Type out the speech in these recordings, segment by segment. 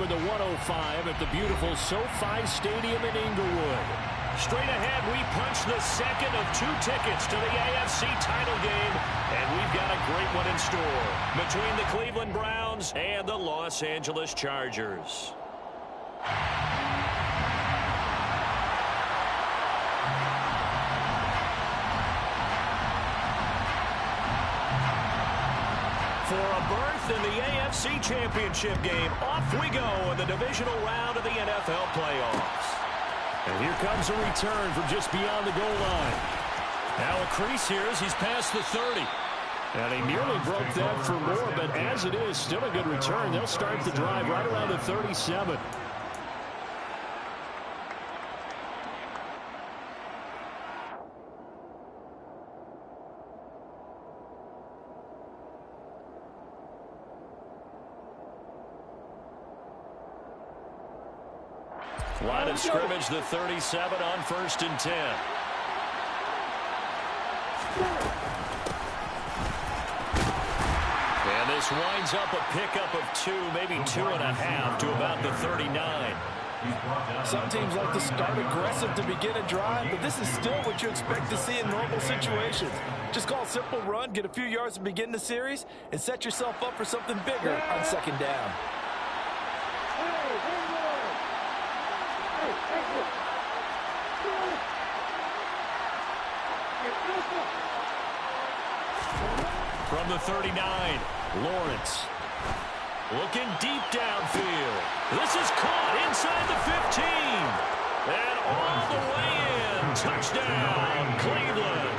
with the 105 at the beautiful SoFi Stadium in Inglewood. Straight ahead, we punch the second of 2 tickets to the AFC title game, and we've got a great one in store between the Cleveland Browns and the Los Angeles Chargers. For a berth in the AFC Championship game, off we go in the divisional round of the NFL playoffs. And here comes a return from just beyond the goal line. Now a crease here as he's past the 30. And he nearly broke that for more, but as it is, still a good return. They'll start the drive right around the 37. Line of scrimmage, the 37 on 1st and 10. And this winds up a pickup of 2, maybe 2.5 to about the 39. Some teams like to start aggressive to begin a drive, but this is still what you expect to see in normal situations. Just call a simple run, get a few yards to begin the series, and set yourself up for something bigger on 2nd down. From the 39, Lawrence. Looking deep downfield. This is caught inside the 15. And all the way in. Touchdown, Cleveland.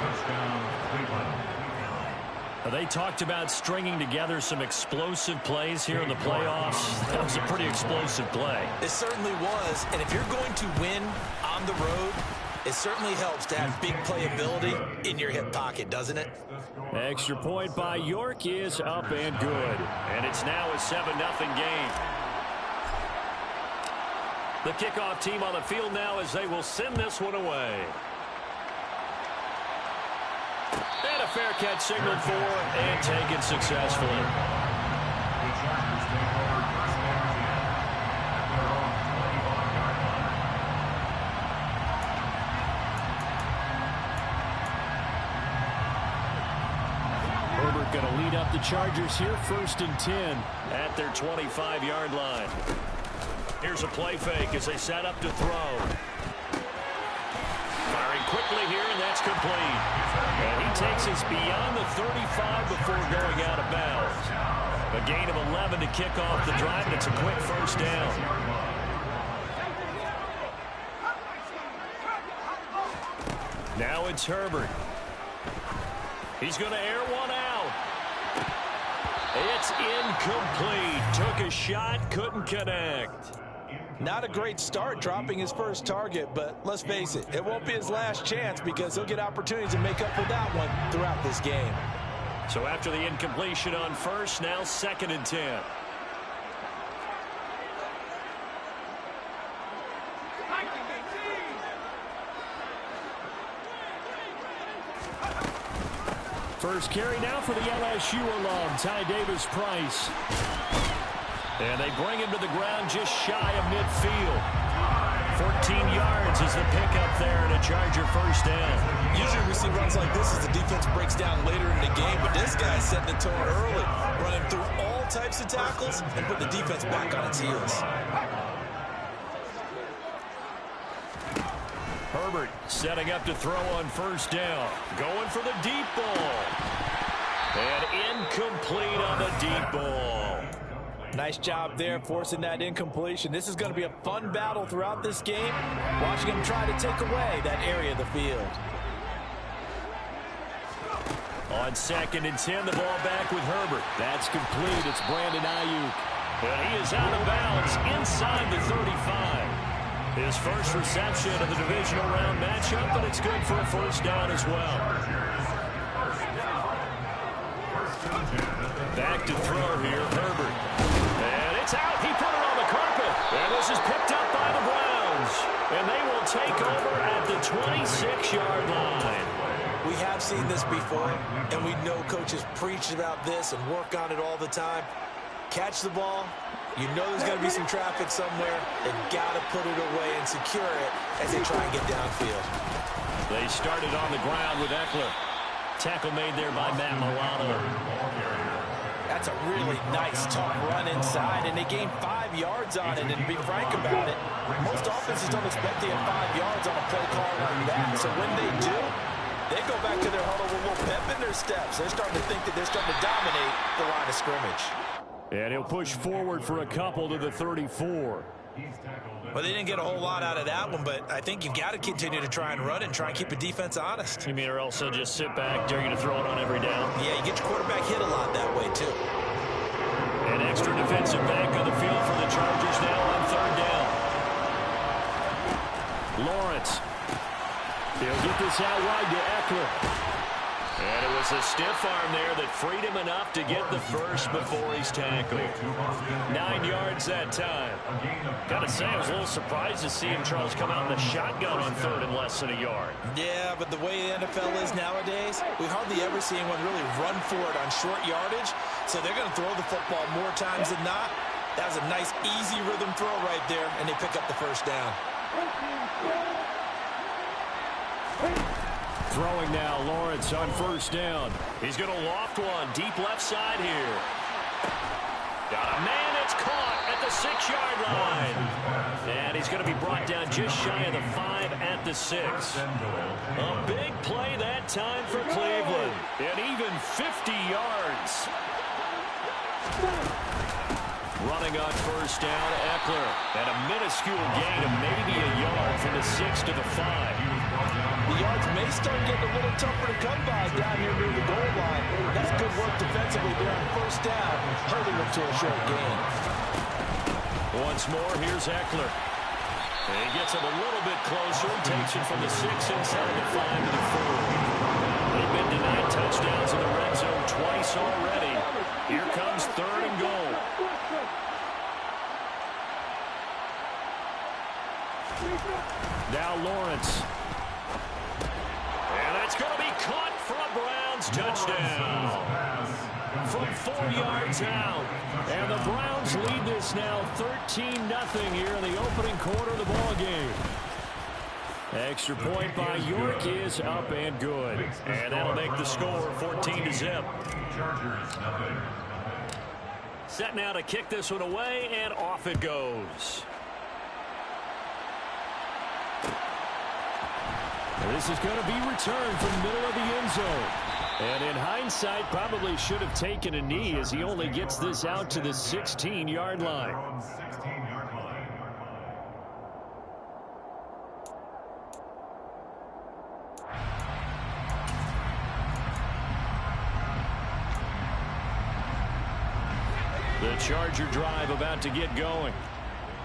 They talked about stringing together some explosive plays here in the playoffs. That was a pretty explosive play. It certainly was. And if you're going to win on the road, it certainly helps to have big playability in your hip pocket, doesn't it? Extra point by York is up and good. And it's now a 7-0 game. The kickoff team on the field now as they will send this one away. And a fair catch signaled for and taken successfully. Going to lead up the Chargers here, 1st and 10 at their 25-yard line. Here's a play fake as they set up to throw. Firing quickly here, and that's complete. And he takes us beyond the 35 before going out of bounds. A gain of 11 to kick off the drive, and it's a quick 1st down. Now it's Herbert. He's going to air one out. It's incomplete. Took a shot, couldn't connect. Not a great start dropping his first target, but let's face it, it won't be his last chance because he'll get opportunities to make up for that one throughout this game. So after the incompletion on 1st, now 2nd and 10. First carry now for the LSU alum, Ty Davis-Price. And they bring him to the ground just shy of midfield. 14 yards is the pickup there and a Charger 1st down. Usually we see runs like this as the defense breaks down later in the game, but this guy's setting the tone early, running through all types of tackles and putting the defense back on its heels. Herbert setting up to throw on 1st down. Going for the deep ball. And incomplete on the deep ball. Nice job there forcing that incompletion. This is going to be a fun battle throughout this game. Watching him try to take away that area of the field. On 2nd and 10, the ball back with Herbert. That's complete. It's Brandon Ayuk. And he is out of bounds inside the 35. His first reception of the divisional round matchup, but it's good for a 1st down as well. Back to throw here, Herbert. And it's out. He put it on the carpet. And this is picked up by the Browns. And they will take over at the 26-yard line. We have seen this before, and we know coaches preach about this and work on it all the time. Catch the ball, You know there's going to be some traffic somewhere. They've got to put it away and secure it as they try and get downfield. They started on the ground with Eckler. Tackle made there by Matt Milano. That's a really nice, tough run inside, and they gained 5 yards on it. And to be frank about it, most offenses don't expect to get 5 yards on a play call like that. So when they do, they go back to their huddle with a little pep in their steps. They're starting to think that they're starting to dominate the line of scrimmage. And he'll push forward for a couple to the 34. Well, they didn't get a whole lot out of that one, but I think you've got to continue to try and run it and try and keep the defense honest. You mean or else they'll just sit back, dare you to throw it on every down? Yeah, you get your quarterback hit a lot that way, too. An extra defensive back on the field for the Chargers now on 3rd down. Lawrence. He'll get this out wide to Eckler. And it was a stiff arm there that freed him enough to get the first before he's tackled. 9 yards that time. Gotta say, I was a little surprised to see him, Charles, come out in the shotgun on 3rd and less than a yard. Yeah, but the way the NFL is nowadays, we hardly ever see anyone really run for it on short yardage. So they're going to throw the football more times than not. That was a nice, easy rhythm throw right there, and they pick up the first down. Throwing now, Lawrence on 1st down. He's going to loft one deep left side here. Got a man, it's caught at the 6-yard line. And he's going to be brought down just shy of the 5 at the 6. A big play that time for Cleveland. And even 50 yards. Running on 1st down, Eckler. And a minuscule gain of maybe a yard from the 6 to the 5. The yards may start getting a little tougher to come by down here near the goal line. That's good work defensively there on 1st down, hurting them to a short gain. Once more, here's Eckler. And he gets him a little bit closer and takes it from the 6 inside the 5 to the 4. They've been denied touchdowns in the red zone twice already. Here comes 3rd and goal. Now Lawrence. And that's going to be caught for a Browns touchdown. From 4 yards out. And the Browns lead this now 13-0 here in the opening quarter of the ball game. Extra point by York is up and good. And that'll make the score 14-0. Set now to kick this one away, and off it goes. This is going to be returned from the middle of the end zone. And in hindsight, probably should have taken a knee as he only gets this out to the 16-yard line. The Charger drive about to get going.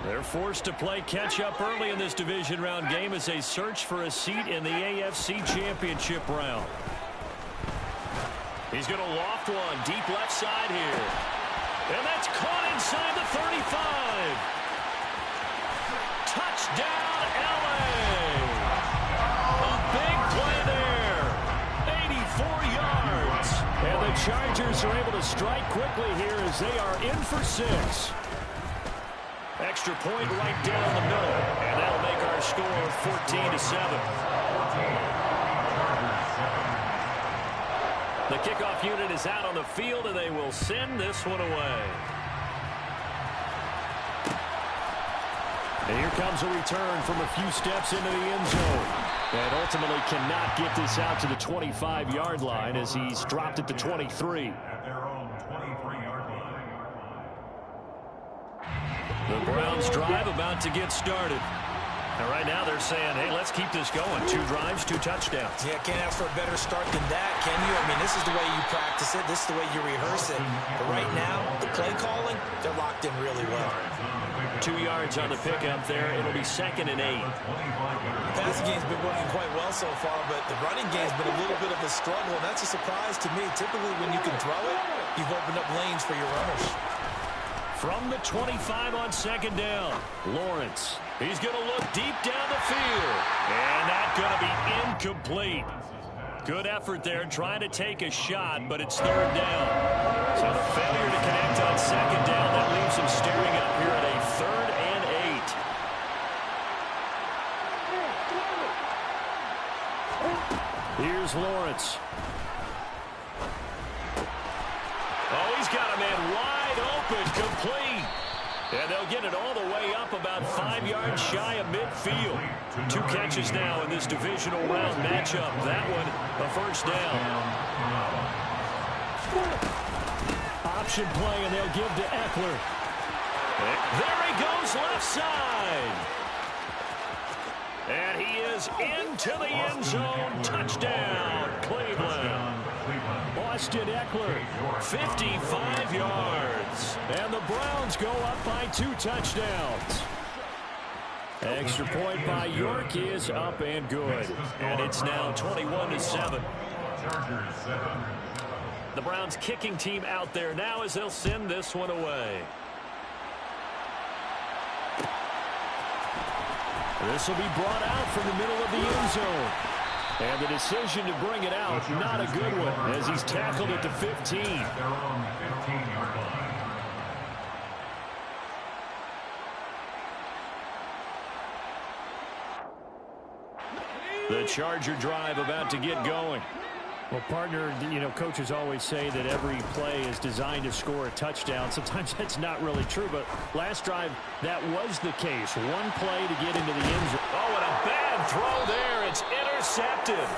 They're forced to play catch-up early in this division round game as they search for a seat in the AFC Championship round. He's going to loft one deep left side here. And that's caught inside the 35. Touchdown, L.A. A big play there. 84 yards. And the Chargers are able to strike quickly here as they are in for 6. Extra point right down the middle. And that'll make our score 14-7. The kickoff unit is out on the field, and they will send this one away. And here comes a return from a few steps into the end zone. And ultimately cannot get this out to the 25-yard line as he's dropped at the 23. The Browns drive about to get started. And right now they're saying, hey, let's keep this going. 2 drives, 2 touchdowns. Yeah, can't ask for a better start than that, can you? I mean, this is the way you practice it. This is the way you rehearse it. But right now, the play calling, they're locked in really well. 2 yards on the pickup there. It'll be 2nd and 8. The passing game's been working quite well so far, but the running game's been a little bit of a struggle, and that's a surprise to me. Typically, when you can throw it, you've opened up lanes for your runners. From the 25 on 2nd down, Lawrence. He's going to look deep down the field. And that's going to be incomplete. Good effort there, trying to take a shot, but it's third down. So the failure to connect on second down, that leaves him staring up here at a 3rd and 8. Here's Lawrence. Oh, he's got a man wide open, complete. And they'll get it all the way up about 5 yards shy of midfield. 2 catches now in this divisional round matchup. That one, a first down. Option play, and they'll give to Eckler. There he goes, left side. And he is into the end zone. Touchdown, Cleveland. Austin Eckler, 55 yards. And the Browns go up by 2 touchdowns. Extra point by York is up and good. And it's now 21-7. The Browns kicking team out there now as they'll send this one away. This will be brought out from the middle of the end zone. And the decision to bring it out, not a good one, as he's tackled at the 15. The Charger drive about to get going. Well, partner, you know, coaches always say that every play is designed to score a touchdown. Sometimes that's not really true, but last drive, that was the case. One play to get into the end zone. Oh, and a bad throw there. It's intercepted.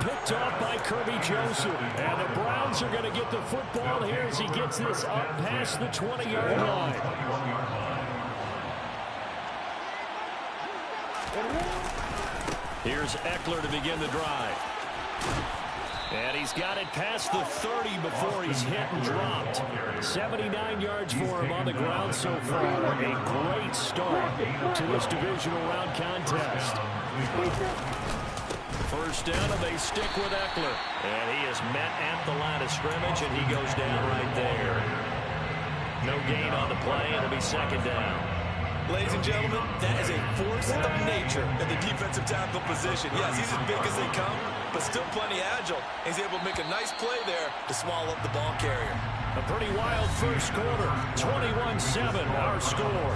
Picked off by Kirby Joseph. And the Browns are going to get the football here as he gets this up past the 20-yard line. Here's Eckler to begin the drive. And he's got it past the 30 before he's hit and dropped. 79 yards for him on the ground so far. A great start to this divisional round contest. First down, and they stick with Eckler. And he is met at the line of scrimmage, and he goes down right there. No gain on the play, and it'll be second down. Ladies and gentlemen, that is a force of nature in the defensive tackle position. Yes, he's as big as they come, but still plenty agile. He's able to make a nice play there to swallow up the ball carrier. A pretty wild first quarter. 21-7, our score.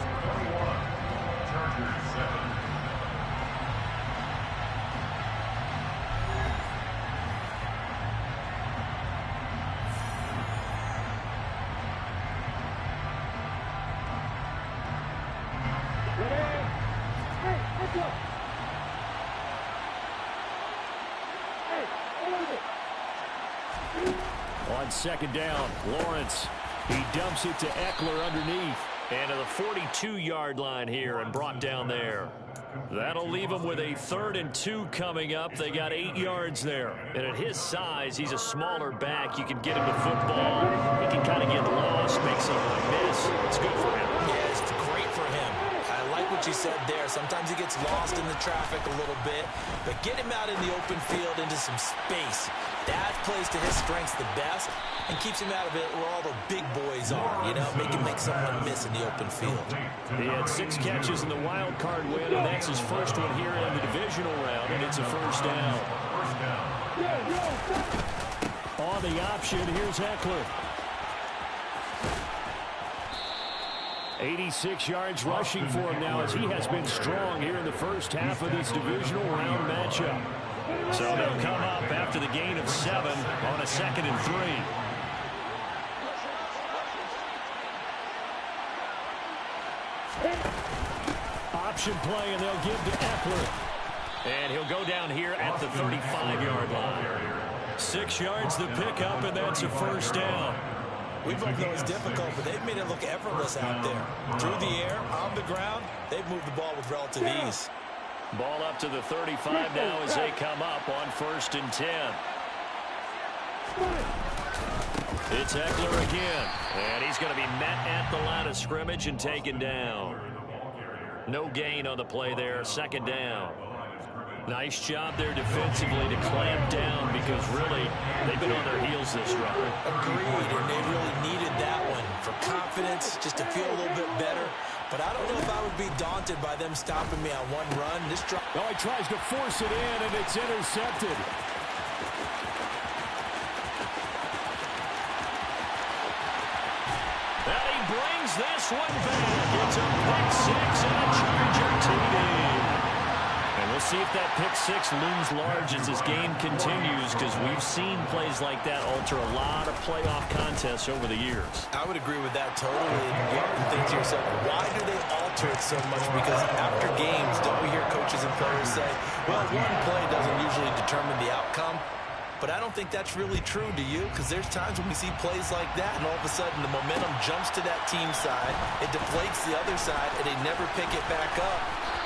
On second down, Lawrence. He dumps it to Eckler underneath. And to the 42-yard line here and brought down there. That'll leave him with a 3rd and 2 coming up. They got 8 yards there. And at his size, he's a smaller back. You can get him the football. He can kind of get lost, make someone miss. It's good for him. Yeah, it's great for him. I like what you said there. Sometimes he gets lost in the traffic a little bit. But get him out in the open field into some space. That plays to his strengths the best and keeps him out of it where all the big boys are, you know, make someone miss in the open field. He had 6 catches in the wild card win, and that's his first one here in the divisional round, and it's a first down. On the option, here's Eckler. 86 yards rushing for him now as he has been strong here in the first half of this divisional round matchup. So they'll come up after the gain of 7 on a 2nd and 3. Option play, and they'll give to Eckler. And he'll go down here at the 35-yard line. 6 yards the pickup, and that's a first down. We both know it's difficult, but they've made it look effortless out there. Through the air, on the ground, they've moved the ball with relative ease. Ball up to the 35 now as they come up on 1st and 10. It's Eckler again, and he's going to be met at the line of scrimmage and taken down. No gain on the play there, 2nd down. Nice job there defensively to clamp down because really they've been on their heels this run. Agreed, and they really needed that one for confidence, just to feel a little bit better. But I don't know if I would be daunted by them stopping me on one run. This drop. Oh, he tries to force it in, and it's intercepted. one back. It's a pick six and a Charger TD. And we'll see if that pick six looms large as this game continues, because we've seen plays like that alter a lot of playoff contests over the years. I would agree with that totally. And you have to think to yourself, why do they alter it so much? Because after games, don't we hear coaches and players say, well, one play doesn't usually determine the outcome? But I don't think that's really true, do you? Because there's times when we see plays like that, and all of a sudden the momentum jumps to that team side, it deflates the other side, and they never pick it back up.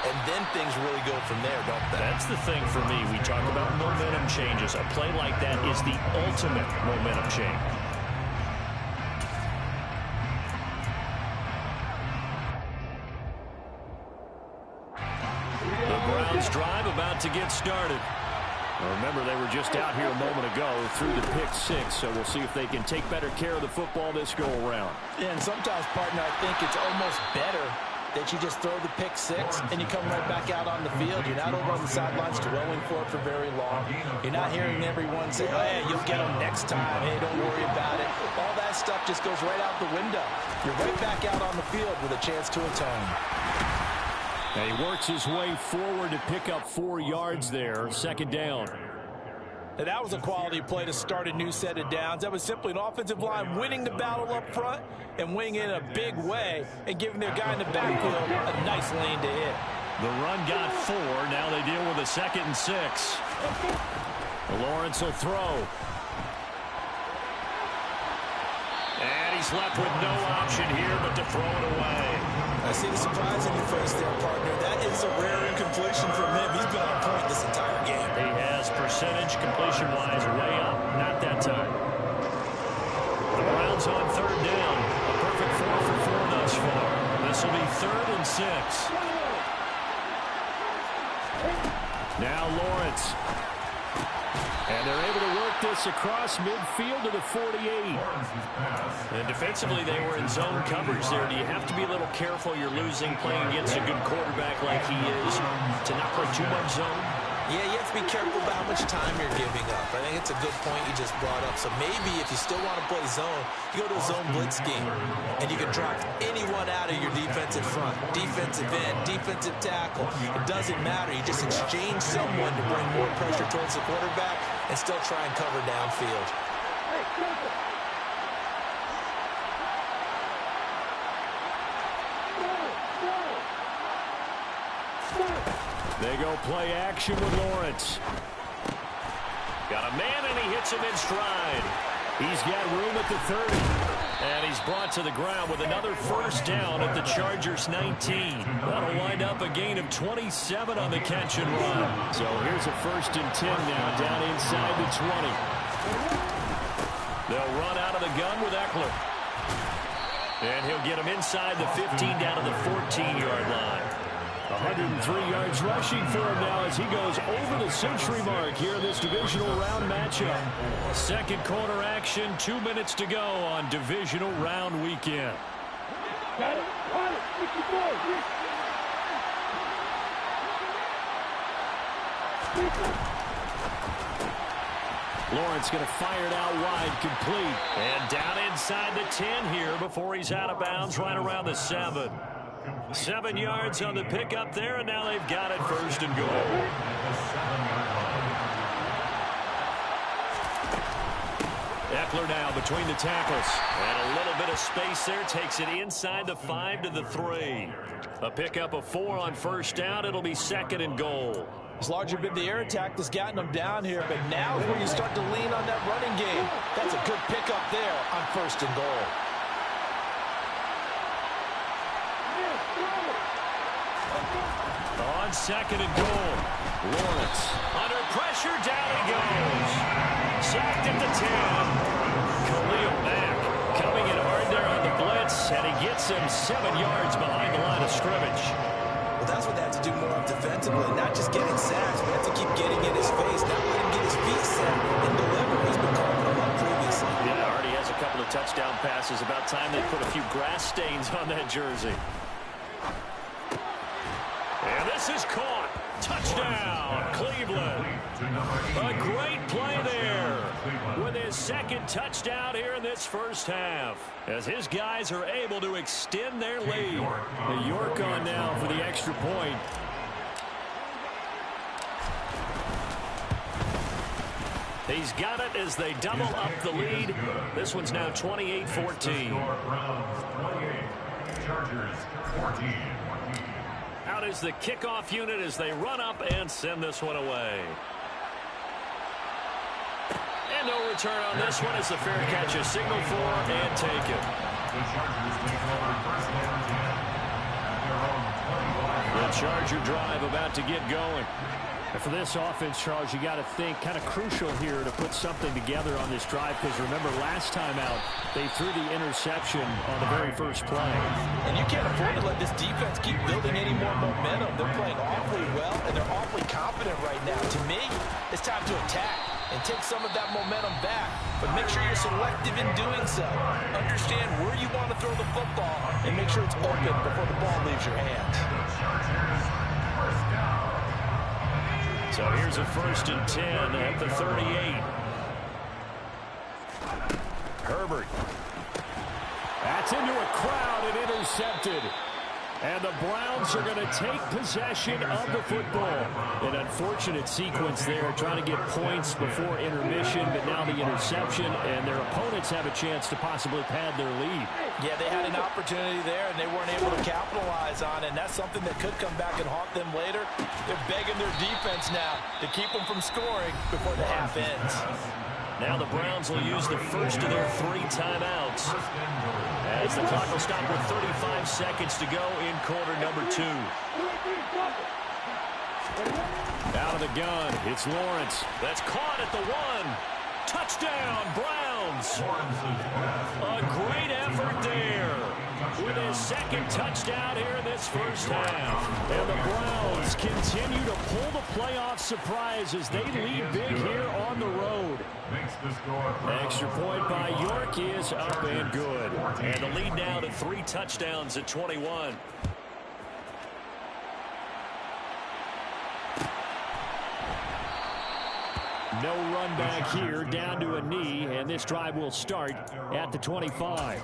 And then things really go from there, don't they? That's the thing for me. We talk about momentum changes. A play like that is the ultimate momentum change. The Browns drive about to get started. Remember, they were just out here a moment ago through the pick six, so we'll see if they can take better care of the football this go-around. Yeah, and sometimes, partner, I think it's almost better that you just throw the pick six and you come right back out on the field. You're not over on the sidelines dwelling for it for very long. You're not hearing everyone say, oh, yeah, you'll get them next time. Hey, don't worry about it. All that stuff just goes right out the window. You're right back out on the field with a chance to atone. And he works his way forward to pick up 4 yards there. Second down. And that was a quality play to start a new set of downs. That was simply an offensive line winning the battle up front and winning it in a big way and giving their guy in the backfield a nice lane to hit. The run got 4. Now they deal with a 2nd and 6. Lawrence will throw. And he's left with no option here but to throw it away. I see the surprise in your face there, partner. That is a rare incompletion from him. He's been on point this entire game. He has percentage completion-wise way up. Not that time. The Browns on 3rd down. A perfect 4 for 4 thus far. This will be 3rd and 6. Now Lawrence. And they're able to work this across midfield to the 48. And defensively, they were in zone coverage there. Do you have to be a little careful? You're losing playing against a good quarterback like he is to not play too much zone? Yeah, you have to be careful about how much time you're giving up. I think it's a good point you just brought up. So maybe if you still want to play zone, you go to a zone blitz scheme, and you can drop anyone out of your defensive front, defensive end, defensive tackle. It doesn't matter. You just exchange someone to bring more pressure towards the quarterback and still try and cover downfield. They go play action with Lawrence. Got a man, and he hits him in stride. He's got room at the 30. And he's brought to the ground with another first down at the Chargers 19. That'll wind up a gain of 27 on the catch and run. So here's a 1st and 10 now down inside the 20. They'll run out of the gun with Eckler. And he'll get him inside the 15 down to the 14-yard line. 103 yards rushing for him now as he goes over the century mark here in this divisional round matchup. 2nd quarter action, 2 minutes to go on divisional round weekend. Lawrence going to fire it out wide, complete. And down inside the 10 here before he's out of bounds right around the 7. 7 yards on the pickup there, and now they've got it 1st and goal. Eckler now between the tackles. And a little bit of space there. Takes it inside the 5 to the 3. A pickup of 4 on 1st down. It'll be 2nd and goal. It's largely been the air attack that's gotten them down here, but now is where you start to lean on that running game. That's a good pickup there on 1st and goal. On 2nd and goal, Lawrence under pressure, down he goes. Sacked at the 10. Khalil Mack coming in hard there on the blitz, and he gets him 7 yards behind the line of scrimmage. Well, that's what they have to do more of defensively, not just getting sacks, but have to keep getting in his face, not let him get his feet set and deliver. He's been calling him up previously. Yeah, already has a couple of touchdown passes. About time they put a few grass stains on that jersey. And this is caught. Touchdown, Cleveland. A great play there with his second touchdown here in this first half, as his guys are able to extend their lead. York on now for the extra point. He's got it as they double up the lead. This one's now 28-14. Chargers 14. Out is the kickoff unit as they run up and send this one away. And no return on this one as the fair catch is signaled for and taken. The Chargers take over first down 10 at their own 21. The Charger drive about to get going. And for this offense, Charles, you got to think kind of crucial here to put something together on this drive, because remember last time out they threw the interception on the very first play. And you can't afford to let this defense keep building any more momentum. They're playing awfully well, and they're awfully confident right now. To me, it's time to attack and take some of that momentum back, but make sure you're selective in doing so. Understand where you want to throw the football and make sure it's open before the ball leaves your hands. So here's a 1st and 10 at the 38. Herbert. That's into a crowd and intercepted. And the Browns are going to take possession of the football. An unfortunate sequence there, trying to get points before intermission, but now the interception, and their opponents have a chance to possibly pad their lead. Yeah, they had an opportunity there, and they weren't able to capitalize on it, and that's something that could come back and haunt them later. They're begging their defense now to keep them from scoring before the half ends. Now the Browns will use the first of their 3 timeouts, as the clock will stop with 35 seconds to go in quarter number 2. Out of the gun, it's Lawrence. That's caught at the 1. Touchdown, Browns. A great effort there with his second touchdown here in this first half. And the Browns continue to pull the playoff surprise as they lead big here on the road. Extra point by York is up and good. And the lead now to 3 touchdowns at 21. No run back here, down to a knee, and this drive will start at the 25.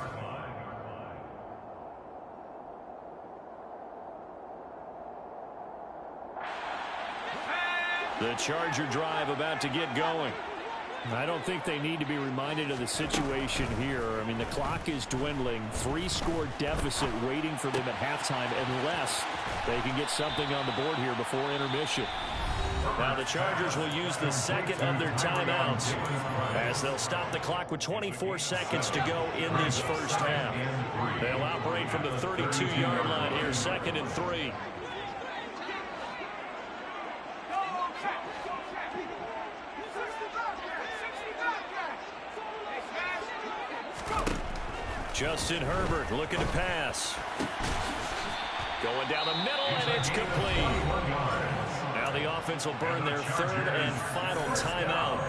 The Charger drive about to get going. I don't think they need to be reminded of the situation here. I mean, the clock is dwindling. 3-score deficit waiting for them at halftime unless they can get something on the board here before intermission. Now the Chargers will use the second of their timeouts as they'll stop the clock with 24 seconds to go in this first half. They'll operate from the 32-yard line here, 2nd and 3. Justin Herbert looking to pass. Going down the middle, and it's complete. Now the offense will burn their 3rd and final timeout.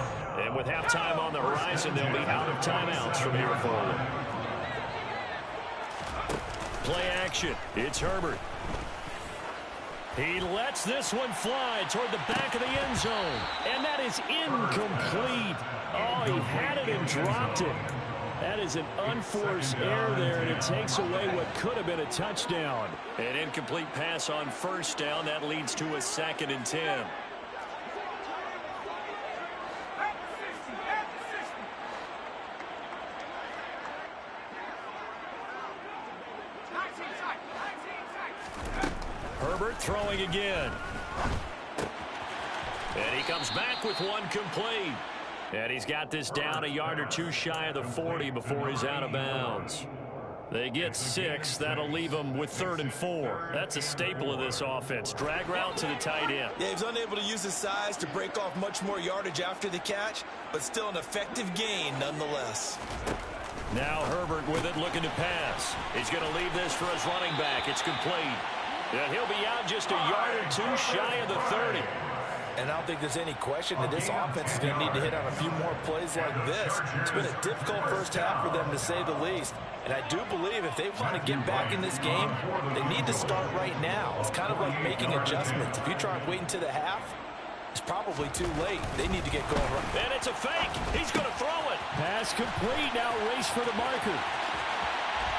And with halftime on the horizon, they'll be out of timeouts from here forward. Play action. It's Herbert. He lets this one fly toward the back of the end zone. And that is incomplete. Oh, he had it and dropped it. That is an unforced error there, and it takes away what could have been a touchdown. An incomplete pass on 1st down. That leads to a 2nd and 10. Herbert throwing again. And he comes back with one complete. And he's got this down a yard or 2 shy of the 40 before he's out of bounds. They get 6. That'll leave them with 3rd and 4. That's a staple of this offense. Drag route to the tight end. Yeah, he's unable to use his size to break off much more yardage after the catch, but still an effective gain nonetheless. Now Herbert with it, looking to pass. He's going to leave this for his running back. It's complete. And he'll be out just a yard or 2 shy of the 30. And I don't think there's any question that this offense is going to need to hit on a few more plays like this. It's been a difficult first half for them, to say the least. And I do believe if they want to get back in this game, they need to start right now. It's kind of like making adjustments. If you try and wait until the half, it's probably too late. They need to get going right. And it's a fake. He's going to throw it. Pass complete. Now race for the marker.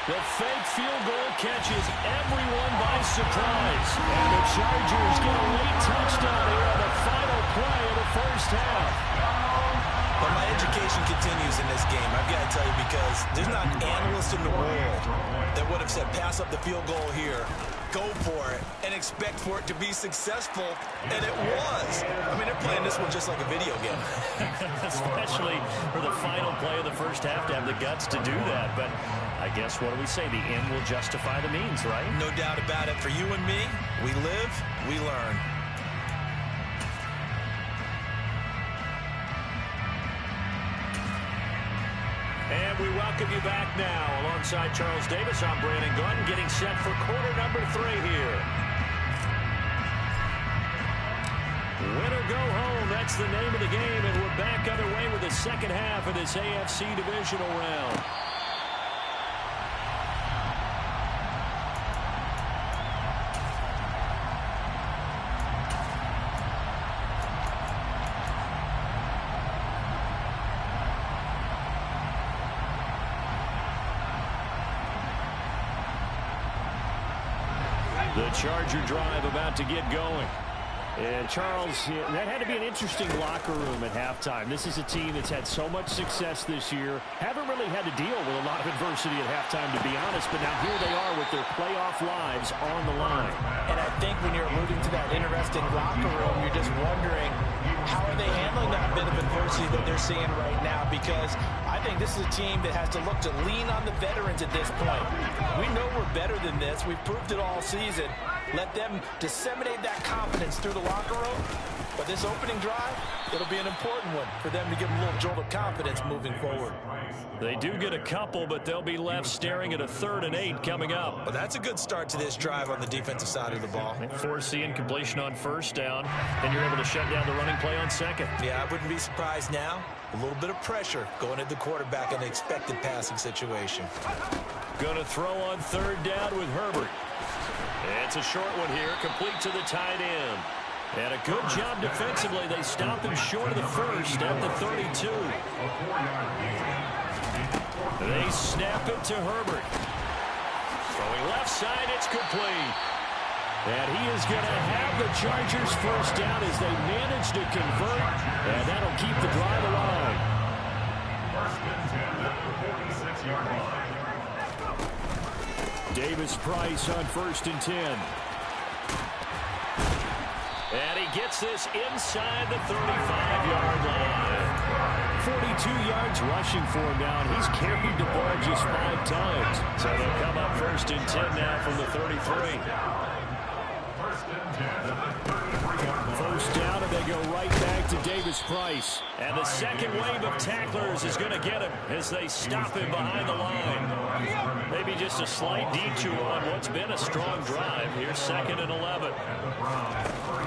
The fake field goal catches everyone by surprise. And the Chargers get a late touchdown here on the final play of the first half. But my education continues in this game, I've got to tell you, because there's not an analyst in the world that would have said pass up the field goal here, go for it, and expect for it to be successful, and it was. I mean, they're playing this one just like a video game. Especially for the final play of the first half to have the guts to do that. But I guess, what do we say? The end will justify the means, right? No doubt about it. For you and me, we live, we learn. And we welcome you back now. Alongside Charles Davis, I'm Brandon Gunn, getting set for quarter number 3 here. Win or go home, that's the name of the game, and we're back underway with the second half of this AFC divisional round. The Charger drive about to get going. And Charles, that had to be an interesting locker room at halftime. This is a team that's had so much success this year. Haven't really had to deal with a lot of adversity at halftime, to be honest. But now here they are with their playoff lives on the line. And I think when you're alluding to that interesting locker room, you're just wondering, how are they handling that bit of adversity that they're seeing right now? Because I think this is a team that has to look to lean on the veterans at this point. We know we're better than this. We've proved it all season. Let them disseminate that confidence through the locker room. But this opening drive, it'll be an important one for them to give them a little jolt of confidence moving forward. They do get a couple, but they'll be left staring at a 3rd and 8 coming up. Well, that's a good start to this drive on the defensive side of the ball. Force the incompletion on first down, and you're able to shut down the running play on second. Yeah, I wouldn't be surprised now. A little bit of pressure going at the quarterback in the expected passing situation. Going to throw on 3rd down with Herbert. It's a short one here, complete to the tight end. And a good job defensively. They stopped him short of the first at the 32. They snap it to Herbert. Throwing left side, it's complete. And he is going to have the Chargers first down as they manage to convert. And that'll keep the drive alive. 1st and 10 at the 46-yard line. Davis Price on 1st and 10. And he gets this inside the 35-yard line. 42 yards rushing for him now. He's carried the ball just 5 times. So they'll come up 1st and 10 now from the 33. 1st and 10 at the 33-yard line. First down, and they go right back to Davis Price. And the second wave of tacklers is going to get him as they stop him behind the line. Maybe just a slight detour on what's been a strong drive. Here's 2nd and 11.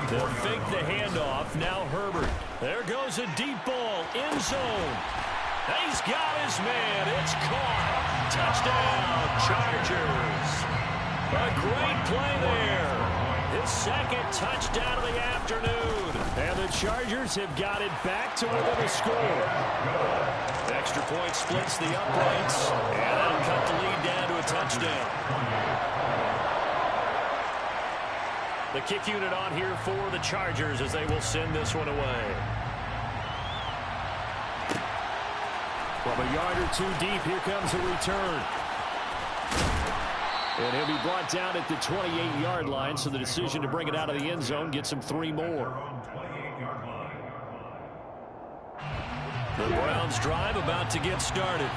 They'll fake the handoff. Now Herbert. There goes a deep ball. End zone. He's got his man. It's caught. Touchdown, Chargers. A great play there. His 2nd touchdown of the afternoon. And the Chargers have got it back to within a score. Extra point splits the uprights. And that'll cut the lead down to a touchdown. The kick unit on here for the Chargers as they will send this one away. From a yard or 2 deep, here comes a return. And he'll be brought down at the 28-yard line, so the decision to bring it out of the end zone gets him 3 more. The Browns drive about to get started.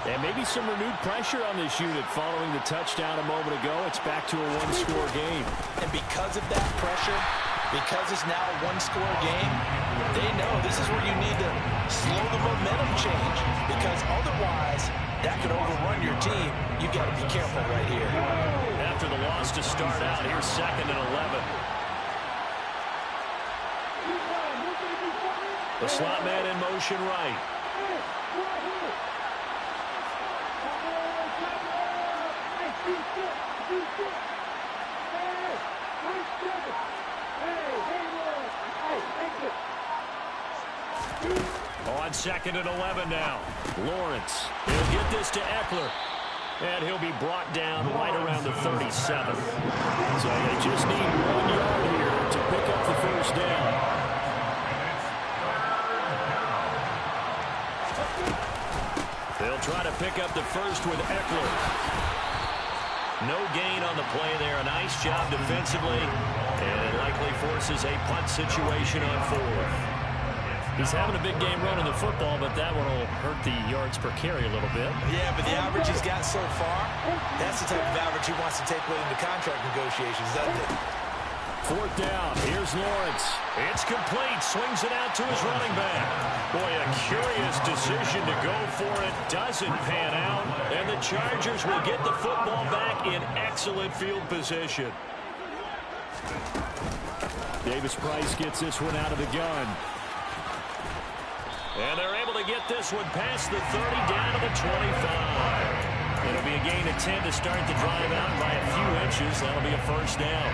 And maybe some renewed pressure on this unit following the touchdown a moment ago. It's back to a 1-score game. And because of that pressure, because it's now a 1-score game, they know this is where you need to slow the momentum change. Because otherwise, that could overrun your team. You've got to be careful right here. After the loss to start out, here's 2nd and 11. The slot man in motion right. On 2nd and 11 now. Lawrence. He'll get this to Eckler. And he'll be brought down right around the 37. So they just need 1 yard here to pick up the first down. They'll try to pick up the first with Eckler. No gain on the play there. A nice job defensively. And it likely forces a punt situation on 4th. He's having a big game running the football, but that one will hurt the yards per carry a little bit. Yeah, but the average he's got so far, that's the type of average he wants to take with into contract negotiations, doesn't it? 4th down. Here's Lawrence. It's complete. Swings it out to his running back. Boy, a curious decision to go for it. Doesn't pan out. And the Chargers will get the football back in excellent field position. Davis Price gets this one out of the gun. And they're able to get this one past the 30 down to the 25. It'll be a gain of 10 to start the drive out by a few inches. That'll be a first down.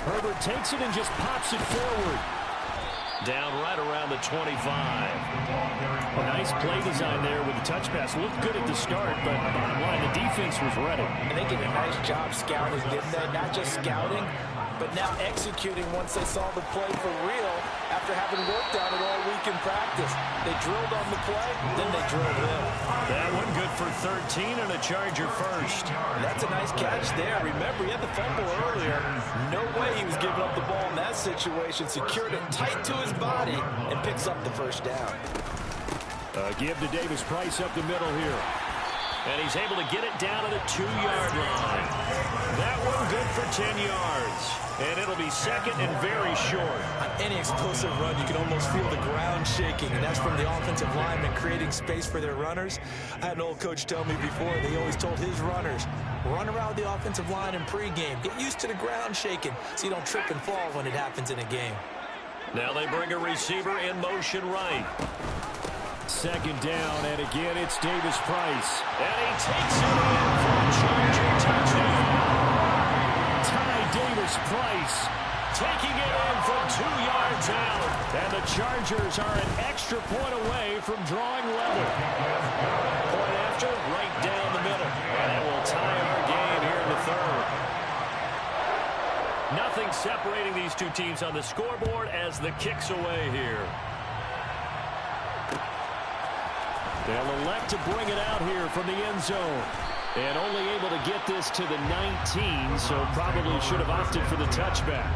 Herbert takes it and just pops it forward. Down right around the 25. A nice play design there with the touch pass. Looked good at the start, but bottom line, the defense was ready. And they did a nice job scouting, didn't they? Not just scouting, but now executing once they saw the play for real after having worked on it all week in practice. They drilled on the play, then they drilled in. That one good for 13 and a Charger first. That's a nice catch there. Remember, he had the fumble earlier. No way he was giving up the ball in that situation. Secured it tight to his body and picks up the first down. Give to Davis Price up the middle here. And he's able to get it down to the 2-yard line. That one good for 10 yards. And it'll be second and very short. On any explosive run, you can almost feel the ground shaking, and that's from the offensive linemen creating space for their runners. I had an old coach tell me before, they always told his runners, run around the offensive line in pregame. Get used to the ground shaking so you don't trip and fall when it happens in a game. Now they bring a receiver in motion right. 2nd down, and again, it's Davis Price. And he takes it in for a Charger touchdown. Ty Davis Price taking it in from 2 yards out. And the Chargers are an extra point away from drawing level. Point after, right down the middle. And it will tie our game here in the 3rd. Nothing separating these two teams on the scoreboard as the kick's away here. They'll elect to bring it out here from the end zone. And only able to get this to the 19, so probably should have opted for the touchback.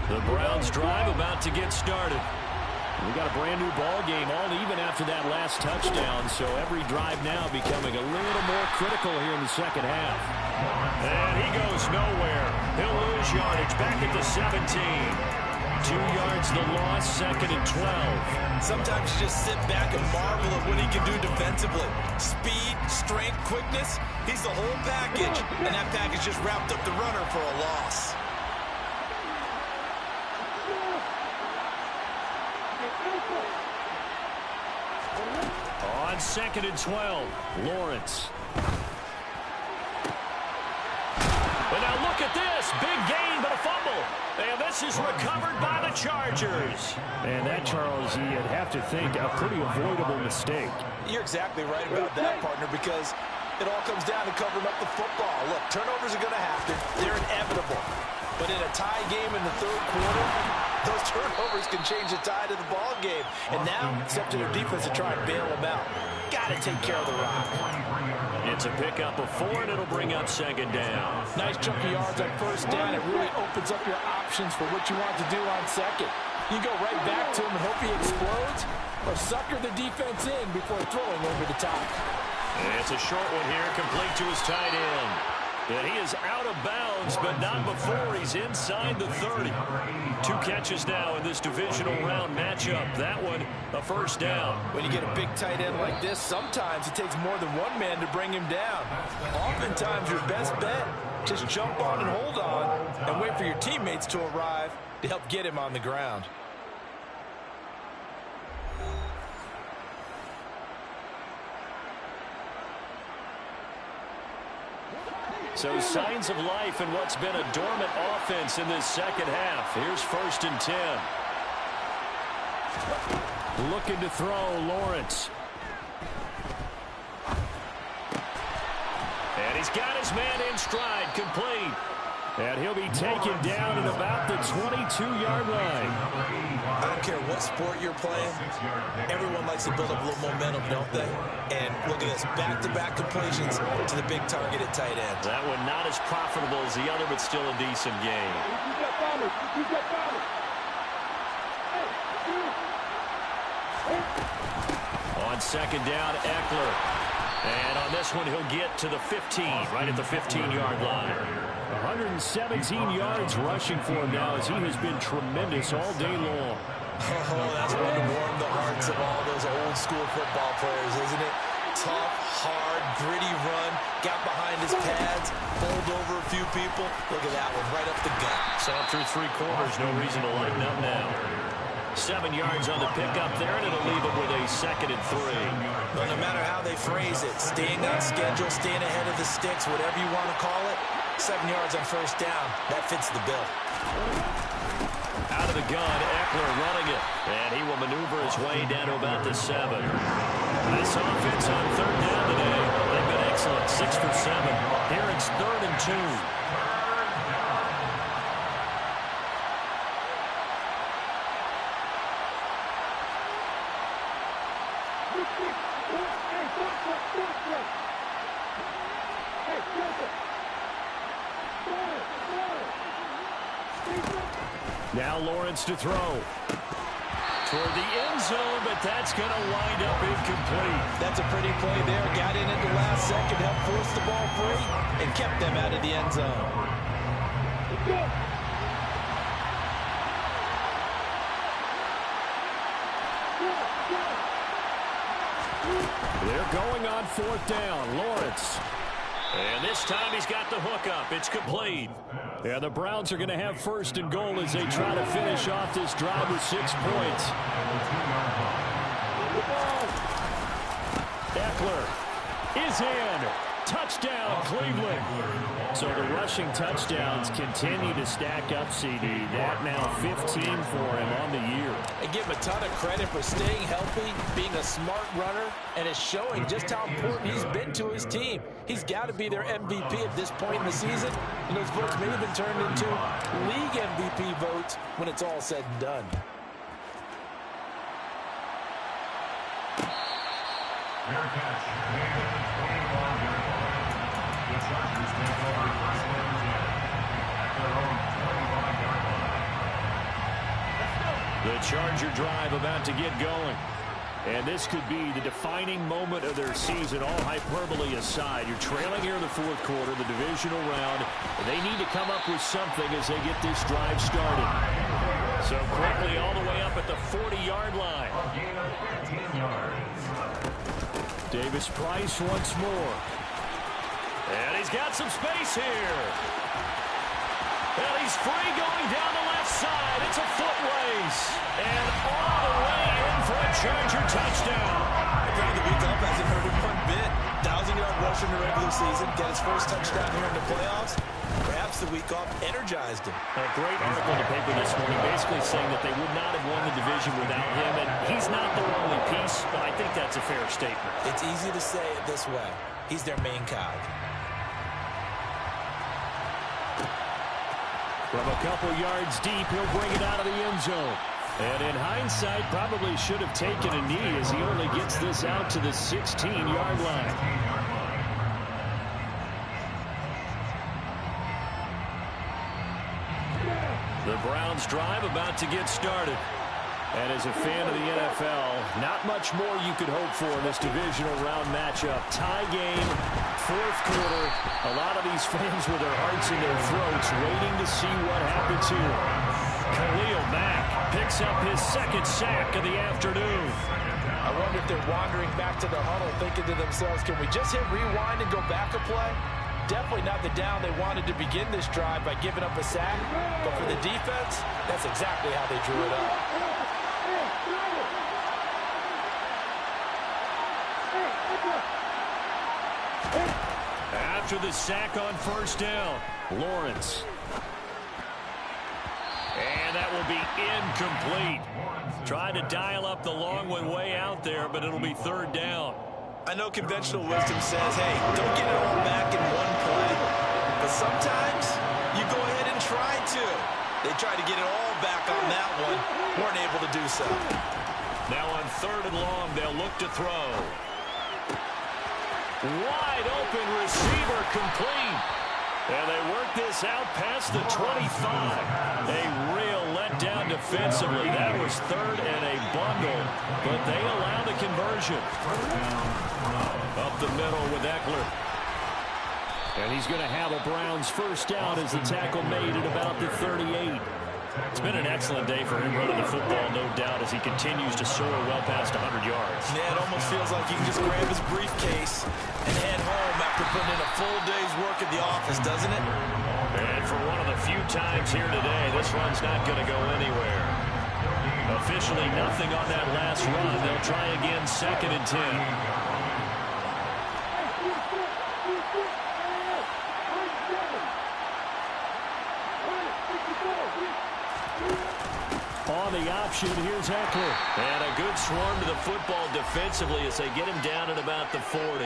The Browns drive about to get started. We got a brand new ball game, all even after that last touchdown, so every drive now becoming a little more critical here in the second half. And he goes nowhere. He'll lose yardage back at the 17. 2 yards the loss, 2nd and 12. Sometimes you just sit back and marvel at what he can do defensively. Speed, strength, quickness, he's the whole package. And that package just wrapped up the runner for a loss. On 2nd and 12, Lawrence. And now look at this. Big gain, but a fumble. And this is recovered by the Chargers. And that, Charles, you'd have to think a pretty avoidable mistake. You're exactly right about that, partner, because it all comes down to covering up the football. Look, turnovers are going to happen. They're inevitable. But in a tie game in the 3rd quarter, those turnovers can change the tide of the ball game. And now, it's up to their defense to try and bail them out. Got to take care of the rock. It's a pickup of 4, and it'll bring up 2nd down. Nice chunk of yards on 1st down. It really opens up your options for what you want to do on 2nd. You go right back to him and hope he explodes, or sucker the defense in before throwing over the top. And it's a short one here, complete to his tight end. And he is out of bounds, but not before he's inside the 30. 2 catches now in this divisional round matchup. That one, a first down. When you get a big tight end like this, sometimes it takes more than one man to bring him down. Oftentimes, your best bet, just jump on and hold on and wait for your teammates to arrive to help get him on the ground. So signs of life in what's been a dormant offense in this second half. Here's 1st and 10. Looking to throw, Lawrence. And he's got his man in stride, complete. And he'll be taken down at about the 22-yard line. I don't care what sport you're playing. Everyone likes to build up a little momentum, don't they? And look at this, back-to-back completions to the big target at tight end. That one not as profitable as the other, but still a decent game. On 2nd down, Eckler. And on this one, he'll get to the 15, right at the 15-yard line. 117 yards rushing for him now as he has been tremendous all day long. Oh, that's one to warm the hearts of all those old-school football players, isn't it? Tough, hard, gritty run, got behind his pads, bowled over a few people. Look at that one, right up the gut. Saw through 3 quarters, no reason to lighten up now. 7 yards on the pickup there, and it'll leave him with a 2nd and 3. Well, no matter how they phrase it, staying on schedule, staying ahead of the sticks, whatever you want to call it, 7 yards on 1st down, that fits the bill. Out of the gun, Eckler running it, and he will maneuver his way down to about the 7. This offense on 3rd down today, they've been excellent, 6 for 7. Here it's 3rd and 2. Now Lawrence to throw. Toward the end zone, but that's going to wind up incomplete. That's a pretty play there. Got in at the last second, helped force the ball free, and kept them out of the end zone. They're going on 4th down. Lawrence. And this time he's got the hook up. It's complete. Yeah, the Browns are going to have 1st and goal as they try to finish off this drive with 6 points. Eckler is in. Touchdown, Cleveland. So the rushing touchdowns continue to stack up, CD. That now 15 for him on the year. I give him a ton of credit for staying healthy, being a smart runner, and is showing just how important he's been to his team. He's got to be their MVP at this point in the season, and those votes may have been turned into league MVP votes when it's all said and done. Fair catch. The Chargers take over 1st and 10 at their own 25-yard line. The Charger drive about to get going. And this could be the defining moment of their season, all hyperbole aside. You're trailing here in the 4th quarter, the divisional round. They need to come up with something as they get this drive started. So quickly all the way up at the 40-yard line. A gain of 15 yards. Davis Price once more. And he's got some space here. Well, he's free going down the left side. It's a foot race. And all the way in for a Charger touchdown. Apparently the week off hasn't hurt him one bit. 1,000-yard rush in the regular season. Get his first touchdown here in the playoffs. Perhaps the week off energized him. A great article in the paper this morning basically saying that they would not have won the division without him. And he's not their only piece, but I think that's a fair statement. It's easy to say it this way. He's their main cog. From a couple yards deep, he'll bring it out of the end zone. And in hindsight, probably should have taken a knee as he only gets this out to the 16-yard line. The Browns drive about to get started. And as a fan of the NFL, not much more you could hope for in this divisional round matchup. Tie game, fourth quarter. A lot of these fans with their hearts in their throats waiting to see what happens here. Khalil Mack picks up his second sack of the afternoon. I wonder if they're wandering back to the huddle thinking to themselves, can we just hit rewind and go back a play? Definitely not the down they wanted to begin this drive by giving up a sack. But for the defense, that's exactly how they drew it up. After the sack on first down, Lawrence. And that will be incomplete. Trying to dial up the long one way out there, but it'll be third down. I know conventional wisdom says, hey, don't get it all back in one play. But sometimes you go ahead and try to. They tried to get it all back on that one. Weren't able to do so. Now on third and long, they'll look to throw. Wide open receiver complete. And they work this out past the 25. A real letdown defensively. That was third and a bundle, but they allow the conversion. Up the middle with Eckler. And he's going to have a Browns first down as the tackle made at about the 38. It's been an excellent day for him running the football, no doubt, as he continues to soar well past 100 yards. Yeah, it almost feels like he can just grab his briefcase and head home after putting in a full day's work at the office, doesn't it? And for one of the few times here today, this run's not going to go anywhere. Officially nothing on that last run. They'll try again, 2nd and 10. On the option, here's Eckler. And a good swarm to the football defensively as they get him down at about the 40.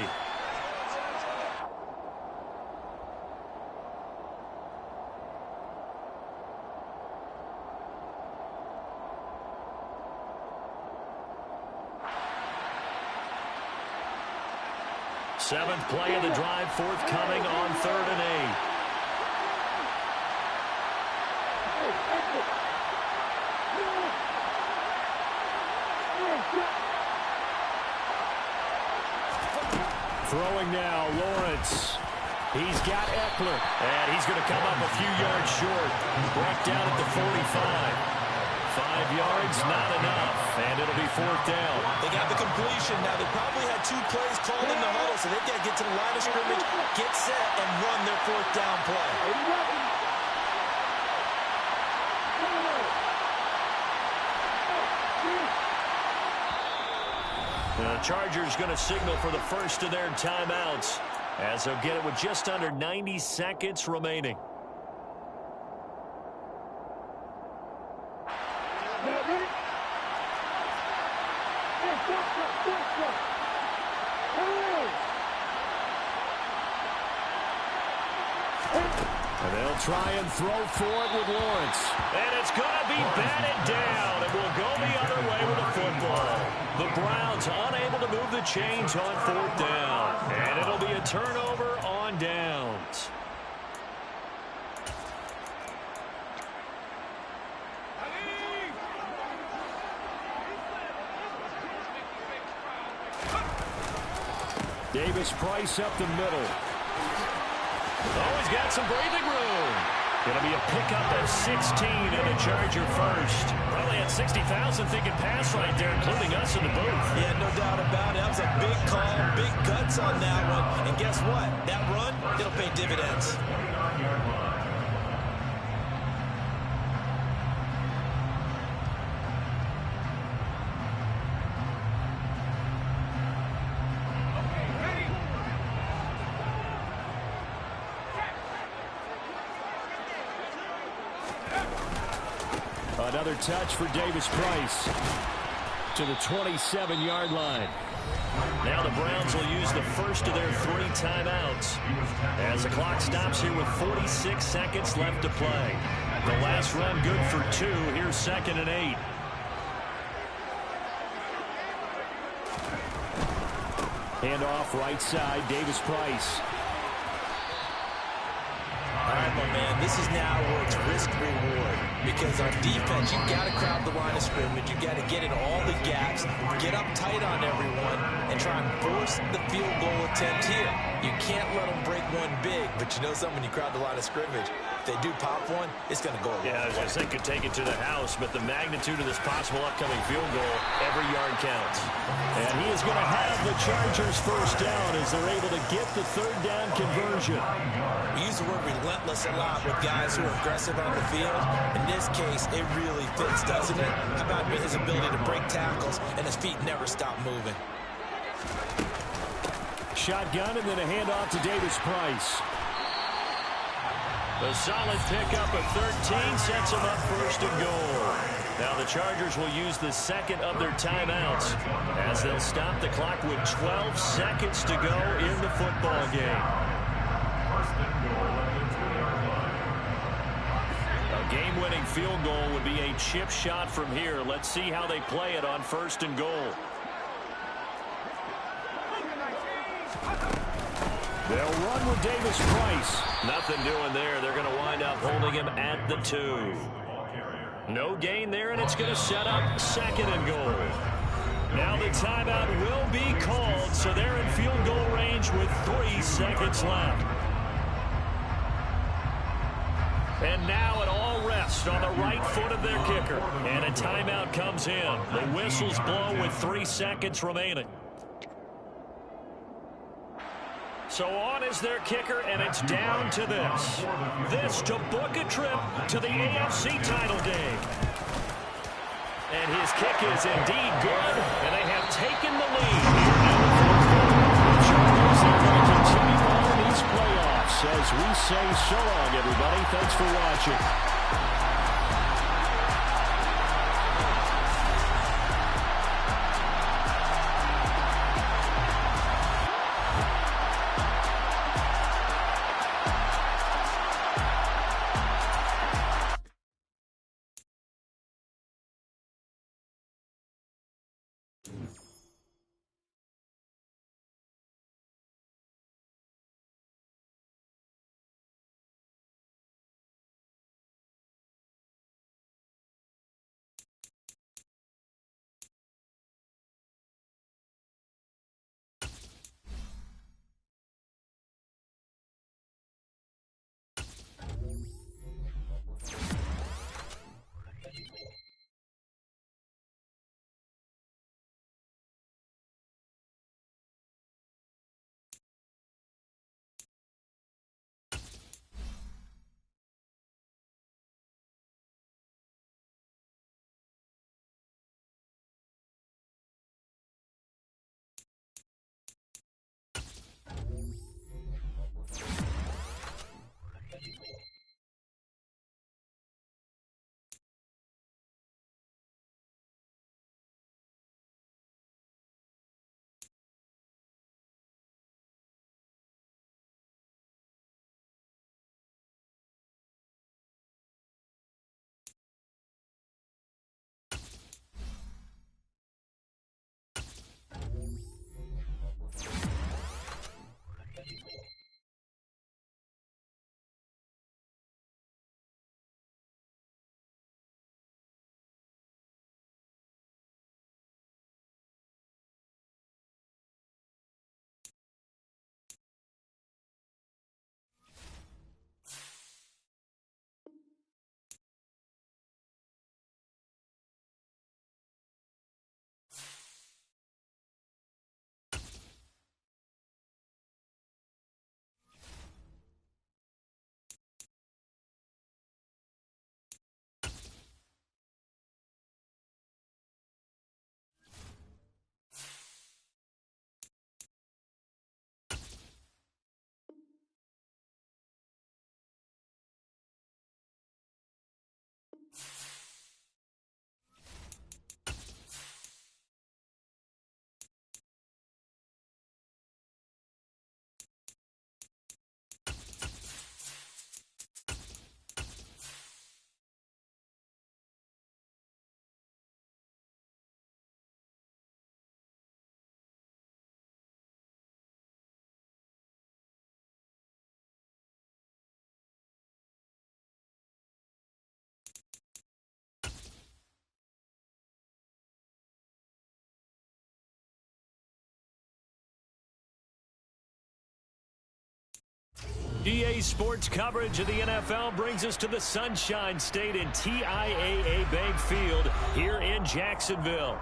Seventh play of the drive, forthcoming on 3rd and 8. Throwing now, Lawrence. He's got Eckler, and he's going to come up a few yards short. Brought down at the 45. 5 yards, not enough, and it'll be 4th down. They got the completion. Now, they probably had 2 plays called in the huddle, so they've got to get to the line of scrimmage, get set, and run their 4th down play. The Chargers going to signal for the first of their timeouts as they'll get it with just under 90 seconds remaining. And they'll try and throw for it with Lawrence. And it's going to be batted down. It will go the other way with the football. The Browns unable to move the chains on 4th down. And it'll be a turnover on downs. Davis-Price up the middle. Oh, he's got some breathing room. Going to be a pickup of 16 and a Charger first. Probably had 60,000 thinking pass right there, including us in the booth. Yeah, no doubt about it. That was a big call, big guts on that one. And guess what? That run, it'll pay dividends. Another touch for Davis-Price to the 27-yard line. Now the Browns will use the first of their 3 timeouts as the clock stops here with 46 seconds left to play. The last run good for 2. Here's 2nd and 8. Handoff right side, Davis-Price. All right, my man, This is now where it's risk-reward. Because on defense, you've got to crowd the line of scrimmage. You've got to get in all the gaps, get up tight on everyone, and try and force the field goal attempt here. You can't let them break one big, but you know something, when you crowd the line of scrimmage, if they do pop one, it's going to go away. Yeah, I was going to say could take it to the house, but the magnitude of this possible upcoming field goal, every yard counts. And he is going to have the Chargers first down as they're able to get the third down conversion. We use the word relentless a lot with guys who are aggressive on the field. In this case, it really fits, doesn't it? How about his ability to break tackles and his feet never stop moving? Shotgun and then a handoff to Davis Price. A solid pickup of 13 sets him up first and goal. Now the Chargers will use the second of their timeouts as they'll stop the clock with 12 seconds to go in the football game. A game-winning field goal would be a chip shot from here. Let's see how they play it on first and goal. They'll run with Davis Price. Nothing doing there. They're going to wind up holding him at the 2. No gain there, and it's going to set up second and goal. Now the timeout will be called, so they're in field goal range with 3 seconds left. And now it all rests on the right foot of their kicker. And a timeout comes in. The whistles blow with 3 seconds remaining. So on is their kicker, and it's down to this. This to book a trip to the AFC title game. And his kick is indeed good, and they have taken the lead. The Chargers are going to continue on in these playoffs as we say so long, everybody. Thanks for watching. EA Sports coverage of the NFL brings us to the Sunshine State in TIAA Bank Field here in Jacksonville.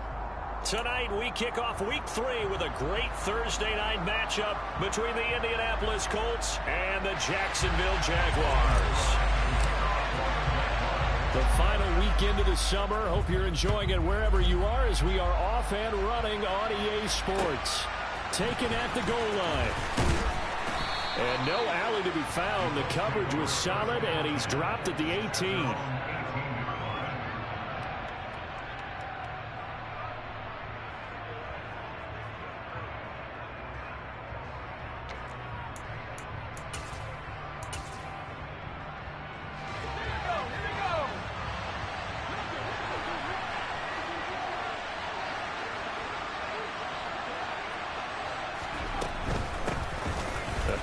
Tonight, we kick off Week 3 with a great Thursday night matchup between the Indianapolis Colts and the Jacksonville Jaguars. The final weekend of the summer. Hope you're enjoying it wherever you are as we are off and running on EA Sports. Taken at the goal line. And no alley to be found. The coverage was solid, and he's dropped at the 18.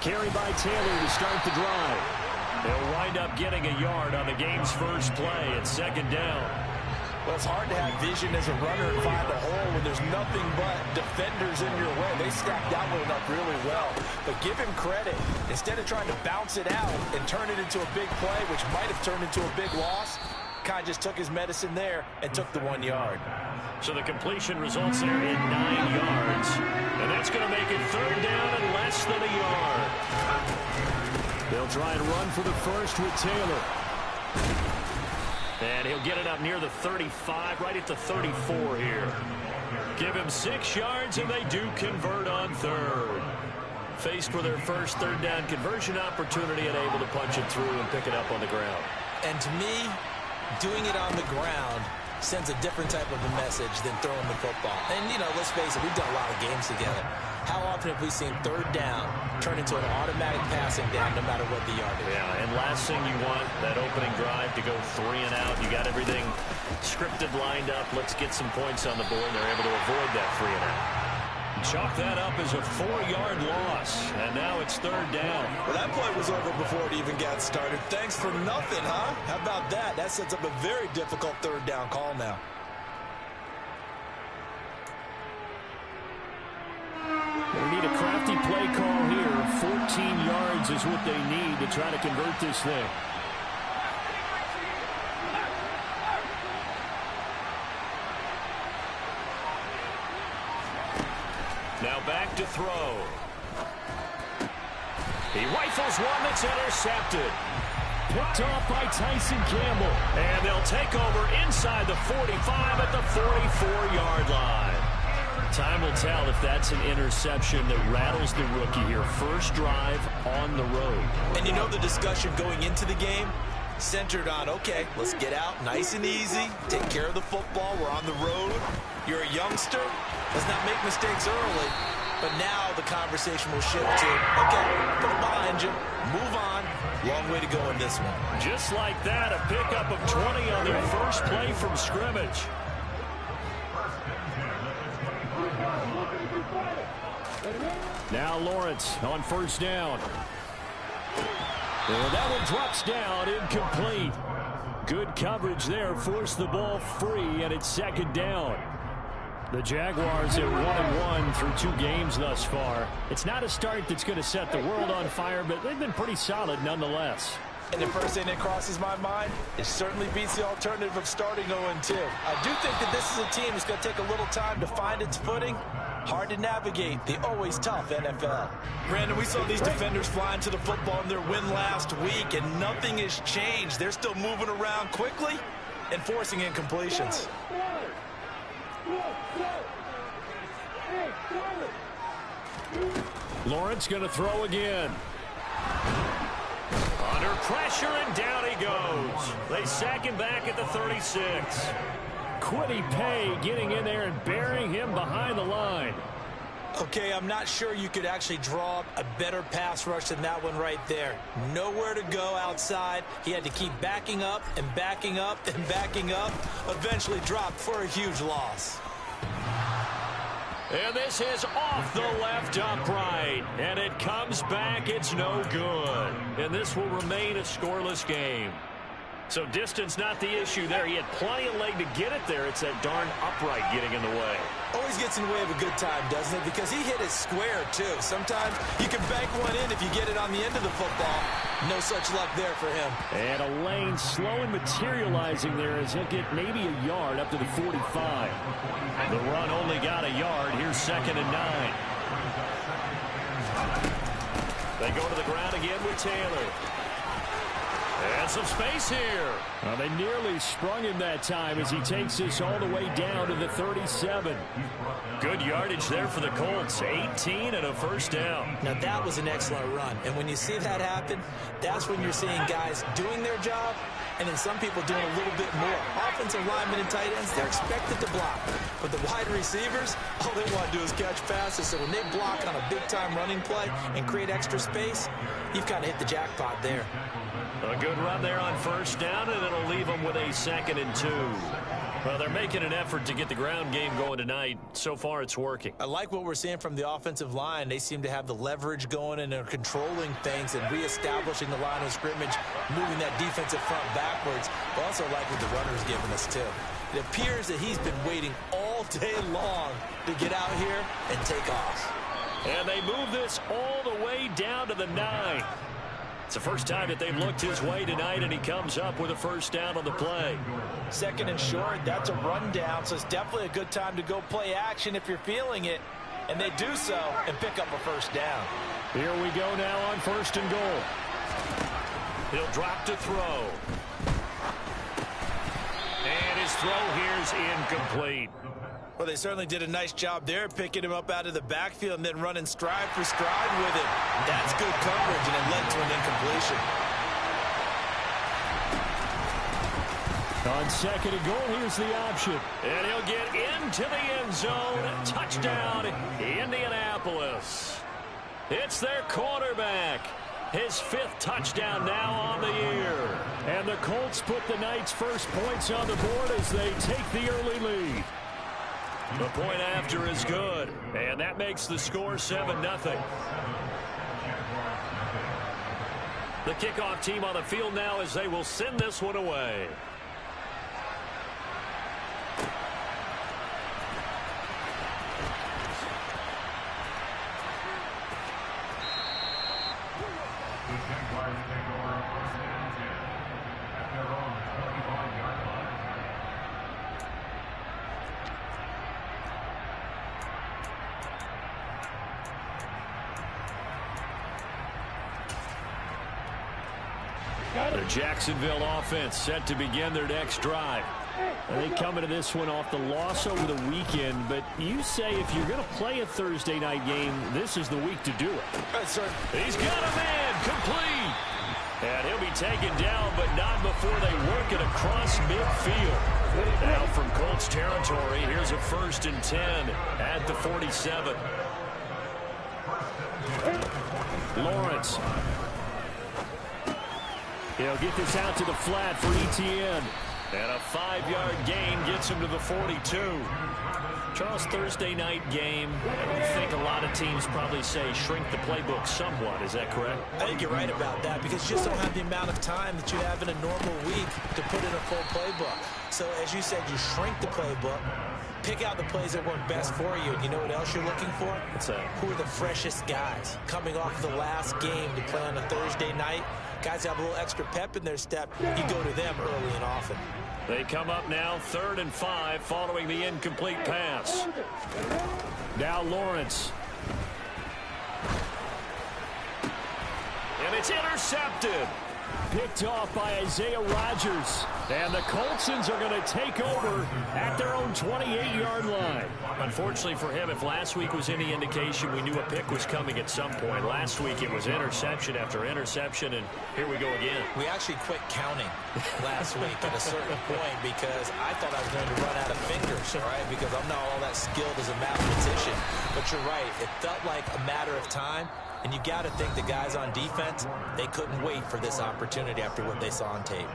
Carry by Taylor to start the drive. They'll wind up getting a yard on the game's first play at second down. Well, it's hard to have vision as a runner and find a hole when there's nothing but defenders in your way. They stacked that one up really well. But give him credit. Instead of trying to bounce it out and turn it into a big play, which might have turned into a big loss, kind of just took his medicine there and took the 1 yard. So the completion results there in 9 yards. And that's going to make it third down and less than a yard. They'll try and run for the first with Taylor. And he'll get it up near the 35, right at the 34 here. Give him 6 yards, and they do convert on third. Faced with their first third down conversion opportunity and able to punch it through and pick it up on the ground. And to me, doing it on the ground sends a different type of a message than throwing the football. And, you know, let's face it, we've done a lot of games together. How often have we seen third down turn into an automatic passing down no matter what the yardage? Yeah, and last thing you want, that opening drive to go 3 and out. You got everything scripted, lined up. Let's get some points on the board, and they're able to avoid that 3 and out. Chalk that up as a 4-yard loss, and now it's third down. Well, that play was over before it even got started. Thanks for nothing, huh? How about that? That sets up a very difficult third down call now. They need a crafty play call here. 14 yards is what they need to try to convert this thing. Now back to throw. He rifles one that's intercepted. Picked off by Tyson Campbell. And they'll take over inside the 45 at the 44-yard line. Time will tell if that's an interception that rattles the rookie here. First drive on the road. And you know the discussion going into the game centered on, okay, let's get out nice and easy, take care of the football, we're on the road. You're a youngster, let's not make mistakes early. But now the conversation will shift to, okay, put it behind you, move on. Long way to go in this one. Just like that, a pickup of 20 on their first play from scrimmage. Now Lawrence on first down. And that one drops down, incomplete. Good coverage there, forced the ball free, and it's second down. The Jaguars at 1-1 through 2 games thus far. It's not a start that's going to set the world on fire, but they've been pretty solid nonetheless. And the first thing that crosses my mind, it certainly beats the alternative of starting 0-2. I do think that this is a team that's going to take a little time to find its footing. Hard to navigate the always tough NFL. Brandon, we saw these defenders flying to the football in their win last week, and nothing has changed. They're still moving around quickly and forcing incompletions. Lawrence going to throw again. Under pressure, and down he goes. They sack him back at the 36. Quiddy Pay getting in there and burying him behind the line. Okay, I'm not sure you could actually draw up a better pass rush than that one right there. Nowhere to go outside. He had to keep backing up and backing up and backing up. Eventually dropped for a huge loss. And this is off the left upright. And it comes back. It's no good. And this will remain a scoreless game. So distance not the issue there. He had plenty of leg to get it there. It's that darn upright getting in the way. Always gets in the way of a good time, doesn't it? Because he hit it square, too. Sometimes you can bank one in if you get it on the end of the football. No such luck there for him. And a lane slow and materializing there as he'll get maybe a yard up to the 45. The run only got a yard. Here's 2nd and 9. They go to the ground again with Taylor. And some space here. Well, they nearly sprung him that time as he takes this all the way down to the 37. Good yardage there for the Colts. 18 and a first down. Now, that was an excellent run. And when you see that happen, that's when you're seeing guys doing their job and then some people doing a little bit more. Offensive linemen and tight ends, they're expected to block. But the wide receivers, all they want to do is catch passes. So when they block on a big-time running play and create extra space, you've kind of hit the jackpot there. A good run there on first down, and it'll leave them with a 2nd and 2. Well, they're making an effort to get the ground game going tonight. So far, it's working. I like what we're seeing from the offensive line. They seem to have the leverage going, and they're controlling things and reestablishing the line of scrimmage, moving that defensive front backwards. I also like what the runner's giving us, too. It appears that he's been waiting all day long to get out here and take off. And they move this all the way down to the 9. It's the first time that they've looked his way tonight, and he comes up with a first down on the play. 2nd and short, that's a rundown, so it's definitely a good time to go play action if you're feeling it. And they do so and pick up a first down. Here we go now on 1st and goal. He'll drop to throw. And his throw here's incomplete. Well, they certainly did a nice job there, picking him up out of the backfield and then running stride for stride with him. That's good coverage, and it led to an incompletion. On 2nd and goal, here's the option. And he'll get into the end zone. Touchdown, Indianapolis. It's their quarterback. His 5th touchdown now on the year. And the Colts put the Knights' first points on the board as they take the early lead. The point after is good, and that makes the score 7-0. The kickoff team on the field now as they will send this one away. The Jacksonville offense set to begin their next drive. They come into this one off the loss over the weekend, but you say if you're going to play a Thursday night game, this is the week to do it. He's got a man complete. And he'll be taken down, but not before they work it across midfield. Now from Colts territory, here's a 1st and 10 at the 47. Lawrence. He'll get this out to the flat for Etienne. And a 5-yard gain gets him to the 42. Charles, Thursday night game, I think a lot of teams probably say shrink the playbook somewhat. Is that correct? I think you're right about that because you just don't have the amount of time that you have in a normal week to put in a full playbook. So as you said, you shrink the playbook, pick out the plays that work best for you. And you know what else you're looking for? What's that? Who are the freshest guys coming off the last game to play on a Thursday night? Guys have a little extra pep in their step. You go to them early and often. They come up now 3rd and 5 following the incomplete pass. Now Lawrence. And it's intercepted. Picked off by Isaiah Rodgers. And the Coltsons are going to take over at their own 28-yard line. Unfortunately for him, if last week was any indication, we knew a pick was coming at some point. Last week it was interception after interception, and here we go again. We actually quit counting last week at a certain point because I thought I was going to run out of fingers, all right, because I'm not all that skilled as a mathematician. But you're right. It felt like a matter of time. And you got to think the guys on defense, they couldn't wait for this opportunity after what they saw on tape.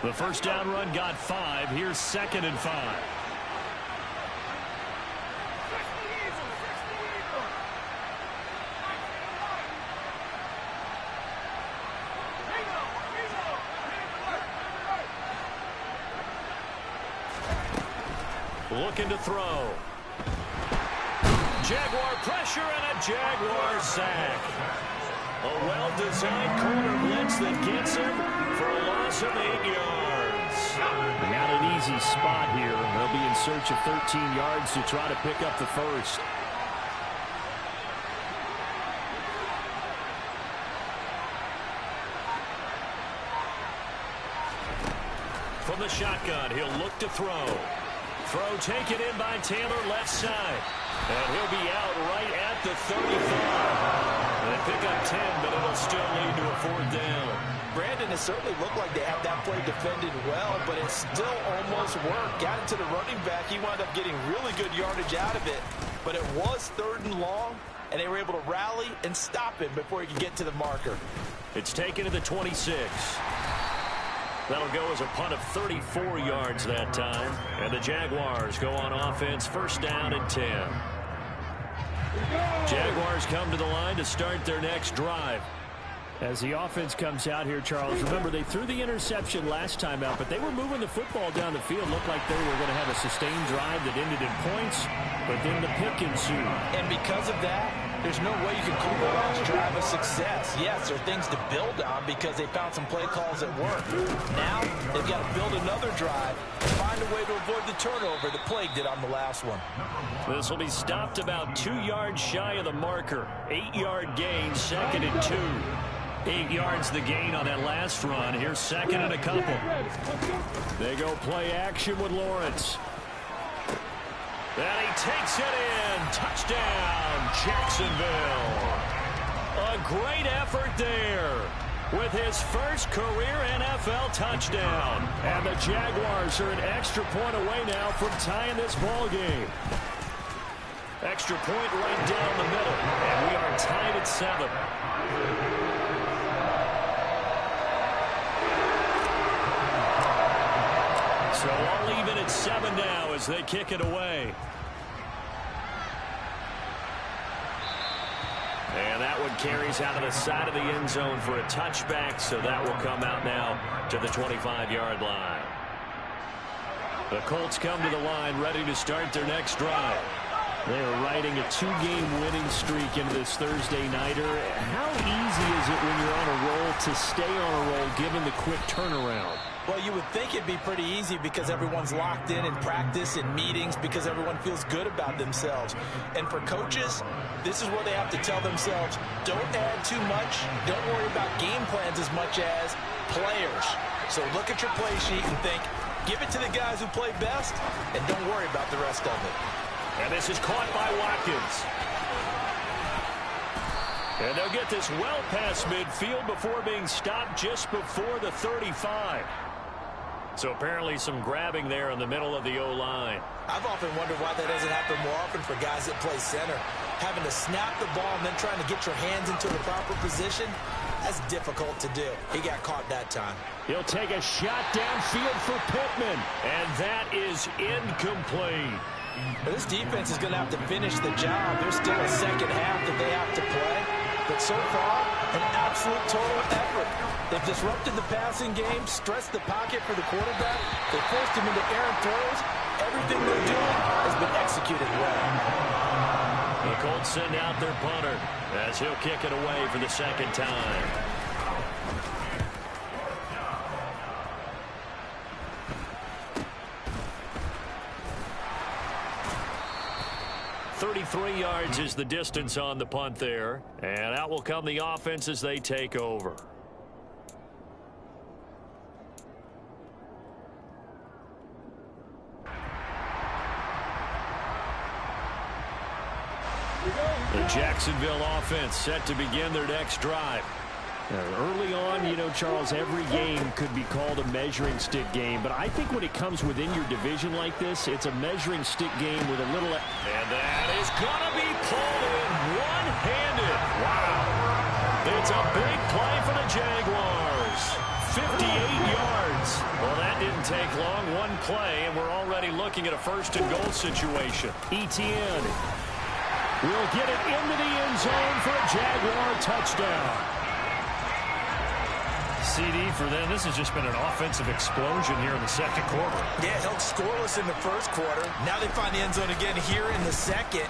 The first down run got 5. Here's 2nd and 5. Looking to throw. Jaguar pressure and a Jaguar sack. A well-designed corner blitz that gets him for a loss of 8 yards. Not an easy spot here. They'll be in search of 13 yards to try to pick up the first. From the shotgun, he'll look to throw. Throw taken in by Taylor, left side. And he'll be out right at the 35. They pick up 10, but it'll still lead to a 4th down. Brandon, it certainly looked like they had that play defended well, but it still almost worked. Got it to the running back. He wound up getting really good yardage out of it. But it was 3rd and long, and they were able to rally and stop him before he could get to the marker. It's taken to the 26. That'll go as a punt of 34 yards that time. And the Jaguars go on offense, 1st down and 10. Jaguars come to the line to start their next drive. As the offense comes out here, Charles, remember they threw the interception last time out, but they were moving the football down the field. Looked like they were going to have a sustained drive that ended in points, but then the pick ensued. And because of that, there's no way you can call the last drive a success. Yes, there are things to build on because they found some play calls that work. Now, they've got to build another drive and find a way to avoid the turnover the Plague did on the last one. This will be stopped about 2 yards shy of the marker. 8-yard gain, 2nd and 2. 8 yards the gain on that last run. Here's 2nd and a couple. They go play action with Lawrence. And he takes it in. Touchdown, Jacksonville. A great effort there with his first career NFL touchdown. And the Jaguars are an extra point away now from tying this ball game. Extra point right down the middle. And we are tied at 7. So all even at 7 now as they kick it away. And that one carries out of the side of the end zone for a touchback, so that will come out now to the 25-yard line. The Colts come to the line ready to start their next drive. They are riding a 2-game winning streak into this Thursday nighter. How easy is it when you're on a roll to stay on a roll given the quick turnaround? Well, you would think it'd be pretty easy because everyone's locked in practice and meetings because everyone feels good about themselves. And for coaches, this is what they have to tell themselves. Don't add too much. Don't worry about game plans as much as players. So look at your play sheet and think, give it to the guys who play best, and don't worry about the rest of it. And this is caught by Watkins. And they'll get this well past midfield before being stopped just before the 35. So apparently some grabbing there in the middle of the O-line. I've often wondered why that doesn't happen more often for guys that play center. Having to snap the ball and then trying to get your hands into the proper position, that's difficult to do. He got caught that time. He'll take a shot downfield for Pittman. And that is incomplete. But this defense is going to have to finish the job. There's still a second half that they have to play. But so far, an absolute total effort. They've disrupted the passing game, stressed the pocket for the quarterback. They forced him into errant throws. Everything they're doing has been executed well. The Colts send out their punter as he'll kick it away for the second time. .33 yards is the distance on the punt there. And out will come the offense as they take over. The Jacksonville offense set to begin their next drive. Early on, you know, Charles, every game could be called a measuring stick game. But I think when it comes within your division like this, it's a measuring stick game with a little... And that is going to be pulled in one-handed. Wow. It's a big play for the Jaguars. 58 yards. offense. Well, that didn't take long. One play, and we're already looking at a first-and-goal situation. Etienne will get it into the end zone for a Jaguar touchdown. CD for them. This has just been an offensive explosion here in the second quarter. Yeah, held scoreless in the first quarter. Now they find the end zone again here in the second.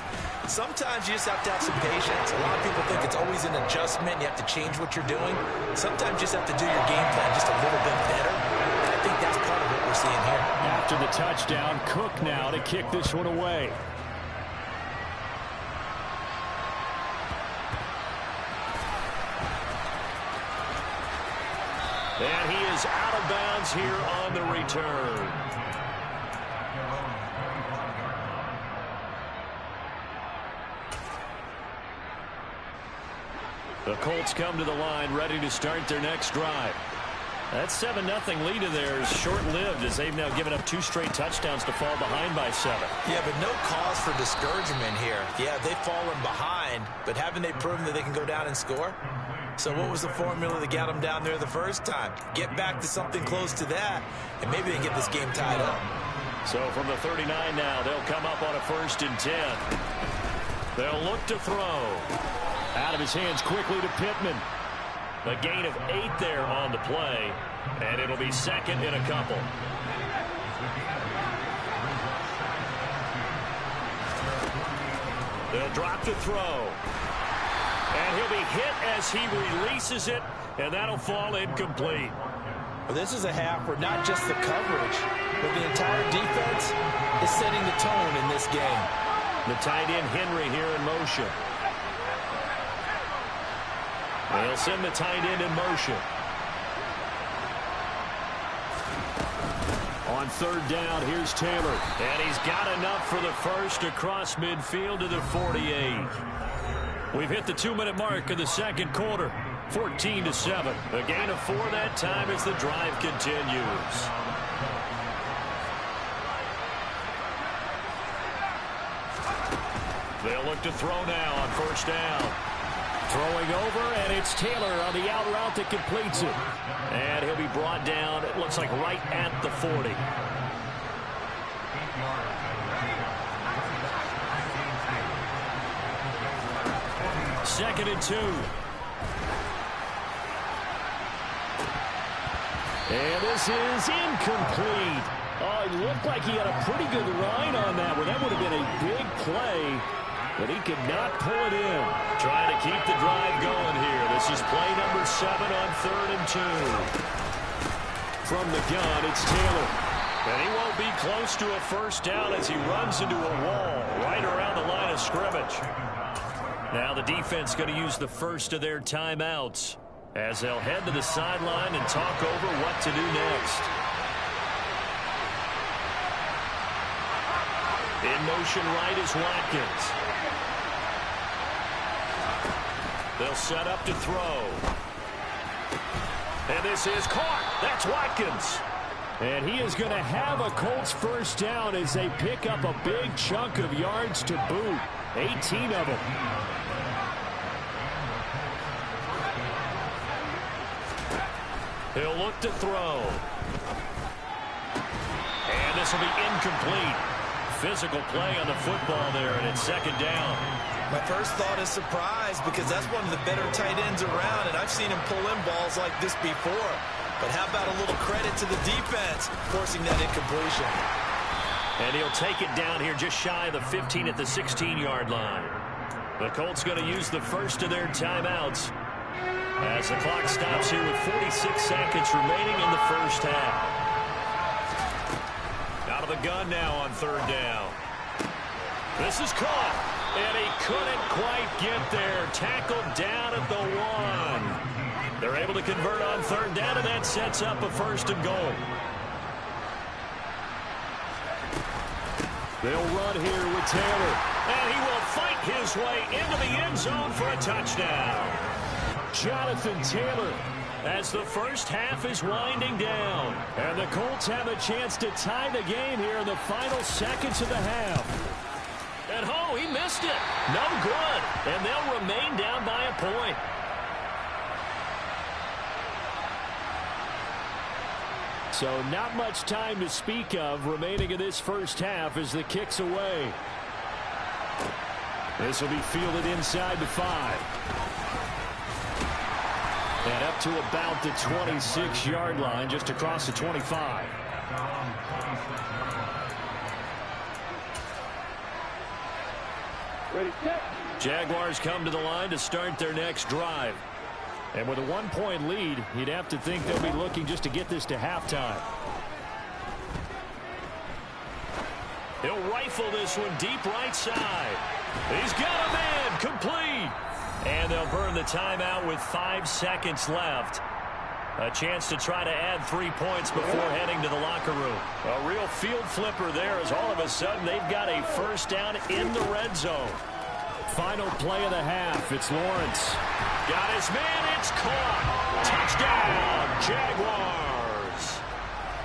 Sometimes you just have to have some patience. A lot of people think it's always an adjustment. You have to change what you're doing. Sometimes you just have to do your game plan just a little bit better. And I think that's part of what we're seeing here. After the touchdown, Cook now to kick this one away. And he is out of bounds here on the return. The Colts come to the line ready to start their next drive. That 7-0 lead of theirs short-lived as they've now given up 2 straight touchdowns to fall behind by 7. Yeah, but no cause for discouragement here. Yeah, they've fallen behind, but haven't they proven that they can go down and score? So what was the formula that got them down there the first time? Get back to something close to that, and maybe they can get this game tied up. So from the 39 now, they'll come up on a 1st and 10. They'll look to throw. Out of his hands quickly to Pittman. A gain of 8 there on the play, and it'll be second and a couple. They'll drop to throw. And he'll be hit as he releases it, and that'll fall incomplete. Well, this is a half where not just the coverage, but the entire defense is setting the tone in this game. The tight end Henry here in motion. They'll send the tight end in motion. On 3rd down, here's Taylor. And he's got enough for the first across midfield to the 48. We've hit the 2-minute mark of the second quarter. 14-7. A gain of 4 that time as the drive continues. They'll look to throw now on 1st down. Throwing over, and it's Taylor on the out route that completes it. And he'll be brought down, it looks like right at the 40. Second and 2. And this is incomplete. Oh, it looked like he had a pretty good line on that one. That would have been a big play, but he could not pull it in. Trying to keep the drive going here. This is play number 7 on 3rd and 2. From the gun, it's Taylor. And he won't be close to a 1st down as he runs into a wall right around the line of scrimmage. Now the defense going to use the first of their timeouts as they'll head to the sideline and talk over what to do next. In motion right is Watkins. They'll set up to throw. And this is caught. That's Watkins. And he is going to have a Colts 1st down as they pick up a big chunk of yards to boot. 18 of them. He'll look to throw. And this will be incomplete. Physical play on the football there, and it's 2nd down. My first thought is surprise because that's one of the better tight ends around, and I've seen him pull in balls like this before. But how about a little credit to the defense forcing that incompletion? And he'll take it down here just shy of the 15 at the 16-yard line. The Colts going to use the first of their timeouts as the clock stops here with 46 seconds remaining in the first half. Out of the gun now on 3rd down. This is caught, and he couldn't quite get there. Tackled down at the 1. They're able to convert on 3rd down, and that sets up a 1st and goal. They'll run here with Taylor, and he will fight his way into the end zone for a touchdown. Jonathan Taylor, as the first half is winding down. And the Colts have a chance to tie the game here in the final seconds of the half. And oh, he missed it. No good. And they'll remain down by a point. So not much time to speak of remaining in this first half as the kick's away. This will be fielded inside the 5. And up to about the 26-yard line, just across the 25. Ready, set. Jaguars come to the line to start their next drive. And with a 1-point lead, you'd have to think they'll be looking just to get this to halftime. He'll rifle this one deep right side. He's got a man complete. And they'll burn the timeout with 5 seconds left. A chance to try to add 3 points before heading to the locker room. A real field flipper there as all of a sudden they've got a first down in the red zone. Final play of the half. It's Lawrence. Got his man. It's caught. Touchdown, Jaguars.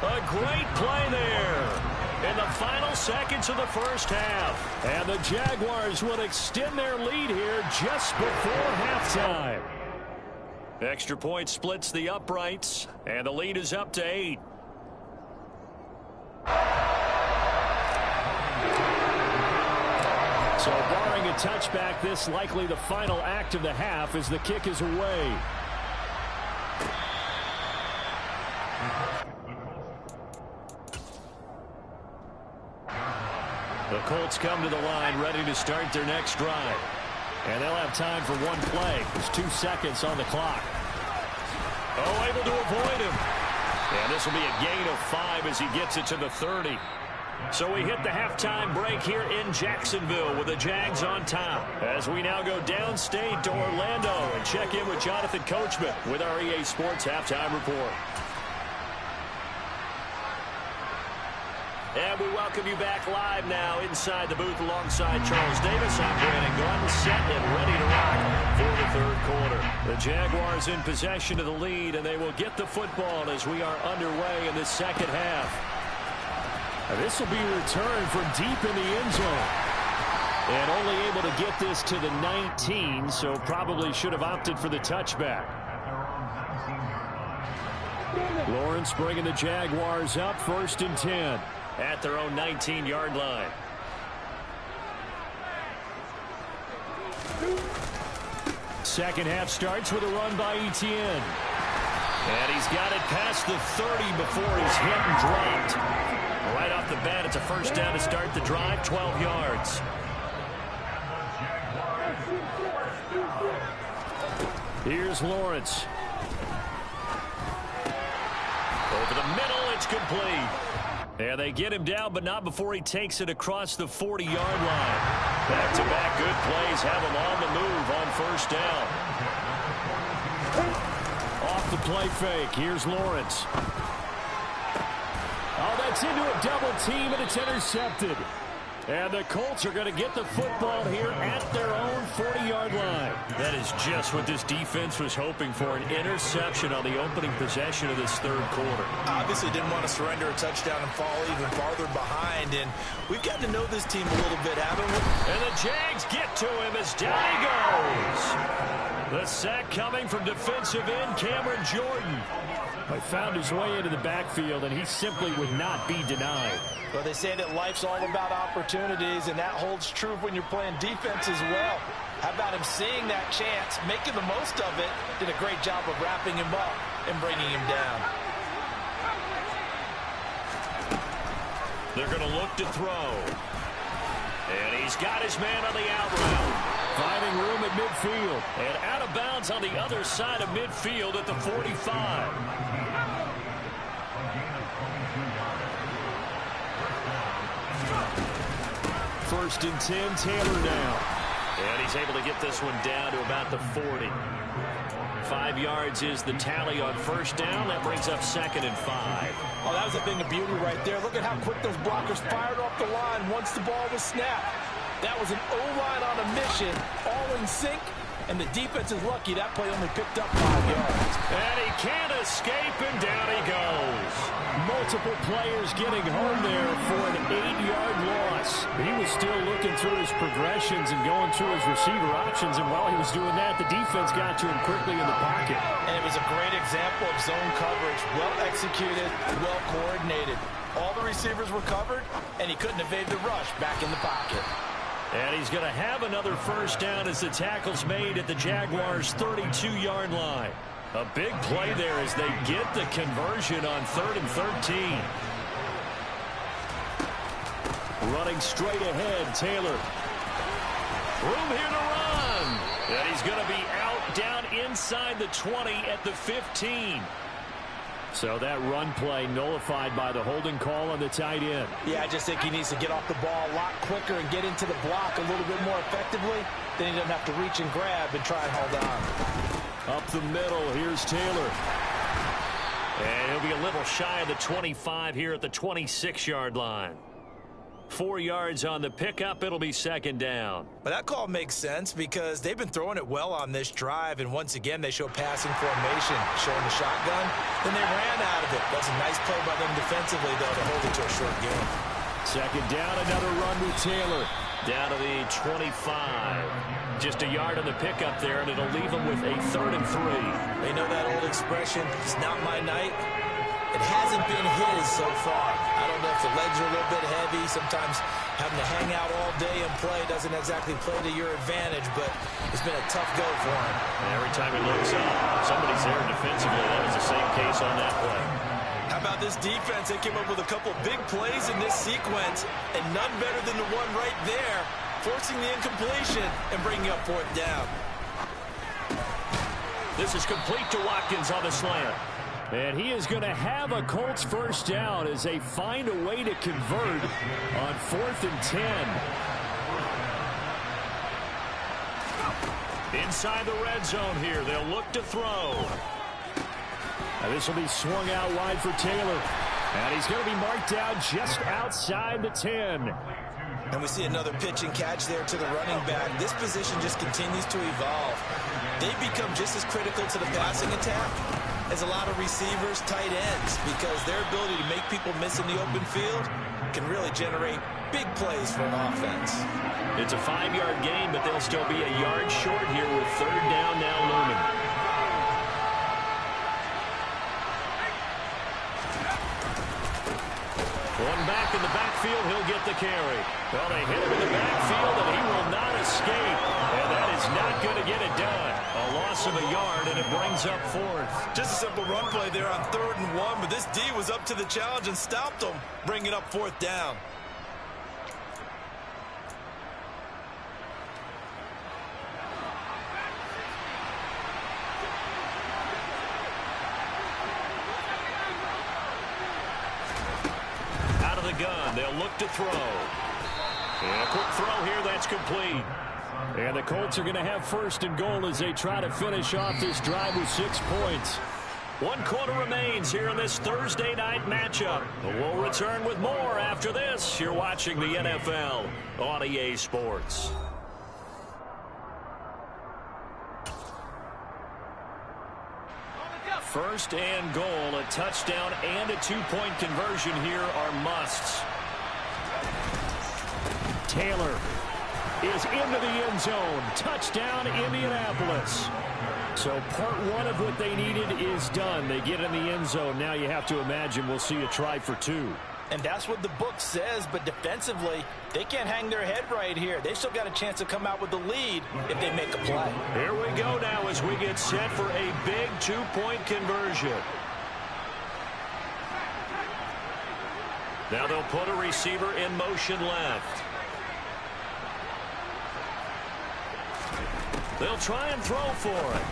A great play there in the final seconds of the first half. And the Jaguars will extend their lead here just before halftime. Extra point splits the uprights, and the lead is up to 8. So barring a touchback, this likely the final act of the half as the kick is away. The Colts come to the line ready to start their next drive. And they'll have time for one play. There's 2 seconds on the clock. Oh, able to avoid him. And this will be a gain of 5 as he gets it to the 30. So we hit the halftime break here in Jacksonville with the Jags on top. As we now go downstate to Orlando and check in with Jonathan Coachman with our EA Sports Halftime Report. And we welcome you back live now inside the booth alongside Charles Davis. I'm Brandon Glenn, set and ready to rock for the third quarter. The Jaguars in possession of the lead, and they will get the football as we are underway in the second half. And this will be a return from deep in the end zone. And only able to get this to the 19, so probably should have opted for the touchback. Lawrence bringing the Jaguars up 1st and 10. At their own 19-yard line. Second half starts with a run by Etienne. And he's got it past the 30 before he's hit and dropped. Right off the bat, it's a first down to start the drive, 12 yards. Here's Lawrence. Over the middle, it's complete. Yeah, they get him down, but not before he takes it across the 40-yard line. Back-to-back good plays have him on the move on first down. Off the play fake, here's Lawrence. Oh, that's into a double team, and it's intercepted. And the Colts are going to get the football here at their own 40-yard line. That is just what this defense was hoping for, an interception on the opening possession of this third quarter. Obviously didn't want to surrender a touchdown and fall even farther behind, and we've gotten to know this team a little bit, haven't we? And the Jags get to him as down he goes. The sack coming from defensive end Cameron Jordan. He found his way into the backfield, and he simply would not be denied. Well, they say that life's all about opportunities, and that holds true when you're playing defense as well. How about him seeing that chance, making the most of it, did a great job of wrapping him up and bringing him down. They're going to look to throw. And he's got his man on the out route. Finding room at midfield. And out of bounds on the other side of midfield at the 45. First and 10, Taylor now. And he's able to get this one down to about the 40. 5 yards is the tally on first down. That brings up 2nd and 5. Oh, that was a thing of beauty right there. Look at how quick those blockers fired off the line once the ball was snapped. That was an O-line on a mission, all in sync, and the defense is lucky that play only picked up 5 yards. And he can't escape, and down he goes. Multiple players getting home there for an 8-yard loss. He was still looking through his progressions and going through his receiver options, and while he was doing that, the defense got to him quickly in the pocket. And it was a great example of zone coverage. Well executed, well coordinated. All the receivers were covered, and he couldn't evade the rush back in the pocket. And he's going to have another first down as the tackle's made at the Jaguars' 32-yard line. A big play there as they get the conversion on 3rd and 13. Running straight ahead, Taylor. Room here to run. And he's going to be out down inside the 20 at the 15. So that run play nullified by the holding call on the tight end. Yeah, I just think he needs to get off the ball a lot quicker and get into the block a little bit more effectively. Then he doesn't have to reach and grab and try and hold on. Up the middle, here's Taylor. And he'll be a little shy of the 25 here at the 26-yard line. 4 yards on the pickup. It'll be second down. But that call makes sense because they've been throwing it well on this drive, and once again they show passing formation, showing the shotgun. Then they ran out of it. That was a nice play by them defensively, though, to hold it to a short game. Second down, another run with Taylor. Down to the 25. Just a yard on the pickup there, and it'll leave them with a 3rd and 3. They know that old expression, it's not my night. It hasn't been his so far. I don't know if the legs are a little bit heavy. Sometimes having to hang out all day and play doesn't exactly play to your advantage, but it's been a tough go for him. And every time he looks up, somebody's there defensively. That was the same case on that play. How about this defense? They came up with a couple big plays in this sequence, and none better than the one right there, forcing the incompletion and bringing up 4th down. This is complete to Watkins on the slant. And he is going to have a Colts first down as they find a way to convert on 4th and 10. Inside the red zone here. They'll look to throw. Now this will be swung out wide for Taylor. And he's going to be marked down just outside the 10. And we see another pitch and catch there to the running back. This position just continues to evolve. They become just as critical to the passing attack as a lot of receivers, tight ends, because their ability to make people miss in the open field can really generate big plays for an offense. It's a 5-yard gain, but they'll still be a yard short here with 3rd down now looming. One back in the backfield, he'll get the carry. Well, they hit him in the backfield, and he will not escape. And that is not going to get it done. A loss of a yard, and it brings up 4th. Just a simple run play there on 3rd and 1, but this D was up to the challenge and stopped them, bringing up 4th down. Out of the gun, they'll look to throw. And a quick throw here, that's complete. And the Colts are going to have 1st and goal as they try to finish off this drive with 6 points. 1 quarter remains here in this Thursday night matchup. We'll return with more after this. You're watching the NFL on EA Sports. First and goal, a touchdown and a 2-point conversion here are musts. Taylor is into the end zone. Touchdown, Indianapolis. So part 1 of what they needed is done. They get in the end zone. Now you have to imagine we'll see a try for 2. And that's what the book says, but defensively, they can't hang their head right here. They still got a chance to come out with the lead if they make a play. Here we go now as we get set for a big 2-point conversion. Now they'll put a receiver in motion left. They'll try and throw for it.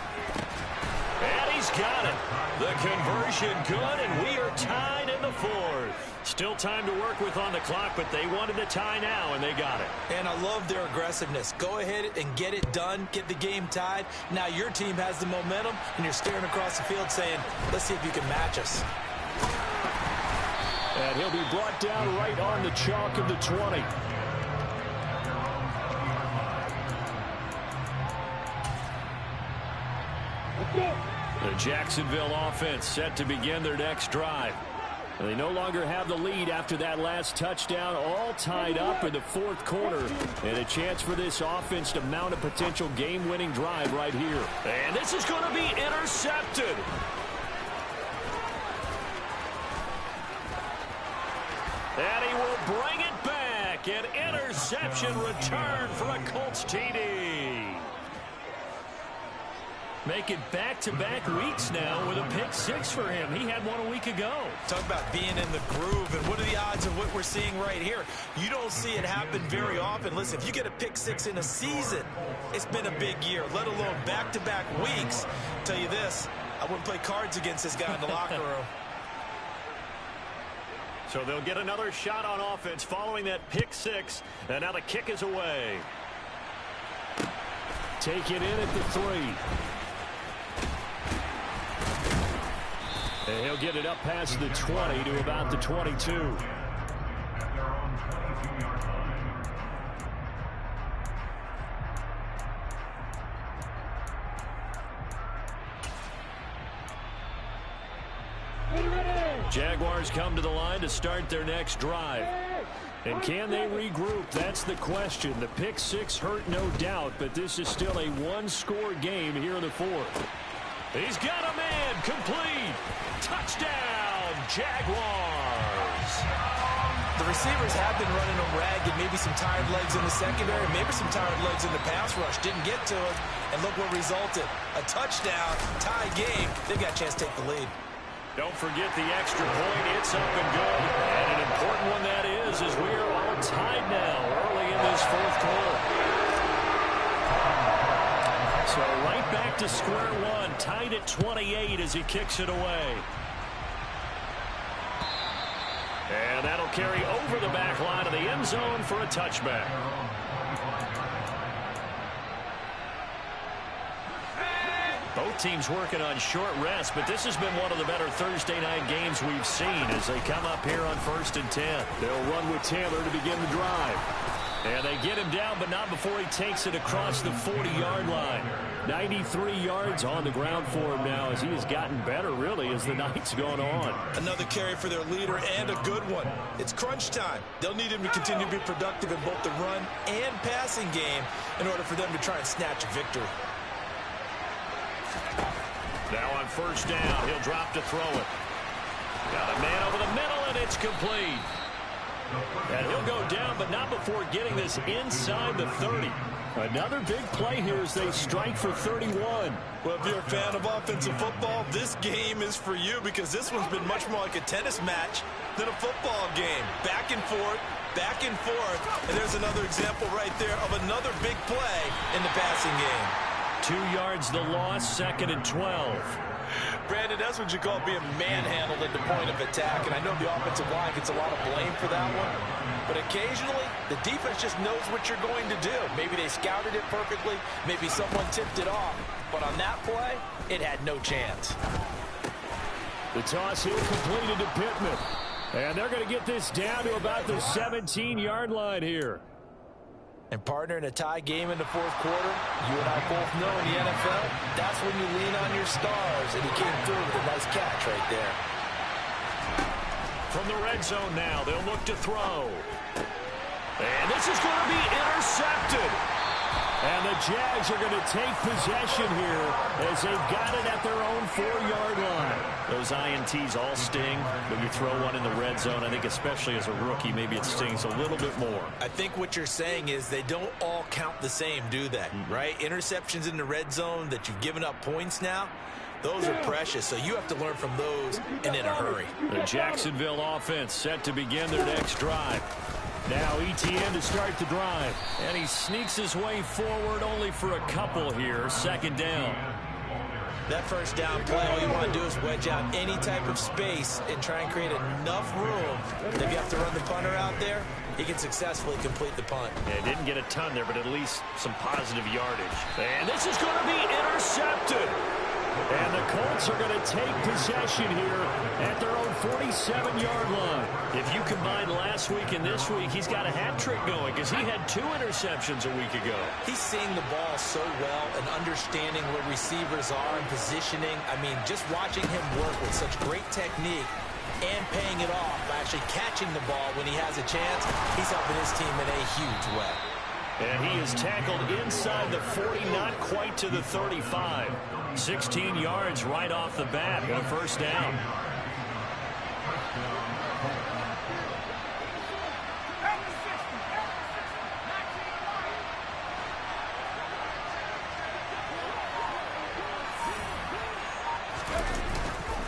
And he's got it. The conversion good, and we are tied in the 4th. Still time to work with on the clock, but they wanted the tie now, and they got it. And I love their aggressiveness. Go ahead and get it done. Get the game tied. Now your team has the momentum, and you're staring across the field saying, let's see if you can match us. And he'll be brought down right on the chalk of the 20. The Jacksonville offense set to begin their next drive. They no longer have the lead after that last touchdown, all tied up in the fourth quarter. And a chance for this offense to mount a potential game-winning drive right here. And this is going to be intercepted. And he will bring it back. An interception return for a Colts TD. Make it back-to-back weeks now with a pick six for him. He had one a week ago. Talk about being in the groove, and what are the odds of what we're seeing right here? You don't see it happen very often. Listen, if you get a pick six in a season, it's been a big year, let alone back-to-back weeks. I'll tell you this, I wouldn't play cards against this guy in the locker room. So they'll get another shot on offense following that pick six, and now the kick is away. Take it in at the 3. And he'll get it up past the 20 to about the 22. At their own 22-yard line. Jaguars come to the line to start their next drive. And can they regroup? That's the question. The pick six hurt, no doubt, but this is still a one-score game here in the fourth. He's got a man, complete. Touchdown, Jaguars. The receivers have been running them ragged. Maybe some tired legs in the secondary, maybe some tired legs in the pass rush. Didn't get to it, and look what resulted. A touchdown, tie game. They've got a chance to take the lead. Don't forget the extra point. It's up and good. And an important one that is, as we are all tied now early in this fourth quarter. So right back to square one, tied at 28 as he kicks it away. And that'll carry over the back line of the end zone for a touchback. Both teams working on short rest, but this has been one of the better Thursday night games we've seen as they come up here on 1st and 10. They'll run with Taylor to begin the drive. And they get him down, but not before he takes it across the 40-yard line. 93 yards on the ground for him now as he has gotten better, really, as the night's gone on. Another carry for their leader and a good one. It's crunch time. They'll need him to continue to be productive in both the run and passing game in order for them to try and snatch a victory. Now on first down, he'll drop to throw it. Got a man over the middle, and it's complete. And he'll go down, but not before getting this inside the 30. Another big play here as they strike for 31. Well, if you're a fan of offensive football, this game is for you because this one's been much more like a tennis match than a football game. Back and forth, and there's another example right there of another big play in the passing game. 2 yards the loss, 2nd and 12. Brandon, that's what you call being manhandled at the point of attack, and I know the offensive line gets a lot of blame for that one, but occasionally the defense just knows what you're going to do. Maybe they scouted it perfectly, maybe someone tipped it off, but on that play, it had no chance. The toss here completed to Pittman, and they're going to get this down to about the 17-yard line here. And partner, in a tie game in the fourth quarter, you and I both know in the NFL, that's when you lean on your stars, and he came through with a nice catch right there. From the red zone now, they'll look to throw. And this is going to be intercepted. And the Jags are going to take possession here as they've got it at their own 4-yard line. Those INTs all sting, but you throw one in the red zone, I think especially as a rookie, maybe it stings a little bit more. I think what you're saying is they don't all count the same, do they? Right? Interceptions in the red zone that you've given up points now, those are precious, so you have to learn from those and in a hurry. The Jacksonville offense set to begin their next drive. Now ETN to start the drive. And he sneaks his way forward only for a couple here. 2nd down. That first down play, all you want to do is wedge out any type of space and try and create enough room that if you have to run the punter out there, he can successfully complete the punt. Yeah, didn't get a ton there, but at least some positive yardage. And this is going to be intercepted. And the Colts are going to take possession here at their own 47-yard line. If you combine last week and this week, he's got a hat trick going because he had 2 interceptions a week ago. He's seeing the ball so well and understanding where receivers are and positioning. I mean, just watching him work with such great technique and paying it off by actually catching the ball when he has a chance. He's helping his team in a huge way. And he is tackled inside the 40, not quite to the 35. 16 yards right off the bat and a first down.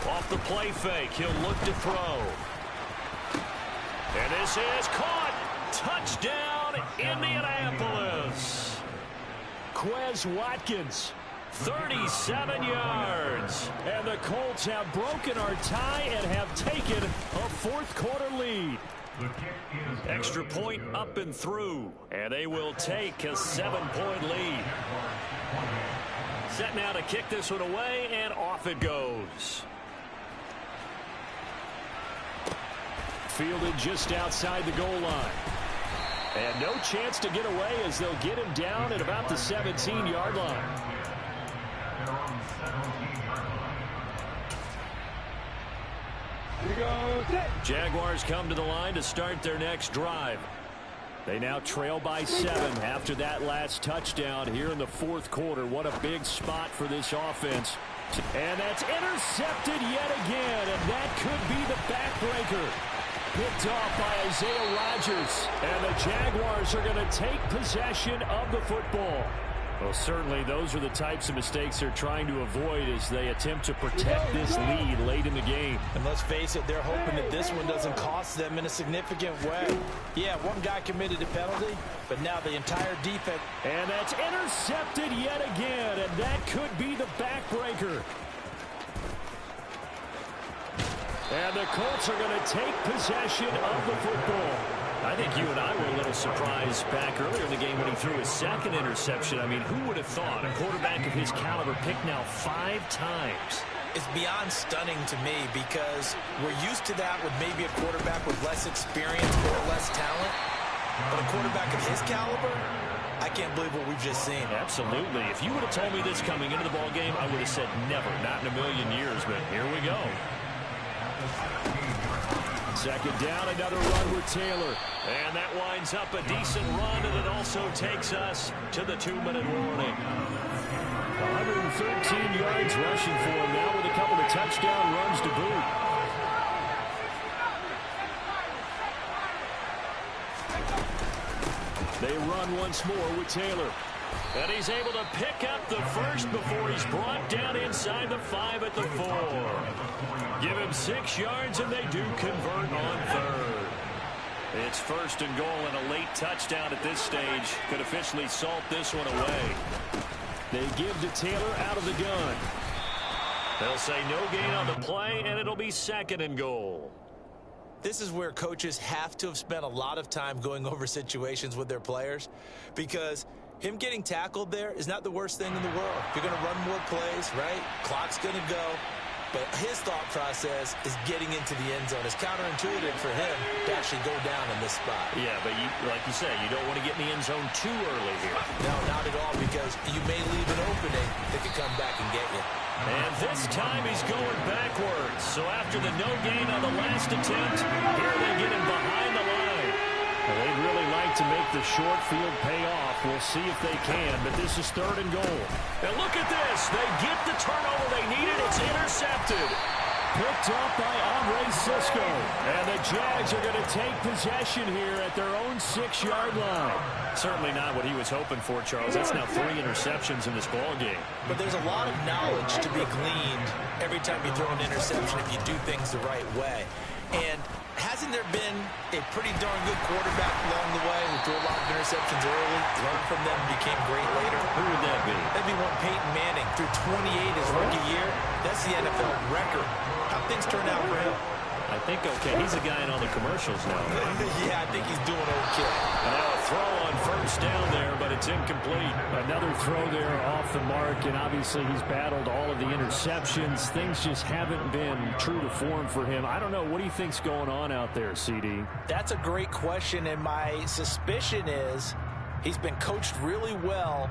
Off the play fake, he'll look to throw. And this is caught. Touchdown, Indianapolis. Quez Watkins, 37 yards. And the Colts have broken our tie and have taken a fourth-quarter lead. Extra point up and through. And they will take a 7-point lead. Set now to kick this one away, and off it goes. Fielded just outside the goal line. And no chance to get away as they'll get him down at about the 17-yard line. Jaguars come to the line to start their next drive. They now trail by 7 after that last touchdown here in the fourth quarter. What a big spot for this offense. And that's intercepted yet again, and that could be the backbreaker. Picked off by Isaiah Rodgers. And the Jaguars are going to take possession of the football. Well, certainly those are the types of mistakes they're trying to avoid as they attempt to protect this lead late in the game. And let's face it, they're hoping that this one doesn't cost them in a significant way. Yeah, one guy committed a penalty, but now the entire defense. And that's intercepted yet again, and that could be the backbreaker. And the Colts are going to take possession of the football. I think you and I were a little surprised back earlier in the game when he threw his second interception. I mean, who would have thought a quarterback of his caliber picked now 5 times? It's beyond stunning to me because we're used to that with maybe a quarterback with less experience or less talent. But a quarterback of his caliber, I can't believe what we've just seen. Absolutely. If you would have told me this coming into the ball game, I would have said never, not in a million years. But here we go. Second down, another run with Taylor. And that winds up a decent run, and it also takes us to the 2-minute warning. 113 yards rushing for him now with a couple of touchdown runs to boot. They run once more with Taylor. And he's able to pick up the first before he's brought down inside the 5 at the 4. Give him 6 yards, and they do convert on third. It's first and goal, and a late touchdown at this stage could officially salt this one away. They give to Taylor out of the gun. They'll say no gain on the play, and it'll be second and goal. This is where coaches have to have spent a lot of time going over situations with their players, because him getting tackled there is not the worst thing in the world. You're going to run more plays, right? Clock's going to go. But his thought process is getting into the end zone. It's counterintuitive for him to actually go down in this spot. Yeah, but like you say, you don't want to get in the end zone too early here. No, not at all, because you may leave an opening that could come back and get you. And this time he's going backwards. So after the no gain on the last attempt, here they get him behind the line. Well, they'd really like to make the short field pay off. We'll see if they can, but this is third and goal. And look at this. They get the turnover they needed. It's intercepted. Picked off by Andre Sisco. And the Jags are going to take possession here at their own 6-yard line. Certainly not what he was hoping for, Charles. That's now 3 interceptions in this ball game. But there's a lot of knowledge to be gleaned every time you throw an interception if you do things the right way. And hasn't there been a pretty darn good quarterback along the way who threw a lot of interceptions early, learned from them, and became great later? Who would that be? That'd be one Peyton Manning. Threw 28 his rookie year. That's the NFL record. How things turn out for him? I think okay. He's a guy in all the commercials now. Yeah, I think he's doing okay. And now a throw on first down there, but it's incomplete. Another throw there off the mark, and obviously he's battled all of the interceptions. Things just haven't been true to form for him. I don't know. What do you think's going on out there, CD? That's a great question, and my suspicion is he's been coached really well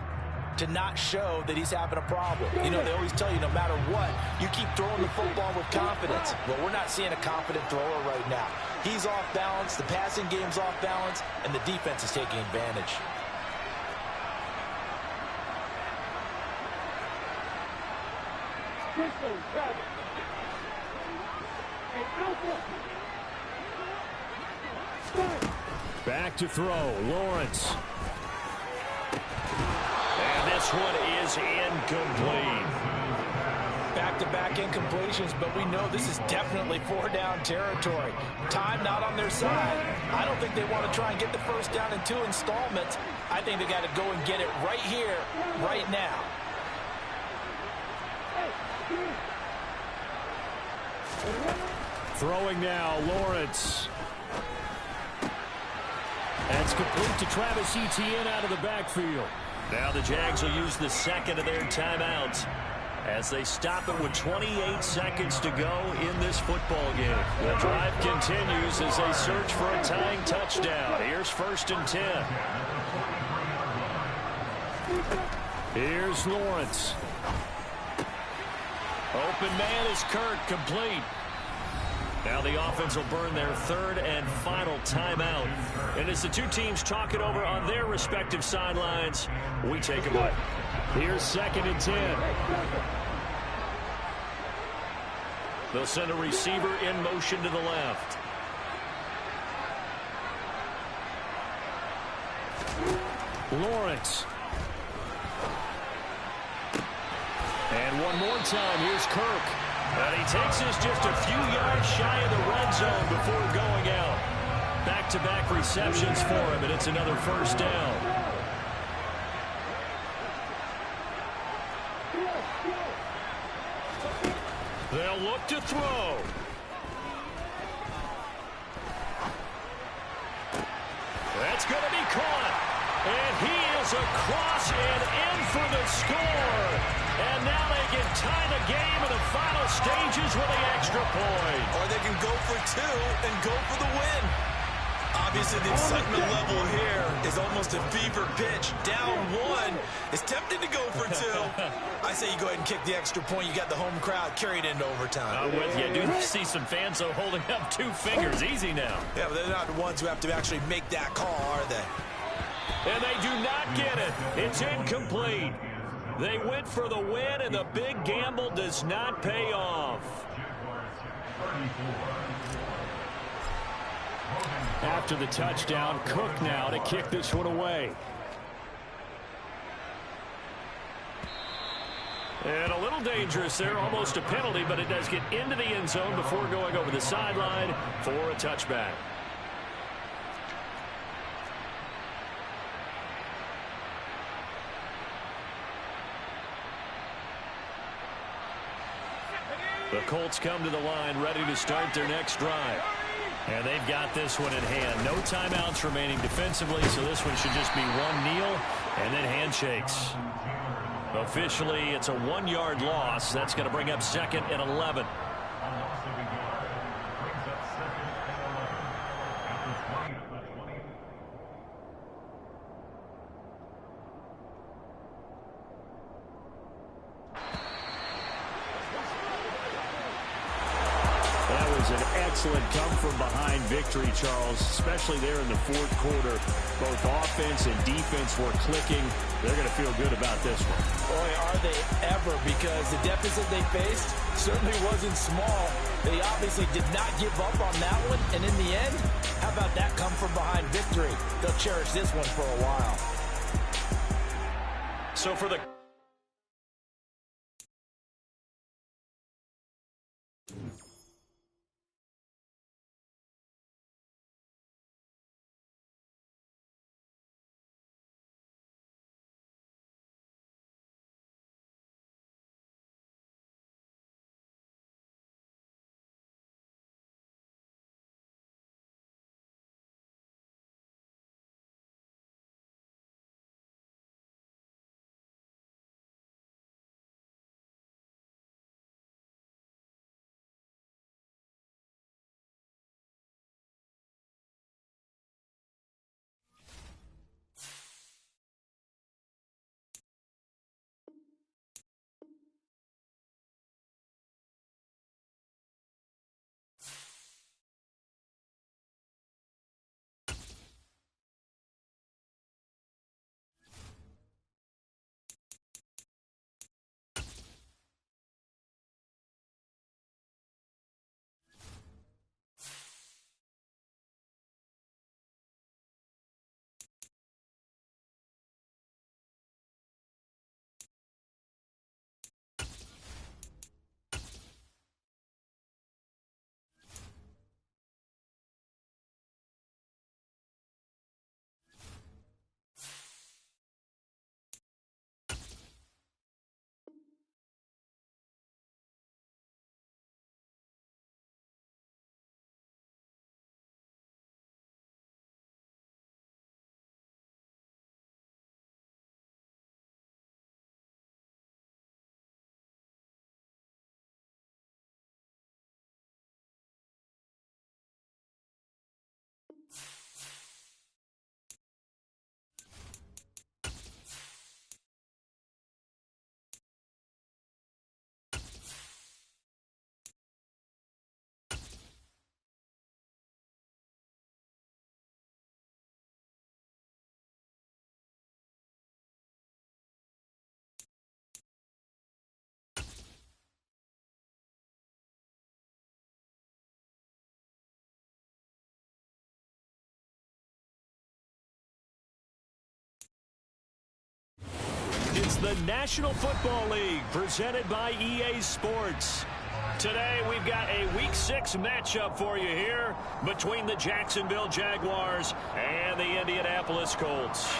to not show that he's having a problem. You know, they always tell you no matter what, you keep throwing the football with confidence. Well, we're not seeing a confident thrower right now. He's off balance, the passing game's off balance, and the defense is taking advantage. Back to throw, Lawrence. And this one is incomplete. Back-to-back incompletions, but we know this is definitely four-down territory. Time not on their side. I don't think they want to try and get the first down in 2 installments. I think they got to go and get it right here, right now. Throwing now, Lawrence. That's complete to Travis Etienne out of the backfield. Now the Jags will use the second of their timeouts as they stop it with 28 seconds to go in this football game. The drive continues as they search for a tying touchdown. Here's 1st and 10. Here's Lawrence. Open man is Kirk, complete. Now the offense will burn their 3rd and final timeout. And as the two teams talk it over on their respective sidelines, we take a break. Here's 2nd and 10. They'll send a receiver in motion to the left. Lawrence. And one more time, here's Kirk. And he takes this just a few yards shy of the red zone before going out. Back-to-back receptions for him, and it's another 1st down. They'll look to throw. That's going to be caught. And he is across and in for the score. And now they can tie the game in the final stages with the extra point. Or they can go for 2 and go for the win. Obviously, the excitement level here is almost a fever pitch. Down 1. It's tempting to go for 2. I say you go ahead and kick the extra point. You got the home crowd carried into overtime. I'm with you. I do see some fans, though, holding up 2 fingers. Easy now. Yeah, but they're not the ones who have to actually make that call, are they? And they do not get it. It's incomplete. They went for the win, and the big gamble does not pay off. After the touchdown, Cook now to kick this one away. And a little dangerous there, almost a penalty, but it does get into the end zone before going over the sideline for a touchback. The Colts come to the line ready to start their next drive. And they've got this one in hand. No timeouts remaining defensively, so this one should just be one kneel and then handshakes. Officially, it's a 1-yard loss. That's going to bring up 2nd and 11. An excellent come-from-behind victory, Charles, especially there in the 4th quarter. Both offense and defense were clicking. They're going to feel good about this one. Boy, are they ever, because the deficit they faced certainly wasn't small. They obviously did not give up on that one, and in the end, how about that come-from-behind victory? They'll cherish this one for a while. So for the the National Football League, presented by EA Sports. Today, we've got a Week 6 matchup for you here between the Jacksonville Jaguars and the Indianapolis Colts.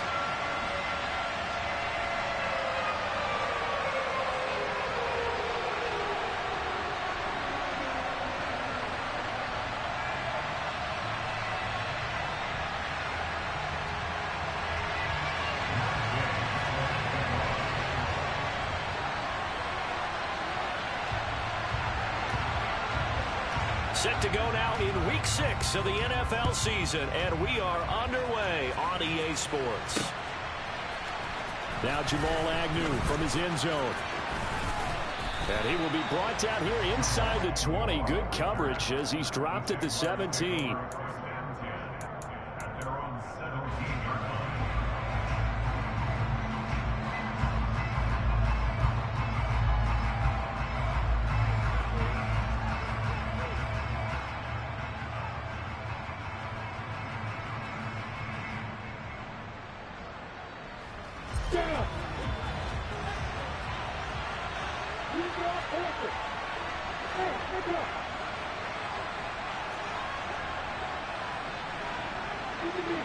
Set to go now in Week 6 of the NFL season, and we are underway on EA Sports. Now Jamal Agnew from his end zone. And he will be brought down here inside the 20. Good coverage as he's dropped at the 17.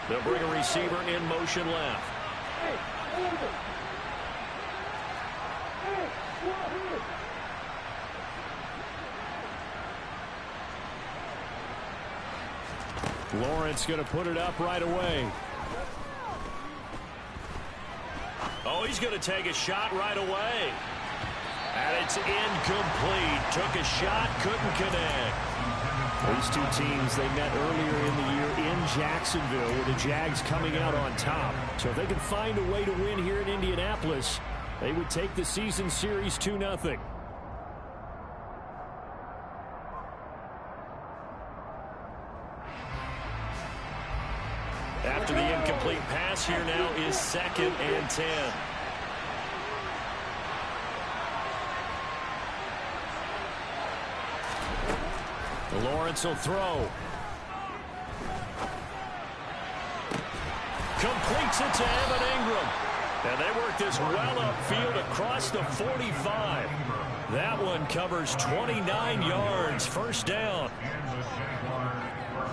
They'll bring a receiver in motion left. Lawrence going to put it up right away. Oh, he's going to take a shot right away. And it's incomplete. Took a shot, couldn't connect. These two teams, they met earlier in the year in Jacksonville with the Jags coming out on top. So if they can find a way to win here in Indianapolis, they would take the season series 2-0. After the incomplete pass, here now is 2nd and 10. Lawrence will throw. Completes it to Evan Ingram. And they work this well upfield across the 45. That one covers 29 yards. First down.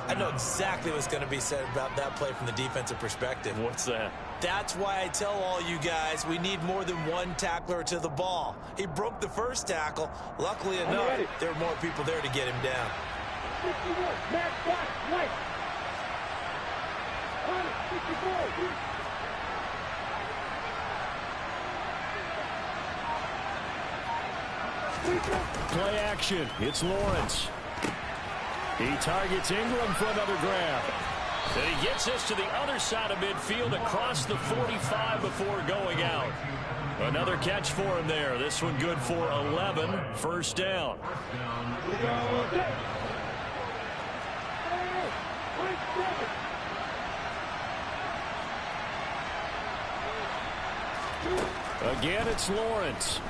I know exactly what's going to be said about that play from the defensive perspective. What's that? That's why I tell all you guys we need more than one tackler to the ball. He broke the first tackle. Luckily enough, there were more people there to get him down. Play action. It's Lawrence. He targets Ingram for another grab. And he gets this to the other side of midfield across the 45 before going out. Another catch for him there. This one good for 11. First down. Again, it's Lawrence.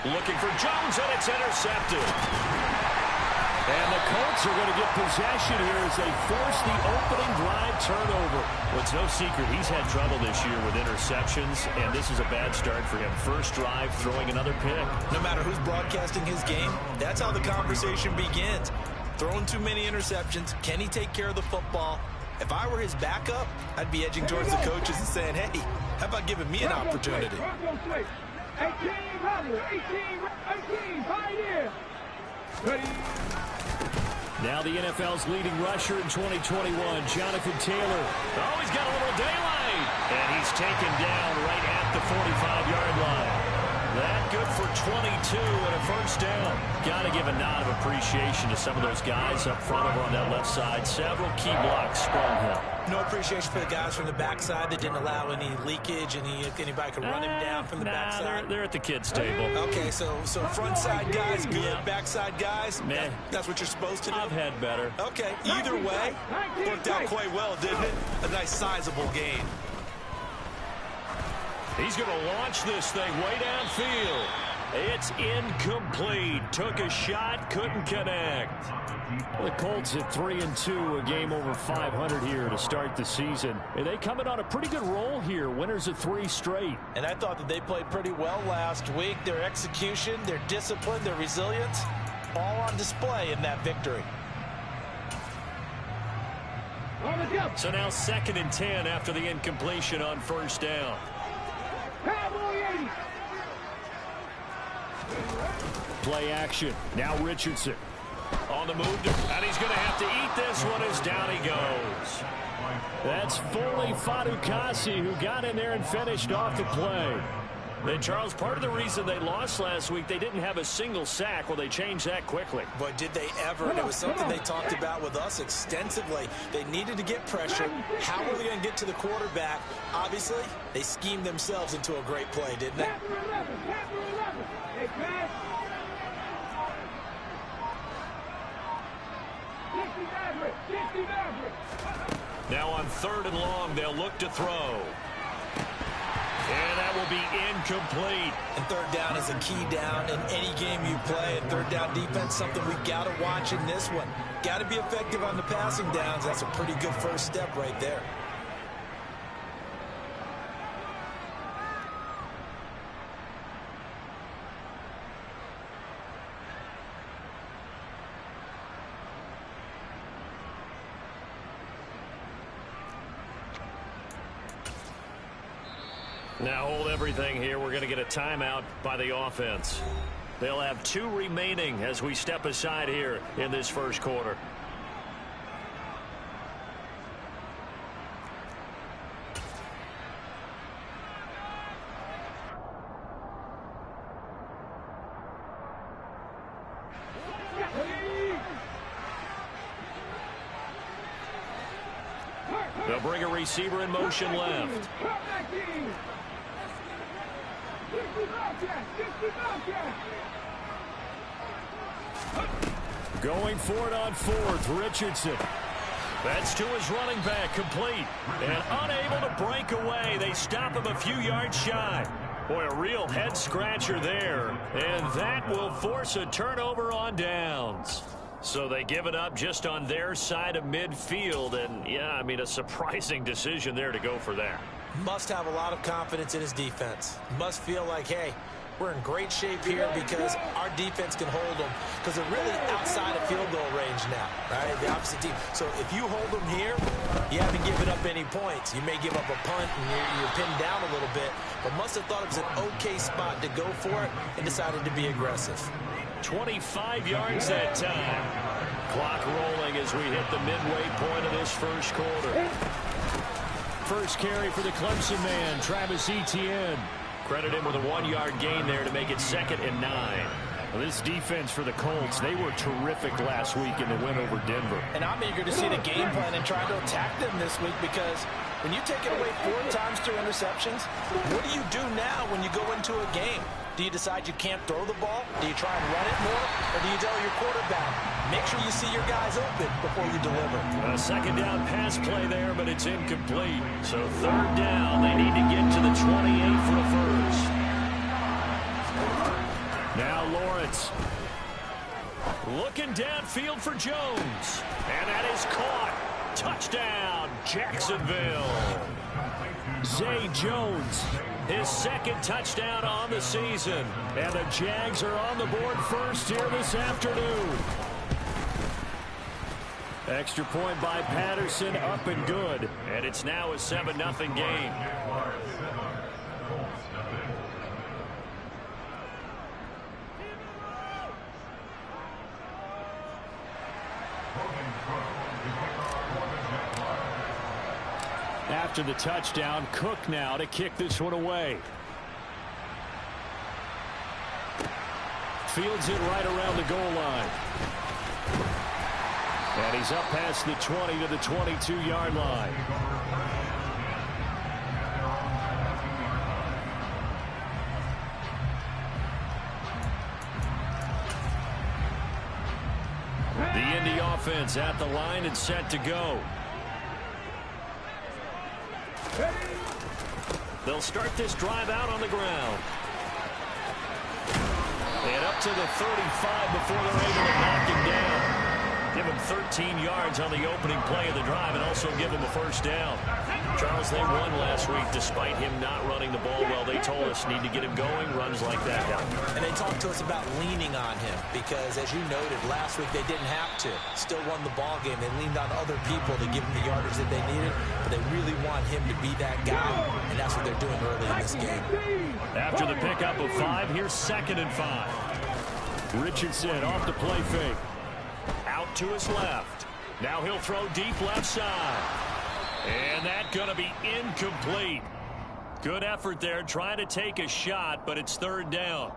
Looking for Jones, and it's intercepted. And the Colts are going to get possession here as they force the opening drive turnover. Well, it's no secret he's had trouble this year with interceptions, and this is a bad start for him. First drive, throwing another pick. No matter who's broadcasting his game, that's how the conversation begins. Throwing too many interceptions. Can he take care of the football? If I were his backup, I'd be edging towards the coaches and saying, hey, how about giving me an opportunity? 18, 18, Now the NFL's leading rusher in 2021, Jonathan Taylor. Oh, he's got a little daylight. And he's taken down right at the 45-yard line. That good for 22 and a first down. Got to give a nod of appreciation to some of those guys up front over on that left side. Several key blocks sprung him. No appreciation for the guys from the backside that didn't allow any leakage, and anybody could run him down from the backside. They're at the kids' table. Okay, so front side guys good, backside guys, meh. That's what you're supposed to do? I've had better. Okay, either way, worked out quite well, didn't it? A nice sizable gain. He's going to launch this thing way downfield. It's incomplete. Took a shot, couldn't connect. The Colts at 3-2, a game over 500 here to start the season. And they come in on a pretty good roll here. Winners of 3 straight. And I thought that they played pretty well last week. Their execution, their discipline, their resilience, all on display in that victory. So now 2nd and 10 after the incompletion on 1st down. Play action. Now Richardson. On the move, and he's going to have to eat this one as down he goes. That's Foley Fatukasi who got in there and finished off the play. And Charles, part of the reason they lost last week, they didn't have a single sack. Well, they changed that quickly. Boy, did they ever. And it was something they talked about with us extensively. They needed to get pressure. How were they going to get to the quarterback? Obviously, they schemed themselves into a great play, didn't they? Now on 3rd and long, they'll look to throw. And that will be incomplete. And 3rd down is a key down in any game you play. And 3rd down defense, something we got to watch in this one. Got to be effective on the passing downs. That's a pretty good first step right there. Now hold everything here. We're going to get a timeout by the offense. They'll have 2 remaining as we step aside here in this first quarter. They'll bring a receiver in motion left. Going for it on 4th, Richardson. That's to his running back, complete. And unable to break away. They stop him a few yards shy. Boy, a real head-scratcher there. And that will force a turnover on downs. So they give it up just on their side of midfield. And, yeah, I mean, a surprising decision there to go for that. Must have a lot of confidence in his defense. Must feel like, hey, we're in great shape here because our defense can hold them because they're really outside of field goal range now, right? The opposite team. So if you hold them here, you haven't given up any points. You may give up a punt and you're pinned down a little bit, but must have thought it was an okay spot to go for it and decided to be aggressive. 25 yards that time. Clock rolling as we hit the midway point of this first quarter. First carry for the Clemson man, Travis Etienne. Credit him with a 1-yard gain there to make it 2nd and 9. Well, this defense for the Colts, they were terrific last week in the win over Denver. And I'm eager to see the game plan and try to attack them this week because when you take it away 4 times through interceptions, what do you do now when you go into a game? Do you decide you can't throw the ball? Do you try and run it more? Or do you tell your quarterback, make sure you see your guys open before you deliver? A 2nd down pass play there, but it's incomplete. So 3rd down, they need to get to the 28 for a first. Now Lawrence. Looking downfield for Jones. And that is caught. Touchdown, Jacksonville. Zay Jones. His 2nd touchdown on the season. And the Jags are on the board first here this afternoon. Extra point by Patterson, up and good. And it's now a 7-0 game. After the touchdown, Cook now to kick this one away. Fields it right around the goal line. And he's up past the 20 to the 22-yard line. The Indy offense at the line and set to go. They'll start this drive out on the ground. And up to the 35 before they're able to knock him down. Give him 13 yards on the opening play of the drive and also give him a first down. Charles, they won last week despite him not running the ball well. They told us need to get him going, runs like that help. And they talked to us about leaning on him because, as you noted, last week they didn't have to. Still won the ball game. They leaned on other people to give him the yardage that they needed, but they really want him to be that guy, and that's what they're doing early in this game. After the pickup of 5, here's 2nd and 5. Richardson off the play fake. Out to his left. Now he'll throw deep left side. And that's going to be incomplete. Good effort there trying to take a shot, but it's 3rd down.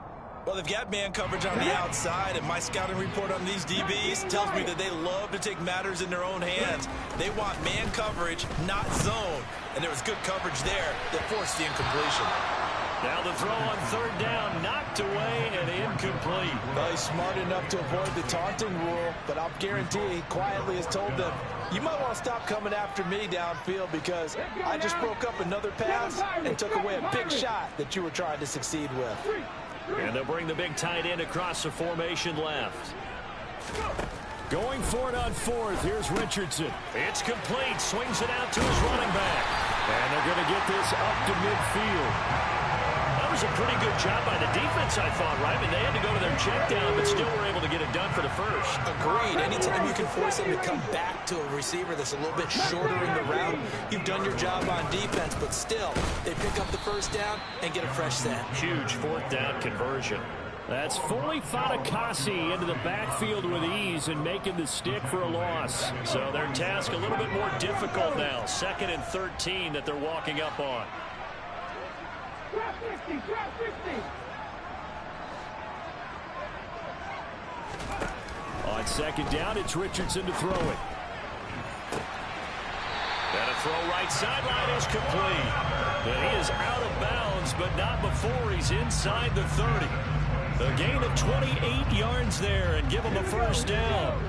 Well, they've got man coverage on the outside, and my scouting report on these DBs tells me that they love to take matters in their own hands. They want man coverage, not zone. And there was good coverage there that forced the incompletion. Now the throw on 3rd down, knocked away and incomplete. Well, he's smart enough to avoid the taunting rule, but I'll guarantee he quietly has told them, you might want to stop coming after me downfield because I just broke up another pass and took away a big shot that you were trying to succeed with. And they'll bring the big tight end across the formation left. Going for it on 4th. Here's Richardson. It's complete. Swings it out to his running back. And they're going to get this up to midfield. That was a pretty good job by the defense, I thought, right? I mean, they had to go to their check down, but still were able to get it done for the first. Agreed. Anytime you can force him to come back to a receiver that's a little bit shorter in the route, you've done your job on defense, but still, they pick up the first down and get a fresh set. Huge 4th down conversion. That's Foley Fatukasi into the backfield with ease and making the stick for a loss. So their task a little bit more difficult now. 2nd and 13 that they're walking up on. On 2nd down, it's Richardson to throw it. And a throw right sideline is complete. And he is out of bounds, but not before he's inside the 30. A gain of 28 yards there and give him a first down.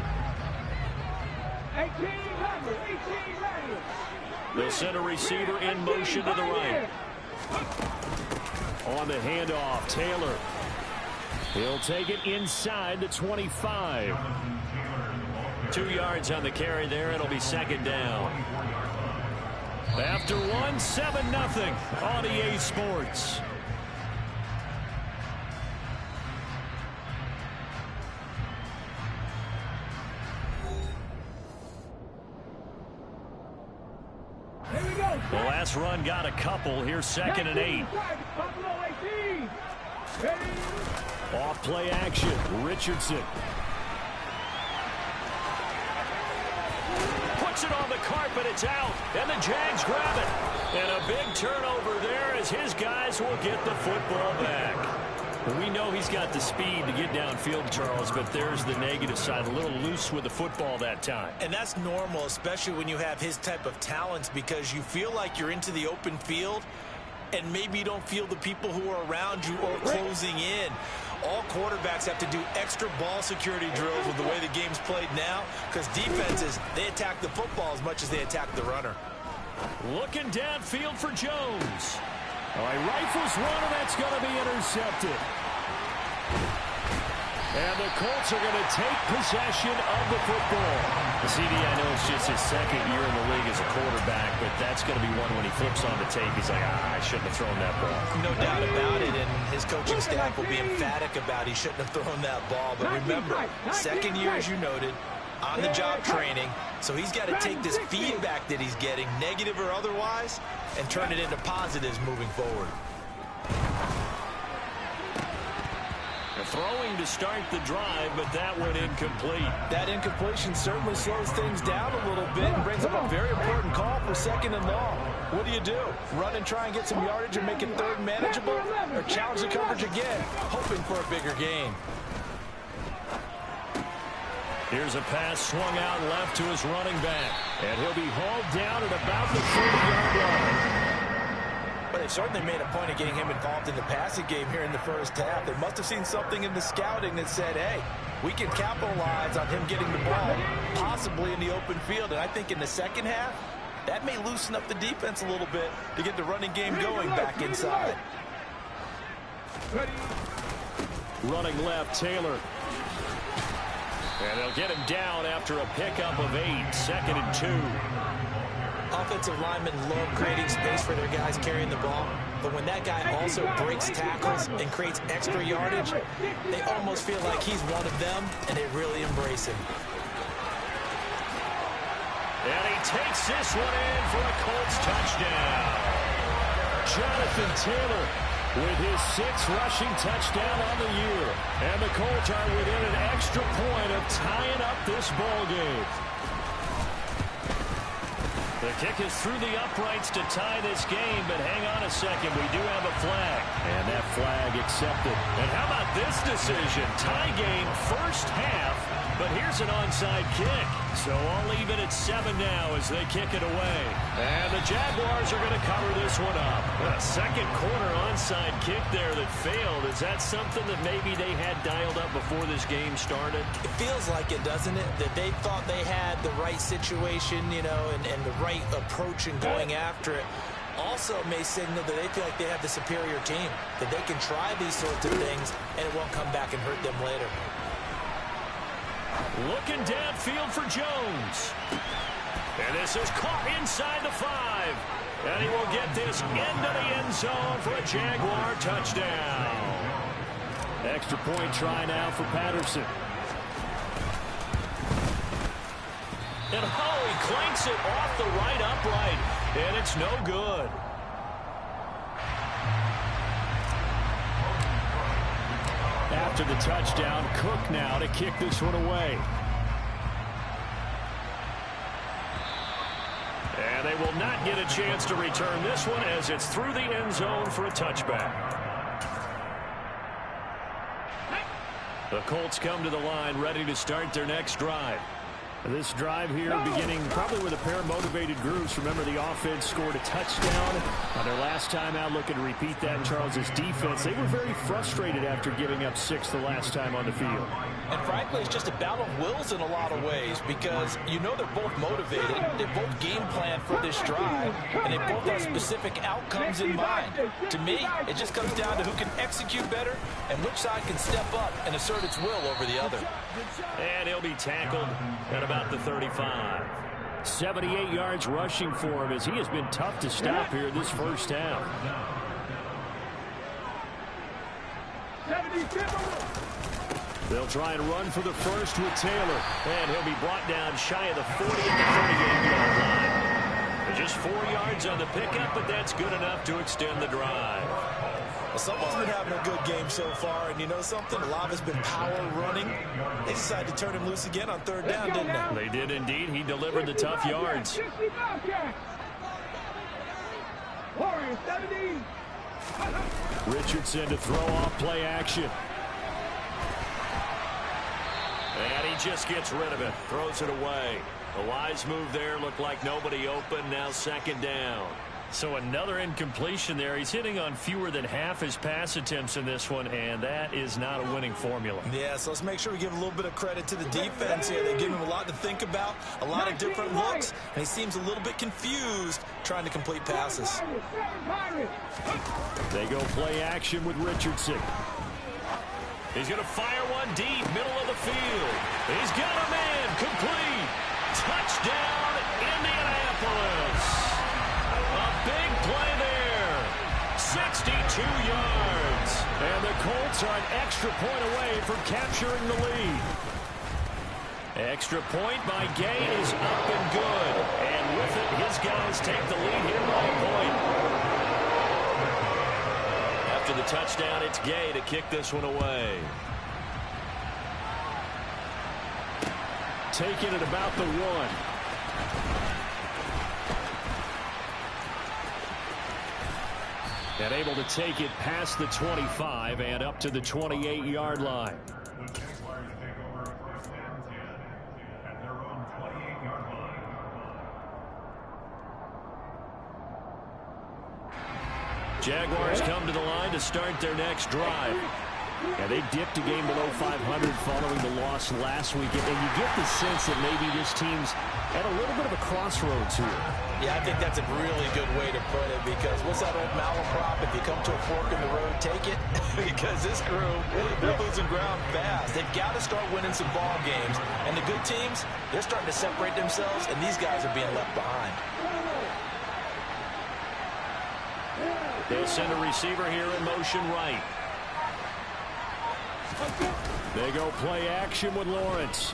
They'll send a receiver in motion to the right. On the handoff, Taylor. He'll take it inside the 25. 2 yards on the carry there. It'll be 2nd down. After 1, 7-0 on EA Sports. The last run got a couple. Here's 2nd and 8. Off play action. Richardson. Puts it on the carpet. It's out. And the Jags grab it. And a big turnover there as his guys will get the football back. Well, we know he's got the speed to get downfield, Charles, but there's the negative side. A little loose with the football that time. And that's normal, especially when you have his type of talents, because you feel like you're into the open field and maybe you don't feel the people who are around you or closing in. All quarterbacks have to do extra ball security drills with the way the game's played now because defenses, they attack the football as much as they attack the runner. Looking downfield for Jones. All right, rifles one, and that's going to be intercepted. And the Colts are going to take possession of the football. The CD, I know it's just his 2nd year in the league as a quarterback, but that's going to be one when he flips on the tape. He's like, I shouldn't have thrown that ball. No doubt about it, and his coaching staff will be emphatic about he shouldn't have thrown that ball. But remember, 2nd year, as you noted, on-the-job training, so he's got to take this feedback that he's getting, negative or otherwise, and turn it into positives moving forward. Throwing to start the drive, but that went incomplete. That incompletion certainly slows things down a little bit and brings up a very important call for 2nd and long. What do? Run and try and get some yardage and make it 3rd manageable, or challenge the coverage again, hoping for a bigger gain? Here's a pass swung out left to his running back, and he'll be hauled down at about the 30-yard line. But they've certainly made a point of getting him involved in the passing game here in the first half. They must have seen something in the scouting that said, hey, we can capitalize on him getting the ball, possibly in the open field. And I think in the 2nd half, that may loosen up the defense a little bit to get the running game going back inside. Running left, Taylor. And they'll get him down after a pickup of 8. 2nd and 2. Offensive linemen love creating space for their guys carrying the ball. But when that guy also breaks tackles and creates extra yardage, they almost feel like he's one of them, and they really embrace him. And he takes this one in for a Colts touchdown. Jonathan Taylor with his 6th rushing touchdown on the year. And the Colts are within an extra point of tying up this ball game. The kick is through the uprights to tie this game, but hang on a second. We do have a flag. And that flag accepted. And how about this decision? Tie game first half, but here's an onside kick. So all even at 7 now as they kick it away. And the Jaguars are going to cover this one up. A second quarter onside kick there that failed. Is that something that maybe they had dialed up before this game started? It feels like it, doesn't it? That they thought they had the right situation, you know, and the right approach in going after it. Also may signal that they feel like they have the superior team, that they can try these sorts of things and it won't come back and hurt them later. Looking downfield for Jones. And this is caught inside the 5. And he will get this into the end zone for a Jaguar touchdown. Extra point try now for Patterson. And he clanks it off the right upright. And it's no good. After the touchdown, Cook now to kick this one away. And they will not get a chance to return this one as it's through the end zone for a touchback. The Colts come to the line ready to start their next drive. This drive here beginning probably with a pair of motivated groups. Remember, the offense scored a touchdown on their last time out. Looking to repeat that in Charles's defense. They were very frustrated after giving up 6 the last time on the field. And frankly, it's just a battle of wills in a lot of ways because you know they're both motivated. They both game plan for this drive, and they both have specific outcomes in mind. To me, it just comes down to who can execute better and which side can step up and assert its will over the other. And he'll be tackled at about the 35. 78 yards rushing for him as he has been tough to stop here this first half. 77. They'll try and run for the first with Taylor. And he'll be brought down shy of the 40 at the 38-yard line. Just 4 yards on the pickup, but that's good enough to extend the drive. Well, someone's been having a good game so far, and you know something? A lot has been power running. They decided to turn him loose again on 3rd down, didn't they? They did indeed. He delivered the tough yards. Richardson to throw off play action. And he just gets rid of it. Throws it away. A wise move there. Looked like nobody open. Now 2nd down. So another incompletion there. He's hitting on fewer than half his pass attempts in this one, and that is not a winning formula. Yeah, so let's make sure we give a little bit of credit to the defense here. They give him a lot to think about, a lot of different looks, and he seems a little bit confused trying to complete passes. They go play action with Richardson. He's going to fire one deep, middle of the field. He's got a man, complete. Touchdown, Indianapolis. A big play there. 62 yards. And the Colts are an extra point away from capturing the lead. Extra point by Gay is up and good. And with it, his guys take the lead here by a point. After the touchdown, it's Gay to kick this one away. Taking it about the 1. And able to take it past the 25 and up to the 28-yard line. The Jaguars take over 1st and 10 at their own 28-yard line. Jaguars come to the line to start their next drive. And they dipped a game below 500 following the loss last week. And you get the sense that maybe this team's at a little bit of a crossroads here. Yeah, I think that's a really good way to put it, because what's that old malaprop? If you come to a fork in the road, take it. Because this crew, they're losing ground fast. They've got to start winning some ball games. And the good teams, they're starting to separate themselves, and these guys are being left behind. They'll send a receiver here in motion right. They go play action with Lawrence.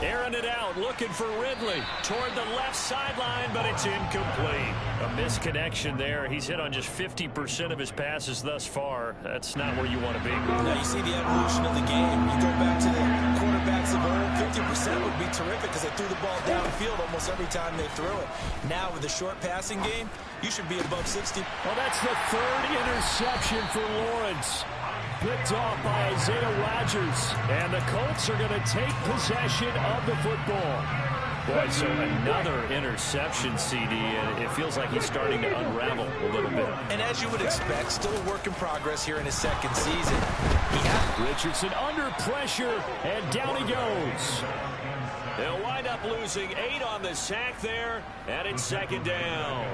Airing it out, looking for Ridley. Toward the left sideline, but it's incomplete. A misconnection there. He's hit on just 50% of his passes thus far. That's not where you want to be. Now you see the evolution of the game. You go back to the quarterbacks of old, 50% would be terrific because they threw the ball downfield almost every time they threw it. Now with the short passing game, you should be above 60. Well, that's the third interception for Lawrence. Picked off by Isaiah Rodgers. And the Colts are going to take possession of the football. Boy, so another interception, CD, and it feels like he's starting to unravel a little bit. And as you would expect, still a work in progress here in his second season. Richardson under pressure, and down he goes. They'll wind up losing 8 on the sack there, and it's second down.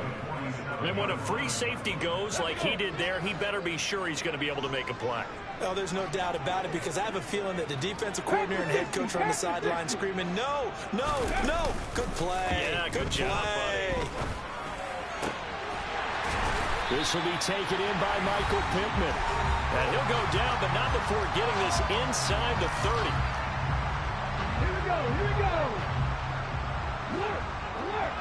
And when a free safety goes like he did there, he better be sure he's going to be able to make a play. Well, there's no doubt about it, because I have a feeling that the defensive coordinator and head coach are on the sideline screaming, no, no, no. Good play. Yeah, good job, buddy. This will be taken in by Michael Pittman. And he'll go down, but not before getting this inside the 30. Here we go, here we go. Alert, alert.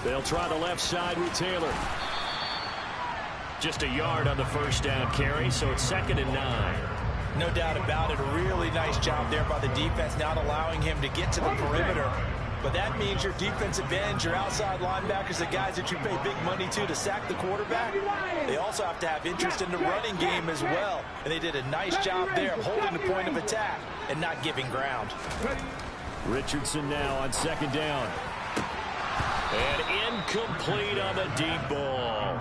They'll try the left side with Taylor. Just a yard on the first down carry, so it's 2nd and 9. No doubt about it. A really nice job there by the defense, not allowing him to get to the perimeter. But that means your defensive ends, your outside linebackers, the guys that you pay big money to sack the quarterback, they also have to have interest in the running game as well. And they did a nice job there of holding the point of attack and not giving ground. Richardson now on 2nd down. And incomplete on the deep ball.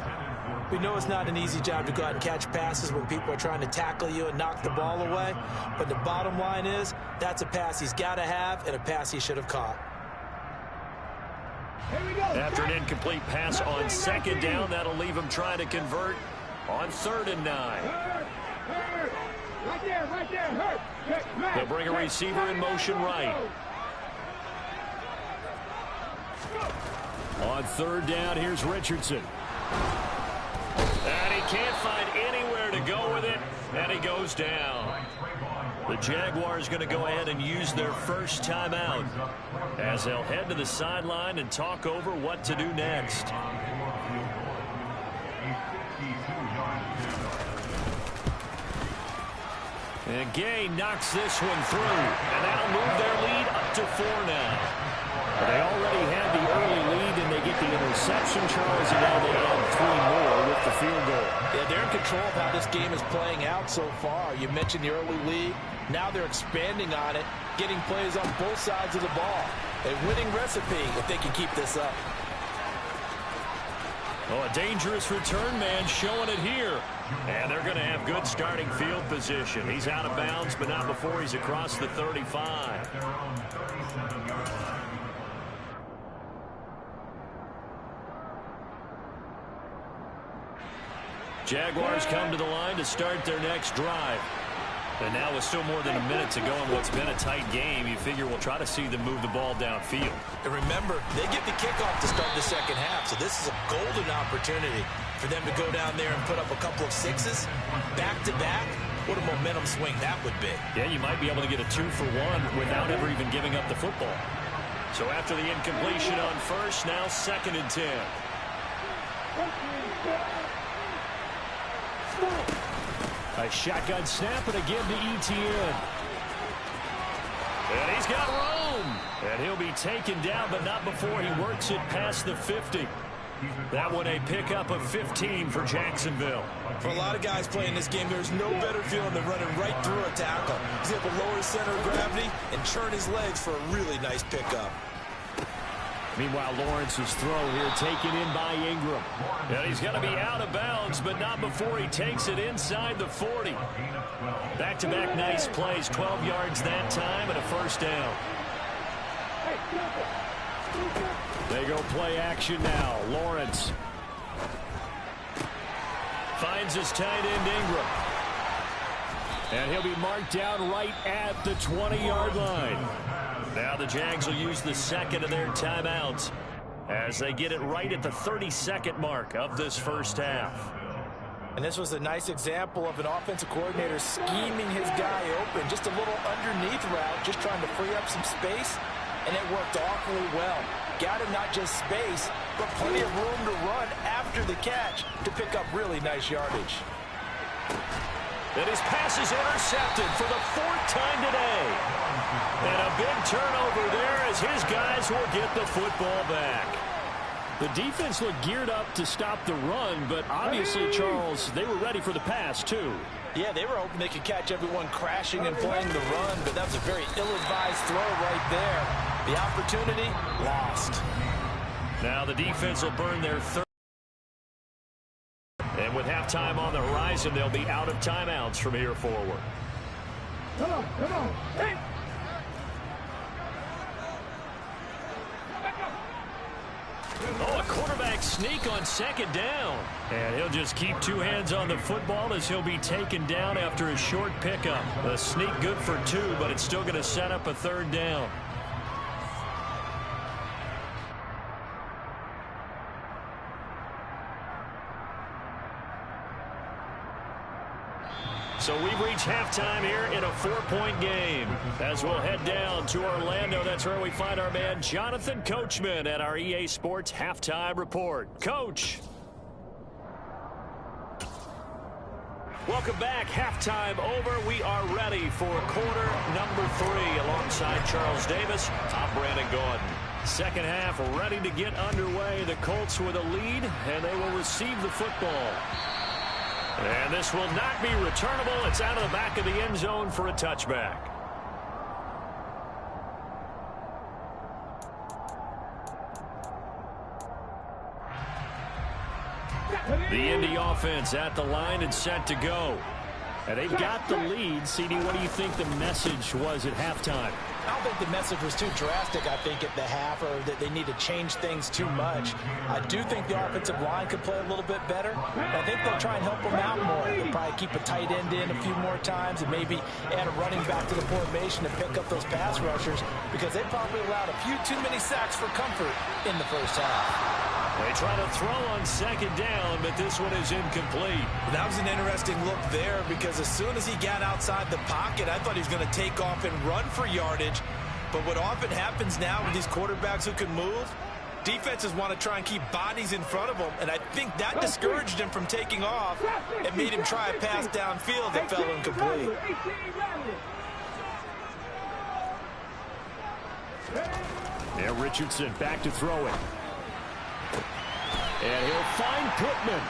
We know it's not an easy job to go out and catch passes when people are trying to tackle you and knock the ball away. But the bottom line is, that's a pass he's got to have and a pass he should have caught. After an incomplete pass on 2nd down, that'll leave him trying to convert on 3rd and 9. Right there, right there, hurt. They'll bring a receiver in motion right. On 3rd down, here's Richardson. And he can't find anywhere to go with it, and he goes down. The Jaguars going to go ahead and use their first timeout as they'll head to the sideline and talk over what to do next. And Gay knocks this one through, and that'll move their lead up to 4 now. But they already had the early lead, and they get the interception, Charles, and now they add 3 more with the field goal. Yeah, they're in control of how this game is playing out so far. You mentioned the early lead. Now they're expanding on it, getting plays on both sides of the ball. A winning recipe if they can keep this up. Oh, a dangerous return man showing it here. And they're going to have good starting field position. He's out of bounds, but not before he's across the 35. Jaguars come to the line to start their next drive. And now with still more than a minute to go in what's been a tight game, you figure we'll try to see them move the ball downfield. And remember, they get the kickoff to start the second half, so this is a golden opportunity for them to go down there and put up a couple of sixes back-to-back. What a momentum swing that would be. Yeah, you might be able to get a 2-for-1 without ever even giving up the football. So after the incompletion on first, now 2nd and 10. A shotgun snap and again to Etienne. And he's got room. And he'll be taken down, but not before he works it past the 50. That one a pickup of 15 for Jacksonville. For a lot of guys playing this game, there's no better feeling than running right through a tackle. He's able to lower his center of gravity and churn his legs for a really nice pickup. Meanwhile, Lawrence's throw here taken in by Ingram. And he's going to be out of bounds, but not before he takes it inside the 40. Back-to-back nice plays, 12 yards that time and a first down. They go play action now. Lawrence finds his tight end Ingram. And he'll be marked down right at the 20-yard line. Now the Jags will use the second of their timeouts as they get it right at the 32nd mark of this first half. And this was a nice example of an offensive coordinator scheming his guy open. Just a little underneath route, just trying to free up some space, and it worked awfully well. Got him not just space, but plenty of room to run after the catch to pick up really nice yardage. And his pass is intercepted for the 4th time today. And a big turnover there as his guys will get the football back. The defense looked geared up to stop the run, but obviously, Charles, they were ready for the pass, too. Yeah, they were hoping they could catch everyone crashing and playing the run, but that was a very ill-advised throw right there. The opportunity lost. Now the defense will burn their third. And with halftime on the horizon, they'll be out of timeouts from here forward. Come on, come on. Hey. Oh, a quarterback sneak on second down. And he'll just keep two hands on the football as he'll be taken down after a short pickup. A sneak good for 2, but it's still going to set up a 3rd down. So we've reached halftime here in a 4-point game. As we'll head down to Orlando, that's where we find our man Jonathan Coachman at our EA Sports Halftime Report. Coach. Welcome back. Halftime over. We are ready for quarter number 3 alongside Charles Davis. I'm Brandon Gordon. Second half ready to get underway. The Colts with a lead, and they will receive the football. And this will not be returnable. It's out of the back of the end zone for a touchback. The Indy offense at the line and set to go. And they've got the lead. CD, what do you think the message was at halftime? I don't think the message was too drastic, I think, at the half, or that they need to change things too much. I do think the offensive line could play a little bit better. I think they'll try and help them out more. They'll probably keep a tight end in a few more times and maybe add a running back to the formation to pick up those pass rushers, because they probably allowed a few too many sacks for comfort in the first half. They try to throw on second down, but this one is incomplete. That was an interesting look there, because as soon as he got outside the pocket, I thought he was going to take off and run for yardage. But what often happens now with these quarterbacks who can move, defenses want to try and keep bodies in front of them, and I think that discouraged him from taking off and made him try a pass downfield that fell incomplete. Yeah, Richardson back to throw it. And he'll find Pittman.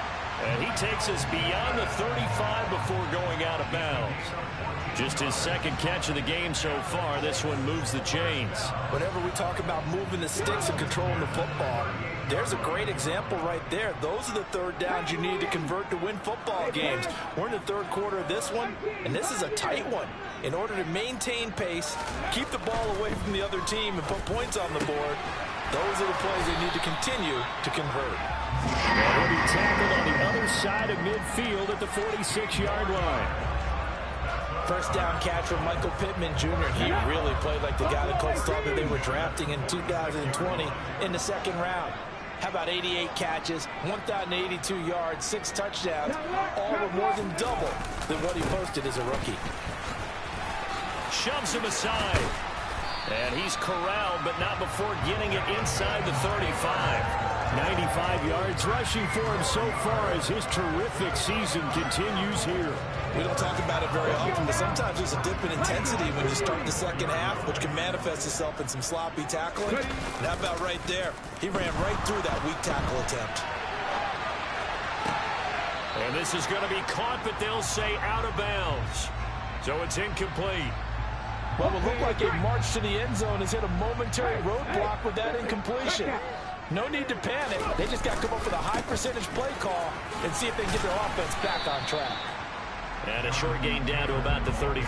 And he takes us beyond the 35 before going out of bounds. Just his second catch of the game so far. This one moves the chains. Whenever we talk about moving the sticks and controlling the football, there's a great example right there. Those are the third downs you need to convert to win football games. We're in the third quarter of this one, and this is a tight one. In order to maintain pace, keep the ball away from the other team, and put points on the board, those are the plays they need to continue to convert. And he'll be tackled on the other side of midfield at the 46-yard line. First down catch from Michael Pittman Jr. He really played like the guy the Colts thought that they were drafting in 2020 in the second round. How about 88 catches, 1,082 yards, 6 touchdowns, all were more than double than what he posted as a rookie. Shoves him aside. And he's corralled, but not before getting it inside the 35. 95 yards rushing for him so far as his terrific season continues here. We don't talk about it very often, but sometimes there's a dip in intensity when you start the second half, which can manifest itself in some sloppy tackling. And how about right there? He ran right through that weak tackle attempt. And this is going to be caught, but they'll say out of bounds. So it's incomplete. What will look like a march to the end zone has hit a momentary roadblock with that incompletion. No need to panic. They just got to come up with a high percentage play call and see if they can get their offense back on track. And a short gain down to about the 33.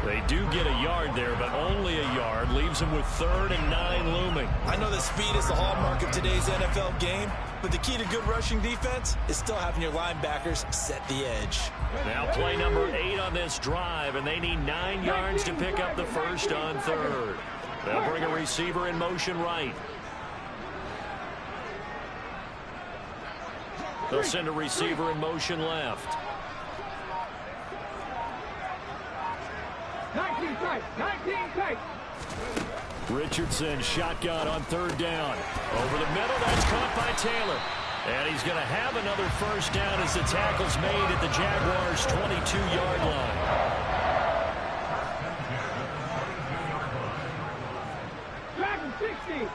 They do get a yard there, but only a yard. Leaves leaves him with 3rd and 9 looming. I know that speed is the hallmark of today's NFL game, but the key to good rushing defense is still having your linebackers set the edge. Now play number 8 on this drive, and they need 9 yards to pick up the first on 3rd. They'll bring a receiver in motion right. They'll send a receiver in motion left. 19 tight, 19 tight. Richardson shotgun on 3rd down. Over the middle, that's caught by Taylor. And he's going to have another first down as the tackle's made at the Jaguars' 22-yard line. Dragon 60.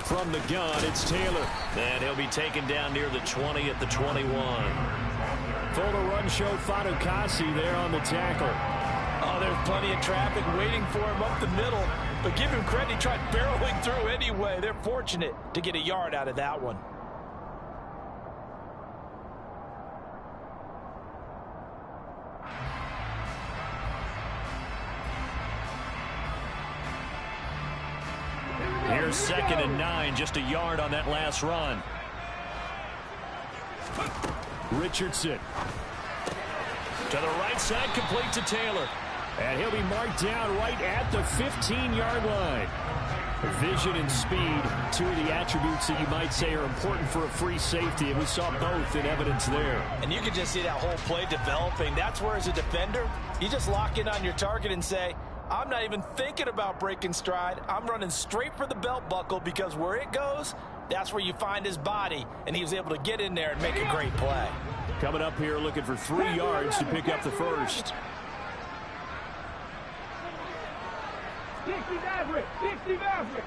From the gun, it's Taylor. And he'll be taken down near the 20 at the 21. Full to run show Fatukasi there on the tackle. Oh, there's plenty of traffic waiting for him up the middle. But give him credit, he tried barreling through anyway. They're fortunate to get a yard out of that one. Here's 2nd and 9, just a yard on that last run. Richardson. To the right side, complete to Taylor. And he'll be marked down right at the 15-yard line. Vision and speed, 2 of the attributes that you might say are important for a free safety, and we saw both in evidence there. And you can just see that whole play developing. That's where, as a defender, you just lock in on your target and say, I'm not even thinking about breaking stride. I'm running straight for the belt buckle, because where it goes, that's where you find his body. And he was able to get in there and make a great play. Coming up here looking for 3 yards to pick up the first. 60 Maverick, 60 Maverick.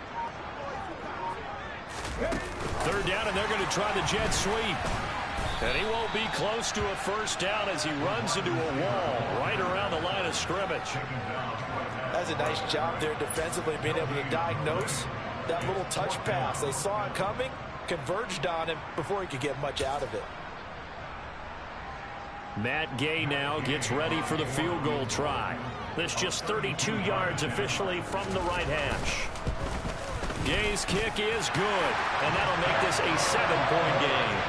3rd down, and they're going to try the jet sweep. And he won't be close to a first down as he runs into a wall right around the line of scrimmage. That's a nice job there defensively, being able to diagnose that little touch pass. They saw it coming, converged on him before he could get much out of it. Matt Gay now gets ready for the field goal try. This just 32 yards officially from the right hash. Gay's kick is good, and that'll make this a 7-point game.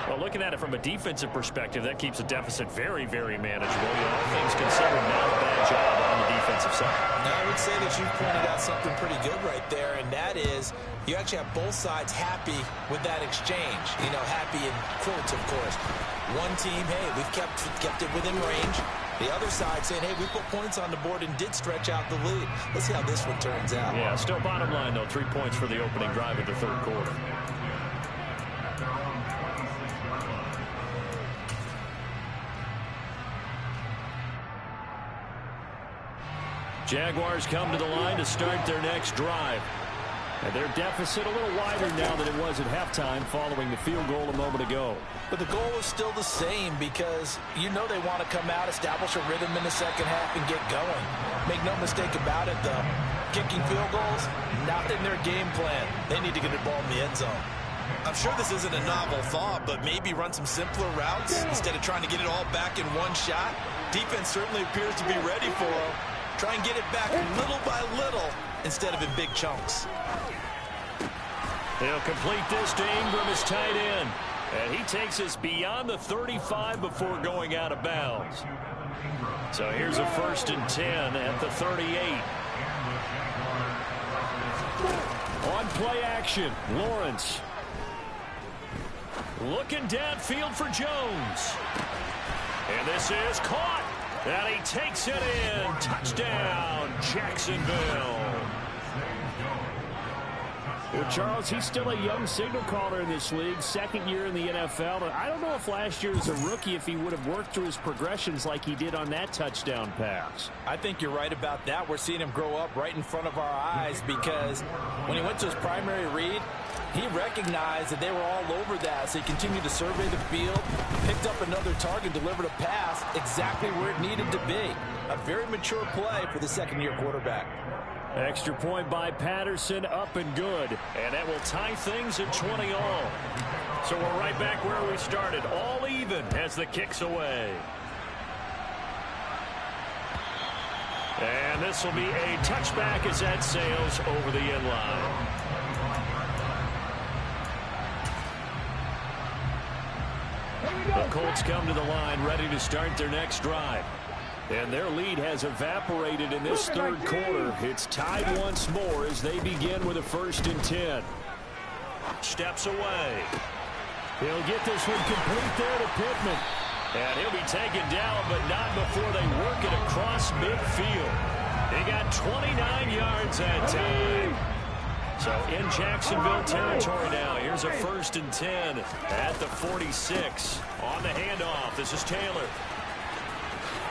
Well, looking at it from a defensive perspective, that keeps the deficit very, very manageable. All things considered, not a bad job on the defensive side. Now, I would say that you've pointed out something pretty good right there, and that is you actually have both sides happy with that exchange. You know, happy in quotes, of course. One team, hey, we've kept it within range. The other side saying, hey, we put points on the board and did stretch out the lead. Let's see how this one turns out. Yeah, still bottom line, though, 3 points for the opening drive of the 3rd quarter. Jaguars come to the line to start their next drive. And their deficit a little wider now than it was at halftime following the field goal a moment ago. But the goal is still the same, because you know they want to come out, establish a rhythm in the second half, and get going. Make no mistake about it, though. Kicking field goals, not in their game plan. They need to get the ball in the end zone. I'm sure this isn't a novel thought, but maybe run some simpler routes instead of trying to get it all back in one shot. Defense certainly appears to be ready for them. Try and get it back little by little instead of in big chunks. They'll complete this to Ingram as tight end. And he takes us beyond the 35 before going out of bounds. So here's a 1st and 10 at the 38. On play action, Lawrence. Looking downfield for Jones. And this is caught. And he takes it in. Touchdown, Jacksonville. Well, Charles, he's still a young signal caller in this league, 2nd year in the NFL. But I don't know if last year as a rookie, if he would have worked through his progressions like he did on that touchdown pass. I think you're right about that. We're seeing him grow up right in front of our eyes, because when he went to his primary read, he recognized that they were all over that. So he continued to survey the field, picked up another target, delivered a pass exactly where it needed to be. A very mature play for the 2nd-year quarterback. Extra point by Patterson, up and good. And that will tie things at 20 all. So we're right back where we started, all even as the kick's away. And this will be a touchback as that sails over the end line. The Colts come to the line ready to start their next drive. And their lead has evaporated in this third quarter. It's tied once more as they begin with a 1st and 10. Steps away. He'll get this one complete there to Pittman. And he'll be taken down, but not before they work it across midfield. They got 29 yards that time. So in Jacksonville territory now. Here's a 1st and 10 at the 46. On the handoff, this is Taylor.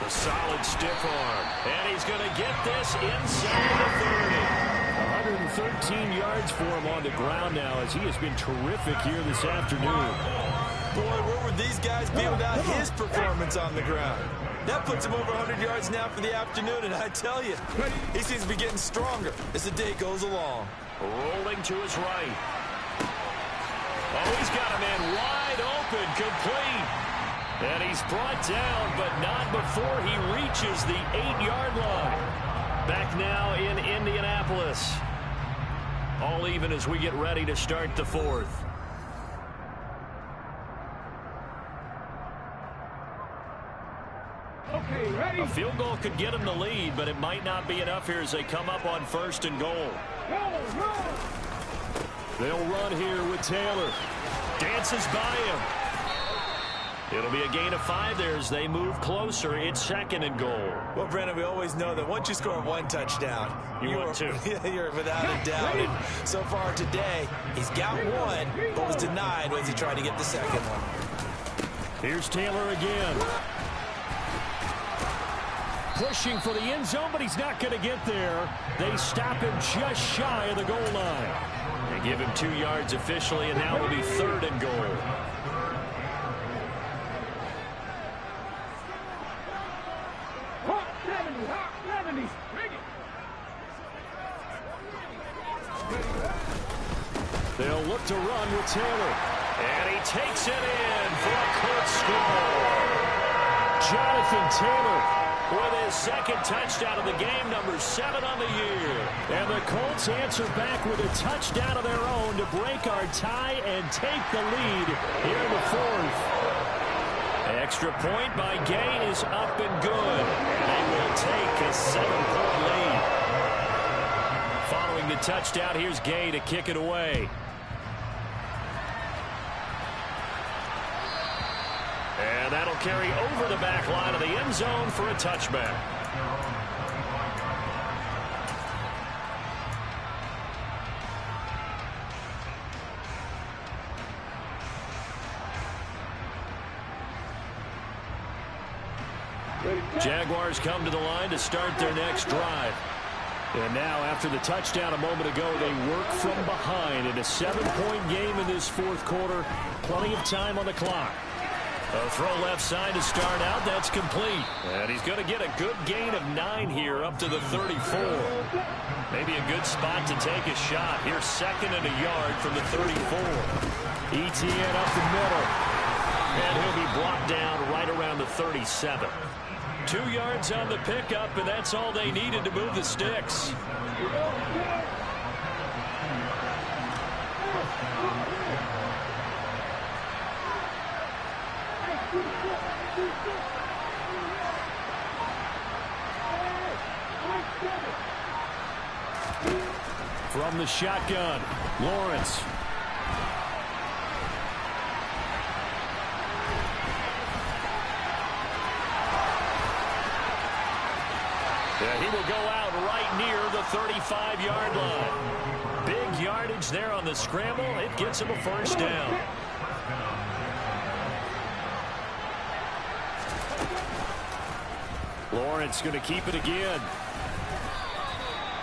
A solid stiff arm. And he's going to get this inside the 30. 113 yards for him on the ground now as he has been terrific here this afternoon. Boy, where would these guys be without his performance on the ground? That puts him over 100 yards now for the afternoon, and I tell you, he seems to be getting stronger as the day goes along. Rolling to his right. Oh, he's got a man wide open, complete. And he's brought down, but not before he reaches the 8-yard line. Back now in Indianapolis. All even as we get ready to start the 4th. Okay, ready? A field goal could get them the lead, but it might not be enough here as they come up on 1st and goal. Go. They'll run here with Taylor. Dances by him. It'll be a gain of 5 there as they move closer. It's 2nd and goal. Well, Brennan, we always know that once you score 1 touchdown, want 2. You're without a doubt. And so far today, he's got 1, but was denied as he tried to get the 2nd one. Here's Taylor again. Pushing for the end zone, but he's not going to get there. They stop him just shy of the goal line. They give him 2 yards officially, and now it'll be 3rd and goal. Hot 70. Bring it. They'll look to run with Taylor. And he takes it in for a quick score. Jonathan Taylor with his 2nd touchdown of the game, number 7 on the year. And the Colts answer back with a touchdown of their own to break our tie and take the lead here in the 4th. Extra point by Gay is up and good. And they will take a 7-point lead. Following the touchdown, here's Gay to kick it away. And that'll carry over the back line of the end zone for a touchback. Jaguars come to the line to start their next drive. And now, after the touchdown a moment ago, they work from behind in a 7-point game in this 4th quarter. Plenty of time on the clock. A throw left side to start out. That's complete. And he's going to get a good gain of 9 here up to the 34. Maybe a good spot to take a shot. Here's 2nd and a yard from the 34. ETN up the middle. And he'll be brought down right around the 37. 2 yards on the pickup, and that's all they needed to move the sticks. From the shotgun, Lawrence. Yeah, he will go out right near the 35-yard line. Big yardage there on the scramble. It gets him a 1st down. Lawrence going to keep it again.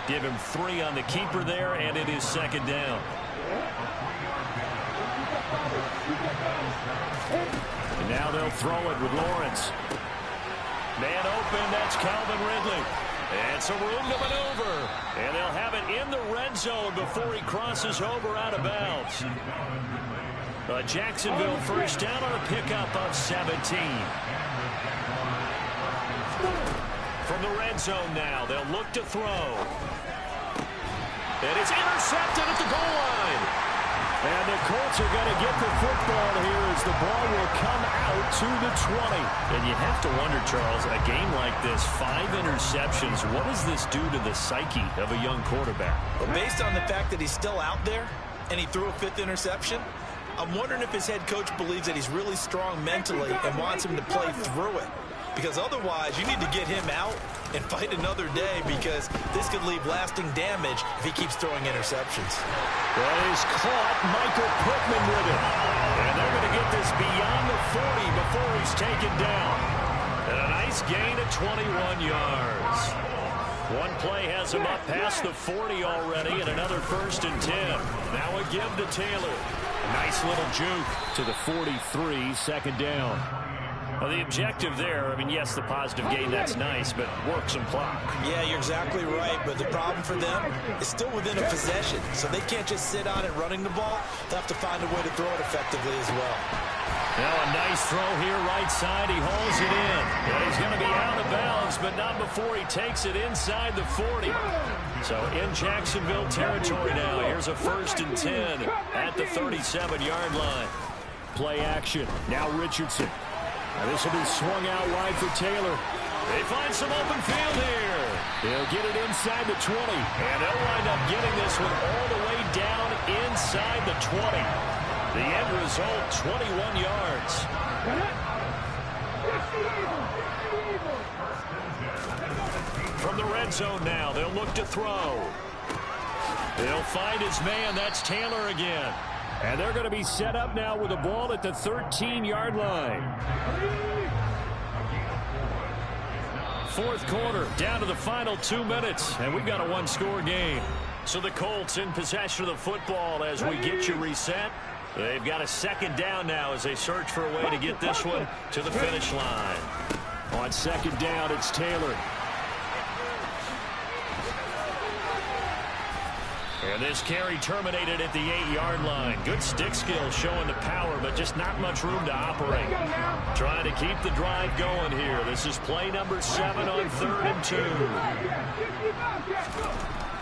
Give him 3 on the keeper there, and it is 2nd down. And now they'll throw it with Lawrence. Man open, that's Calvin Ridley. And some room to maneuver. And they'll have it in the red zone before he crosses over out of bounds. A Jacksonville 1st down on a pickup of 17. From From the red zone now, they'll look to throw. And it's intercepted at the goal line. And the Colts are going to get the football here as the ball will come out to the 20. And you have to wonder, Charles, a game like this, 5 interceptions, what does this do to the psyche of a young quarterback? Well, based on the fact that he's still out there and he threw a 5th interception, I'm wondering if his head coach believes that he's really strong mentally and wants him to play through it. Because otherwise, you need to get him out and fight another day, because this could leave lasting damage if he keeps throwing interceptions. That is caught. Michael Pittman with it. And they're going to get this beyond the 40 before he's taken down. And a nice gain of 21 yards. One play has him up past the 40 already, and another 1st and 10. Now a give to Taylor. Nice little juke to the 43, 2nd down. Well, the objective there, I mean, yes, the positive gain, that's nice, but work some clock. Yeah, you're exactly right, but the problem for them is still within a possession, so they can't just sit on it running the ball. They'll have to find a way to throw it effectively as well. Now a nice throw here, right side. He hauls it in. And he's going to be out of bounds, but not before he takes it inside the 40. So in Jacksonville territory now. Here's a 1st and 10 at the 37-yard line. Play action. Now Richardson. This will be swung out wide for Taylor. They find some open field here. They'll get it inside the 20. And they'll wind up getting this one all the way down inside the 20. The end result, 21 yards. From the red zone now, they'll look to throw. They'll find his man. That's Taylor again. And they're going to be set up now with a ball at the 13-yard line. 4th quarter, down to the final 2 minutes, and we've got a 1-score game. So the Colts in possession of the football as we get you reset. They've got a 2nd down now as they search for a way to get this one to the finish line. On 2nd down, it's Taylor. And this carry terminated at the 8-yard line. Good stick skill showing the power, but just not much room to operate. Trying to keep the drive going here. This is play number 7 on 3rd and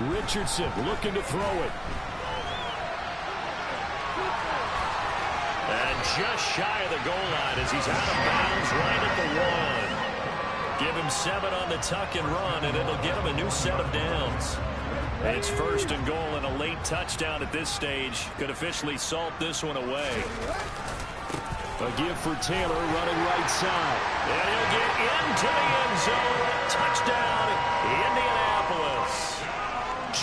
2. Richardson looking to throw it. And just shy of the goal line as he's out of bounds right at the 1. Give him 7 on the tuck and run, and it'll give him a new set of downs. It's 1st and goal, and a late touchdown at this stage could officially salt this one away. A give for Taylor running right side. And he'll get into the end zone. Touchdown, Indianapolis.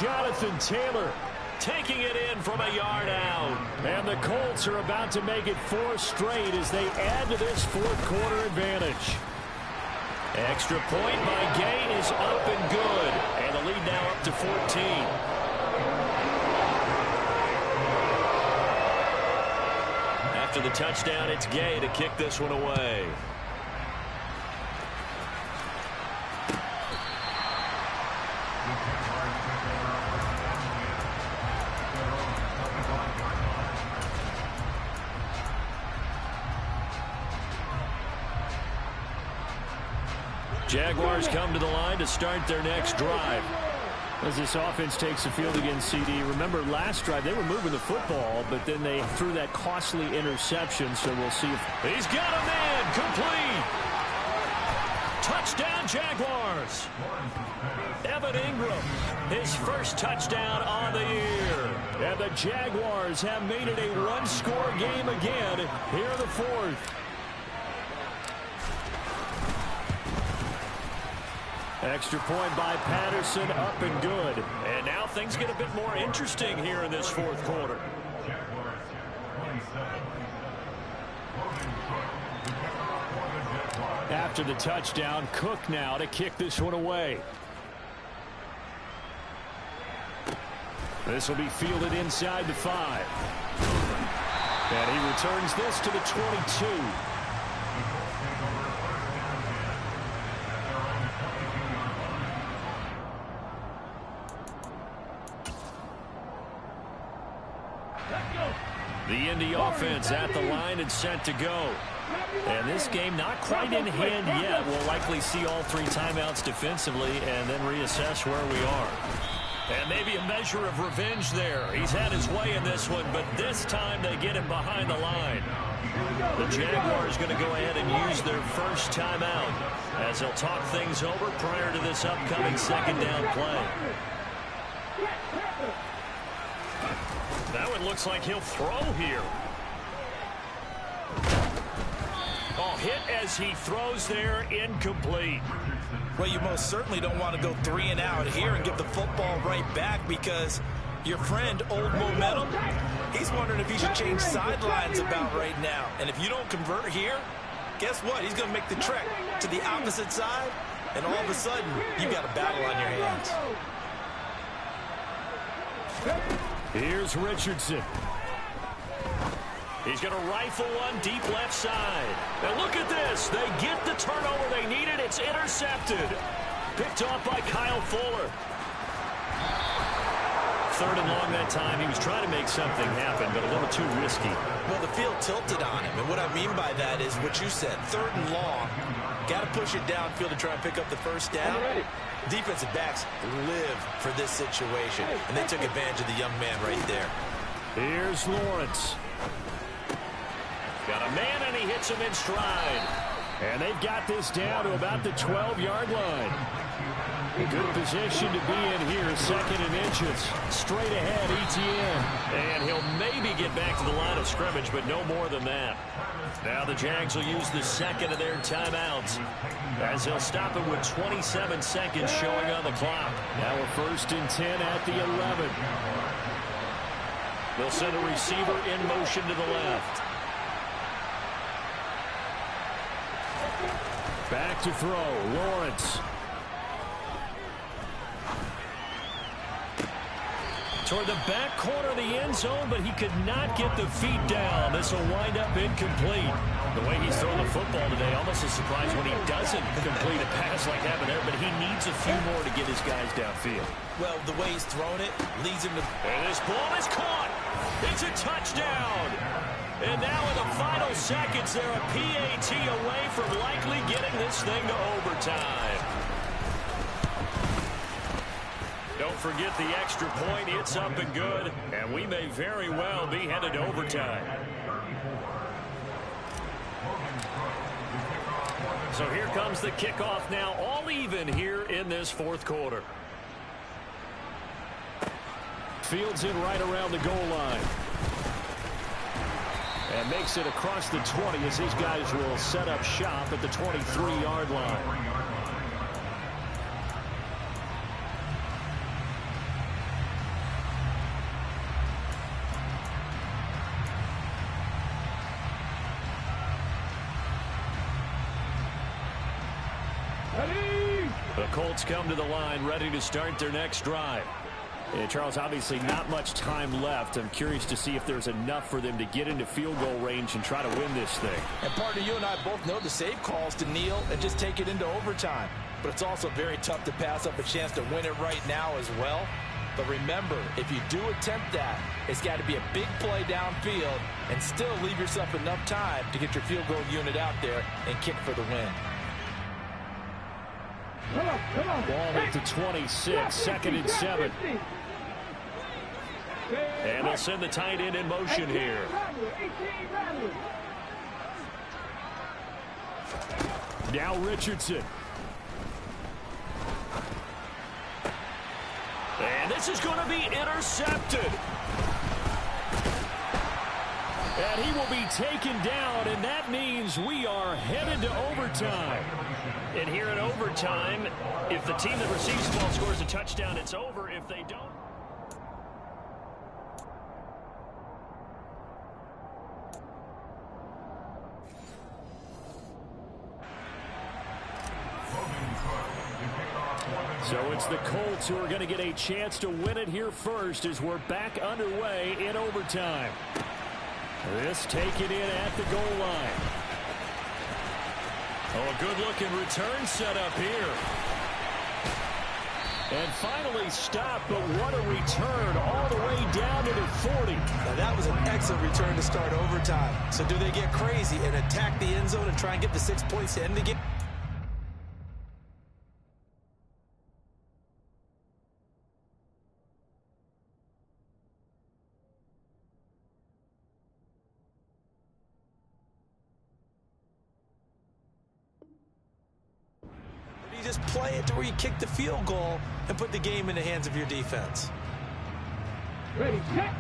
Jonathan Taylor taking it in from a yard out. And the Colts are about to make it 4 straight as they add to this 4th quarter advantage. Extra point by Gay is up and good. And the lead now up to 14. After the touchdown, it's Gay to kick this one away. Jaguars come to the line to start their next drive. As this offense takes the field again, CD, remember last drive they were moving the football, but then they threw that costly interception, so we'll see if... He's got a man, complete. Touchdown Jaguars. Evan Ingram, his first touchdown on the year. And the Jaguars have made it a 1-score game again here in the 4th. Extra point by Patterson, up and good. And now things get a bit more interesting here in this 4th quarter. After the touchdown, Cook now to kick this one away. This will be fielded inside the 5. And he returns this to the 22. The Indy offense at the line and set to go. And this game not quite in hand yet. We'll likely see all 3 timeouts defensively and then reassess where we are. And maybe a measure of revenge there. He's had his way in this one, but this time they get him behind the line. The Jaguars going to go ahead and use their first timeout as they'll talk things over prior to this upcoming second down play. That one looks like he'll throw here. Oh, hit as he throws there, incomplete. Well, you most certainly don't want to go 3 and out here and give the football right back, because your friend, Old Momentum, he's wondering if he should change sidelines about right now. And if you don't convert here, guess what? He's going to make the trek to the opposite side, and all of a sudden, you've got a battle on your hands. Here's Richardson. He's going to rifle one deep left side. And look at this. They get the turnover they needed. It's intercepted. Picked off by Kyle Fuller. 3rd and long that time. He was trying to make something happen, but a little too risky. Well, the field tilted on him. And what I mean by that is what you said. 3rd and long. Got to push it downfield to try and pick up the first down. Defensive backs live for this situation. And they took advantage of the young man right there. Here's Lawrence. Got a man, and he hits him in stride. And they've got this down to about the 12-yard line. Good position to be in here, 2nd and inches. Straight ahead, Etienne. And he'll maybe get back to the line of scrimmage, but no more than that. Now the Jags will use the second of their timeouts as they'll stop it with 27 seconds showing on the clock. Now we're 1st and 10 at the 11. They'll send a receiver in motion to the left. Back to throw, Lawrence. Toward the back corner of the end zone, but he could not get the feet down. This will wind up incomplete. The way he's thrown the football today, almost a surprise when he doesn't complete a pass like happened there, but he needs a few more to get his guys downfield. Well, the way he's thrown it leads him to... And this ball is caught. It's a touchdown. And now in the final seconds, they're a PAT away from likely getting this thing to overtime. Don't forget the extra point. It's up and good. And we may very well be headed to overtime. So here comes the kickoff now, all even here in this 4th quarter. Fields in right around the goal line. And makes it across the 20 as these guys will set up shop at the 23-yard line. The Colts come to the line ready to start their next drive. And Charles, obviously not much time left. I'm curious to see if there's enough for them to get into field goal range and try to win this thing. And partner, you and I both know the save calls to kneel and just take it into overtime. But it's also very tough to pass up a chance to win it right now as well. But remember, if you do attempt that, it's got to be a big play downfield and still leave yourself enough time to get your field goal unit out there and kick for the win. Ball at the 26, 2nd and 7. And they'll send the tight end in motion here. Now Richardson. And this is going to be intercepted. And he will be taken down, and that means we are headed to overtime. And here in overtime, if the team that receives the ball scores a touchdown, it's over. If they don't... So it's the Colts who are going to get a chance to win it here first as we're back underway in overtime. This taken in at the goal line. Oh, a good-looking return set up here. And finally stopped, but what a return all the way down to the 40. Now that was an excellent return to start overtime. So do they get crazy and attack the end zone and try and get the 6 points to end the game? Just play it to where you kick the field goal and put the game in the hands of your defense. Ready, set.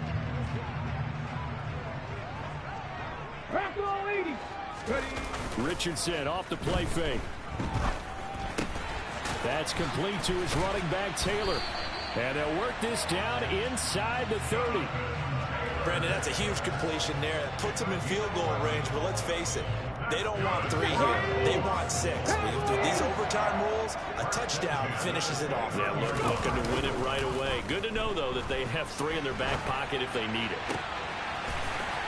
Crack all 80. Ready. Richardson off the play fake. That's complete to his running back, Taylor. And they'll work this down inside the 30. Brandon, that's a huge completion there. That puts them in field goal range, but let's face it, they don't want 3 here. They want 6. With these overtime rules, a touchdown finishes it off. Yeah, looking to win it right away. Good to know, though, that they have 3 in their back pocket if they need it.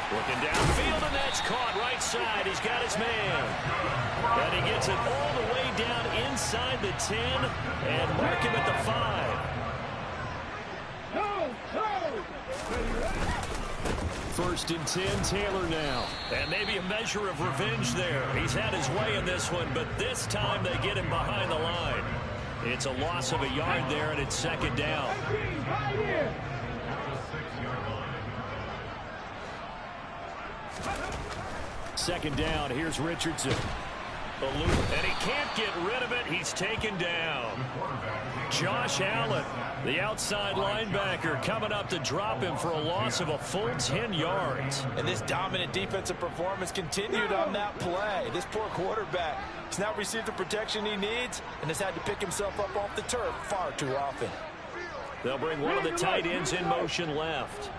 Looking downfield, and that's caught right side. He's got his man. And he gets it all the way down inside the 10 and mark him at the 5. First and 10, Taylor now. And maybe a measure of revenge there. He's had his way in this one, but this time they get him behind the line. It's a loss of a yard there, and it's second down. Second down, here's Richardson. And he can't get rid of it. He's taken down. Josh Allen, the outside linebacker, coming up to drop him for a loss of a full 10 yards. And this dominant defensive performance continued on that play. This poor quarterback has not received the protection he needs and has had to pick himself up off the turf far too often. They'll bring one of the tight ends in motion left.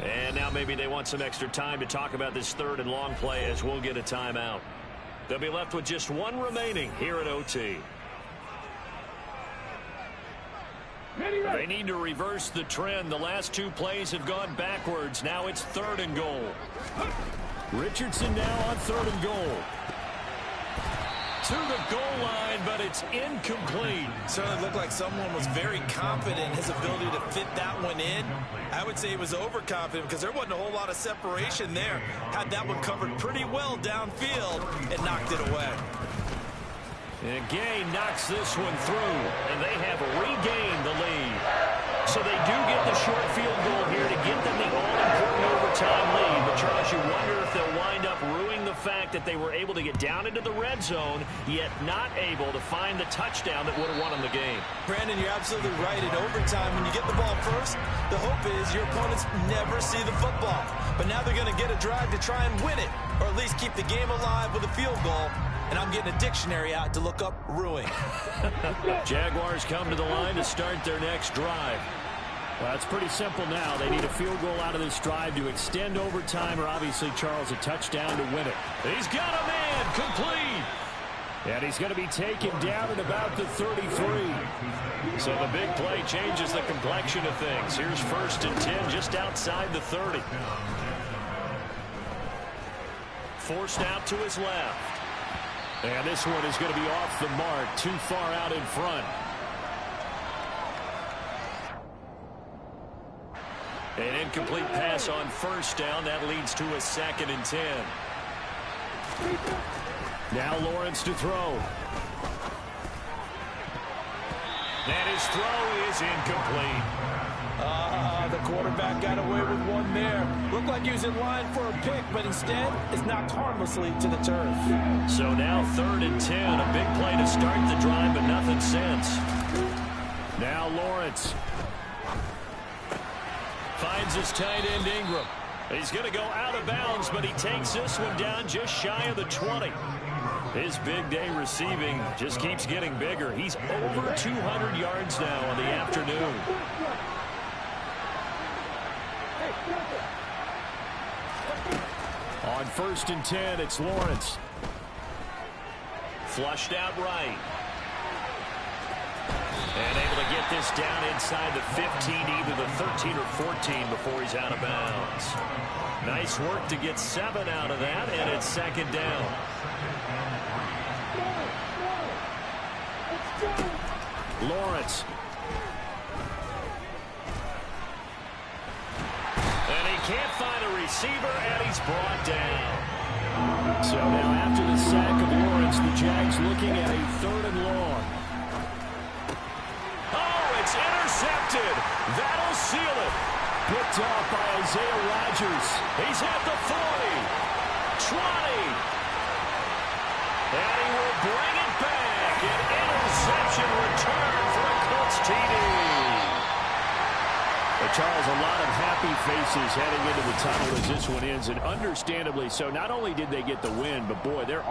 And now maybe they want some extra time to talk about this third and long play as we'll get a timeout. They'll be left with just one remaining here at OT. They need to reverse the trend. The last 2 plays have gone backwards. Now it's third and goal. Richardson now on third and goal. To the goal line, but it's incomplete. Certainly looked like someone was very confident in his ability to fit that one in. I would say he was overconfident because there wasn't a whole lot of separation there. Had that one covered pretty well downfield and knocked it away. And Gay knocks this one through, and they have regained the lead. So they do get the short field goal here to get them the all-important overtime lead. But, Charles, you wonder if they'll wind up ruining the fact that they were able to get down into the red zone, yet not able to find the touchdown that would have won them the game. Brandon, you're absolutely right. In overtime, when you get the ball first, the hope is your opponents never see the football. But now they're going to get a drive to try and win it, or at least keep the game alive with a field goal. And I'm getting a dictionary out to look up ruining. Jaguars come to the line to start their next drive. Well, it's pretty simple now. They need a field goal out of this drive to extend overtime, or obviously, Charles, a touchdown to win it. He's got a man, complete. And he's going to be taken down at about the 33. So the big play changes the complexion of things. Here's first and 10 just outside the 30. Forced out to his left. And this one is going to be off the mark, too far out in front. An incomplete pass on first down. That leads to a second and 10. Now Lawrence to throw. And his throw is incomplete. The quarterback got away with one there. Looked like he was in line for a pick, but instead is knocked harmlessly to the turf. So now third and 10. A big play to start the drive, but nothing since. Now Lawrence finds his tight end Ingram. He's going to go out of bounds, but he takes this one down just shy of the 20. His big day receiving just keeps getting bigger. He's over 200 yards now on the afternoon. On first and 10, it's Lawrence. Flushed out right. And able to get this down inside the 15, either the 13 or 14 before he's out of bounds. Nice work to get 7 out of that, and it's second down. Let's go! Lawrence. And he can't find a receiver, and he's brought down. So now after the sack of Lawrence, the Jags looking at a 3rd and long. Oh, it's intercepted. That'll seal it. Picked off by Isaiah Rodgers. He's at the 40, 20. And he will bring it back. An interception return for a Colts TD. Charles, a lot of happy faces heading into the tunnel as this one ends, and understandably so. Not only did they get the win, but boy, they're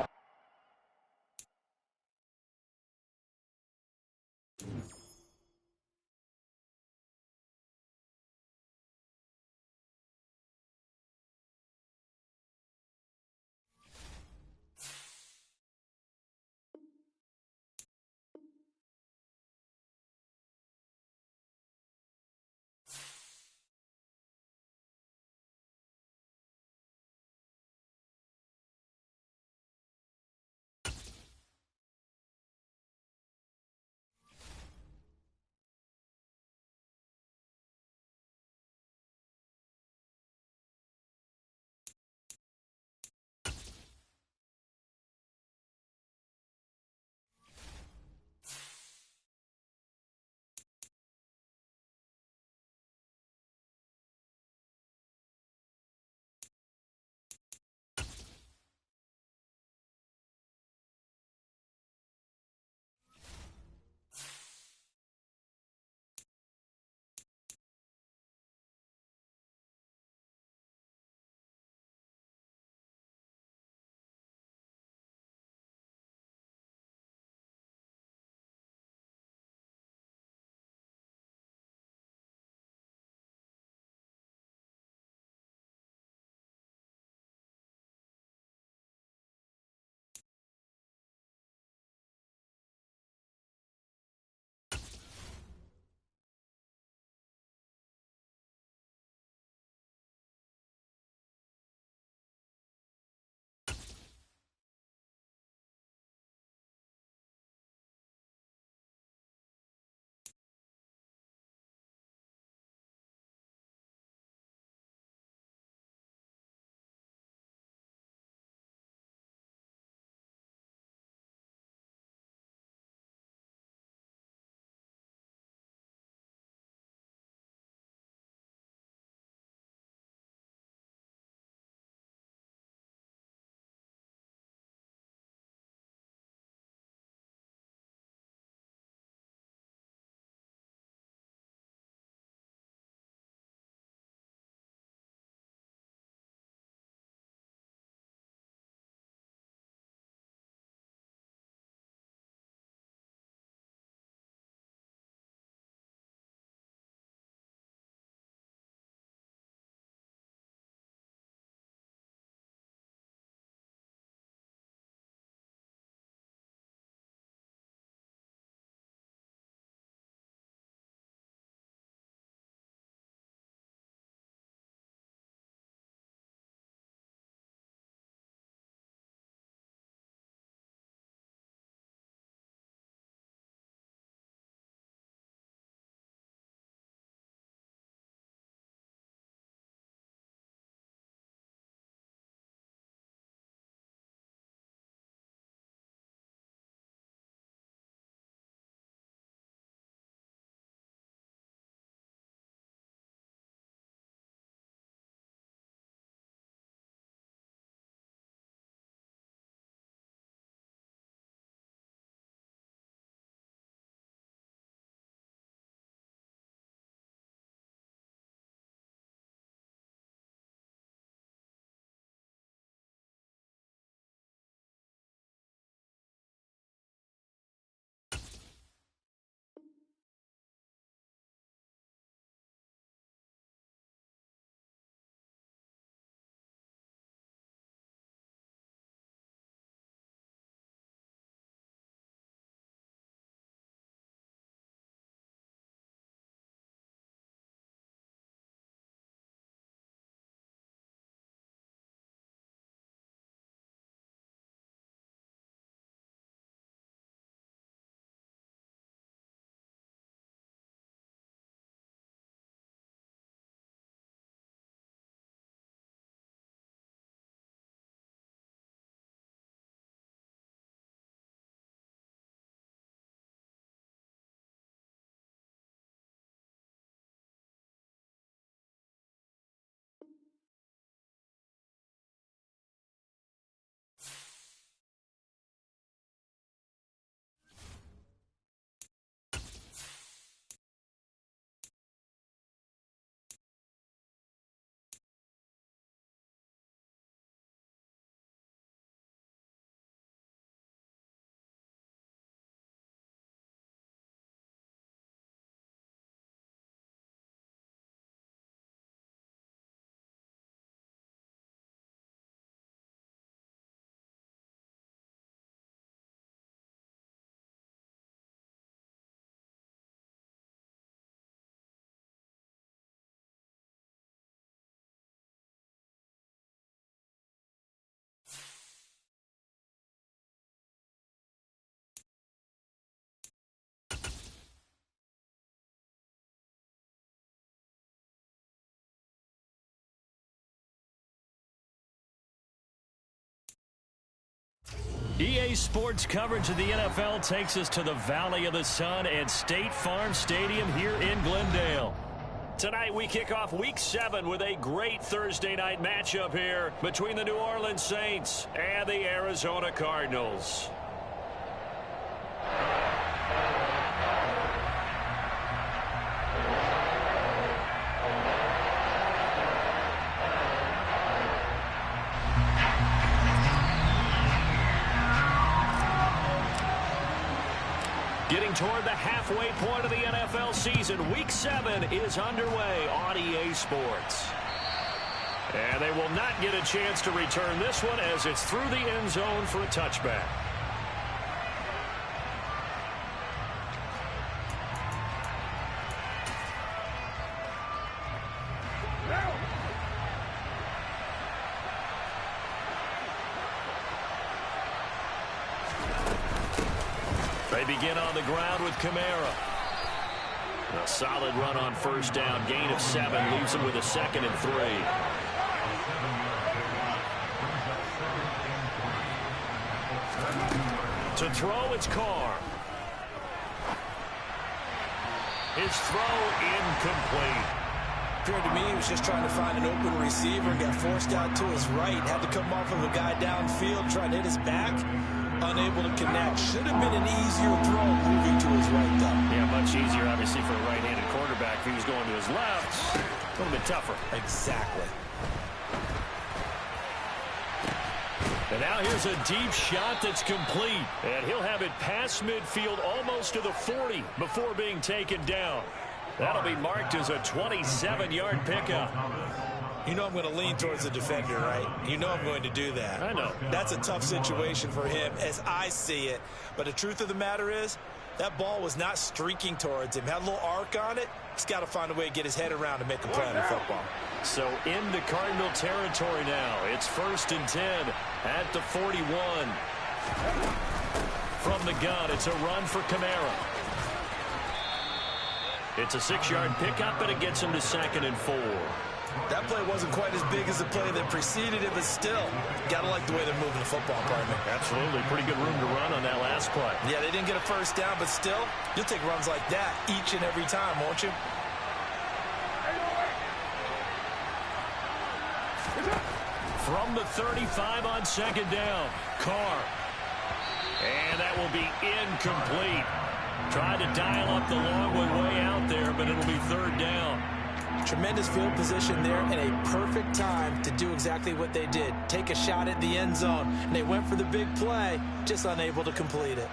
EA Sports coverage of the NFL takes us to the Valley of the Sun at State Farm Stadium here in Glendale. Tonight we kick off Week 7 with a great Thursday night matchup here between the New Orleans Saints and the Arizona Cardinals. Getting toward the halfway point of the NFL season, Week 7 is underway on EA Sports. And they will not get a chance to return this one as it's through the end zone for a touchback. They begin on the ground with Kamara. A solid run on first down. Gain of 7 leaves him with a 2nd and 3. To throw, it's Carr. His throw incomplete. Appeared to me he was just trying to find an open receiver and got forced out to his right. Had to come off of a guy downfield, trying to hit his back. Unable to connect. Should have been an easier throw moving to his right, though. Yeah, much easier, obviously, for a right-handed quarterback. If he was going to his left, a little bit tougher. Exactly. And now here's a deep shot that's complete. And he'll have it past midfield almost to the 40 before being taken down. That'll be marked as a 27-yard pickup. You know I'm going to lean towards the defender, right? You know I'm going to do that. I know. That's a tough situation for him as I see it. But the truth of the matter is, that ball was not streaking towards him. Had a little arc on it. He's got to find a way to get his head around and make a play on the football. So in the Cardinal territory now. It's 1st and 10 at the 41. From the gun, it's a run for Kamara. It's a 6-yard pickup, and it gets him to 2nd and 4. That play wasn't quite as big as the play that preceded it, but still, got to like the way they're moving the football, partner. Absolutely. Pretty good room to run on that last play. Yeah, they didn't get a first down, but still, you'll take runs like that each and every time, won't you? From the 35 on 2nd down, Carr. And that will be incomplete. Tried to dial up the long one way out there, but it'll be 3rd down. Tremendous field position there and a perfect time to do exactly what they did. Take a shot at the end zone. And they went for the big play, just unable to complete it.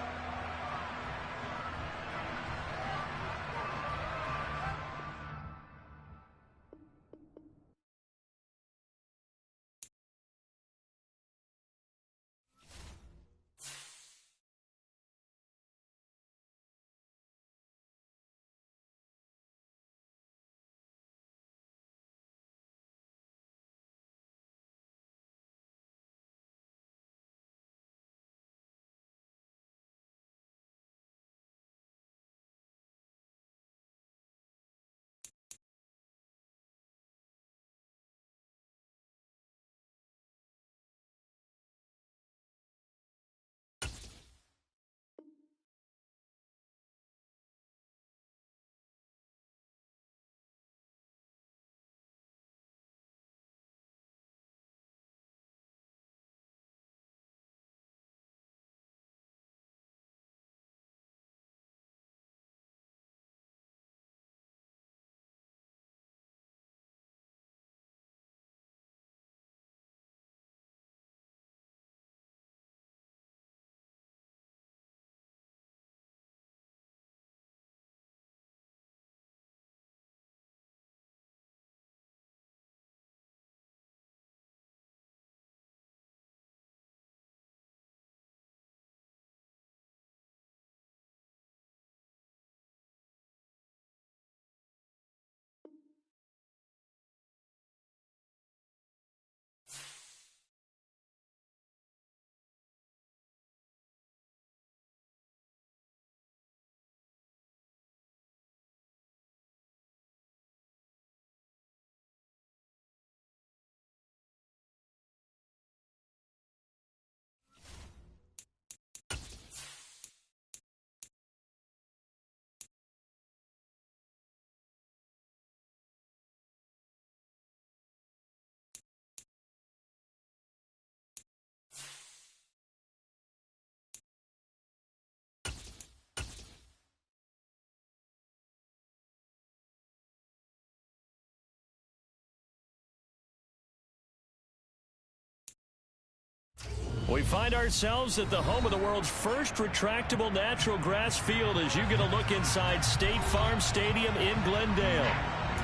We find ourselves at the home of the world's first retractable natural grass field as you get a look inside State Farm Stadium in Glendale.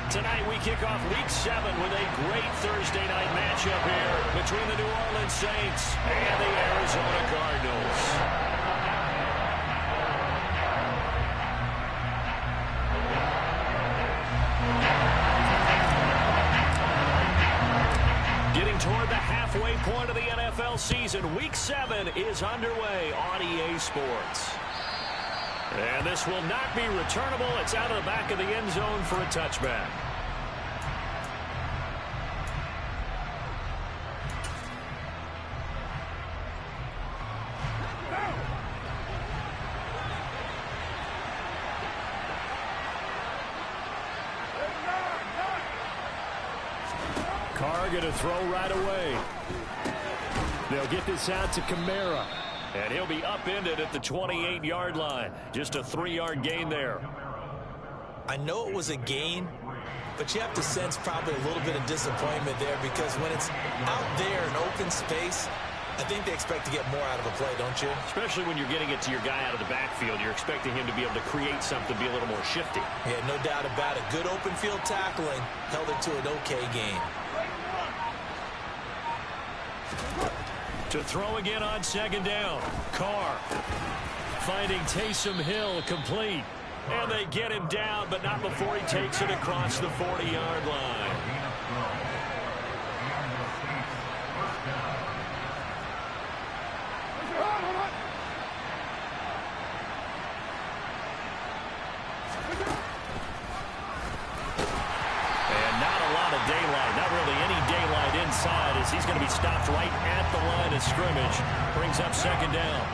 Tonight we kick off Week 7 with a great Thursday night matchup here between the New Orleans Saints and the Arizona Cardinals. Toward the halfway point of the NFL season, Week 7 is underway on EA Sports. And this will not be returnable. It's out of the back of the end zone for a touchback. Carr going to throw right away. They'll get this out to Kamara. And he'll be upended at the 28-yard line. Just a 3-yard gain there. I know it was a gain, but you have to sense probably a little bit of disappointment there because when it's out there in open space, I think they expect to get more out of a play, don't you? Especially when you're getting it to your guy out of the backfield. You're expecting him to be able to create something, be a little more shifty. Yeah, no doubt about it. Good open field tackling held it to an okay gain. To throw again on second down. Carr finding Taysom Hill complete. And they get him down, but not before he takes it across the 40-yard line. Inside as he's going to be stopped right at the line of scrimmage. Brings up second down.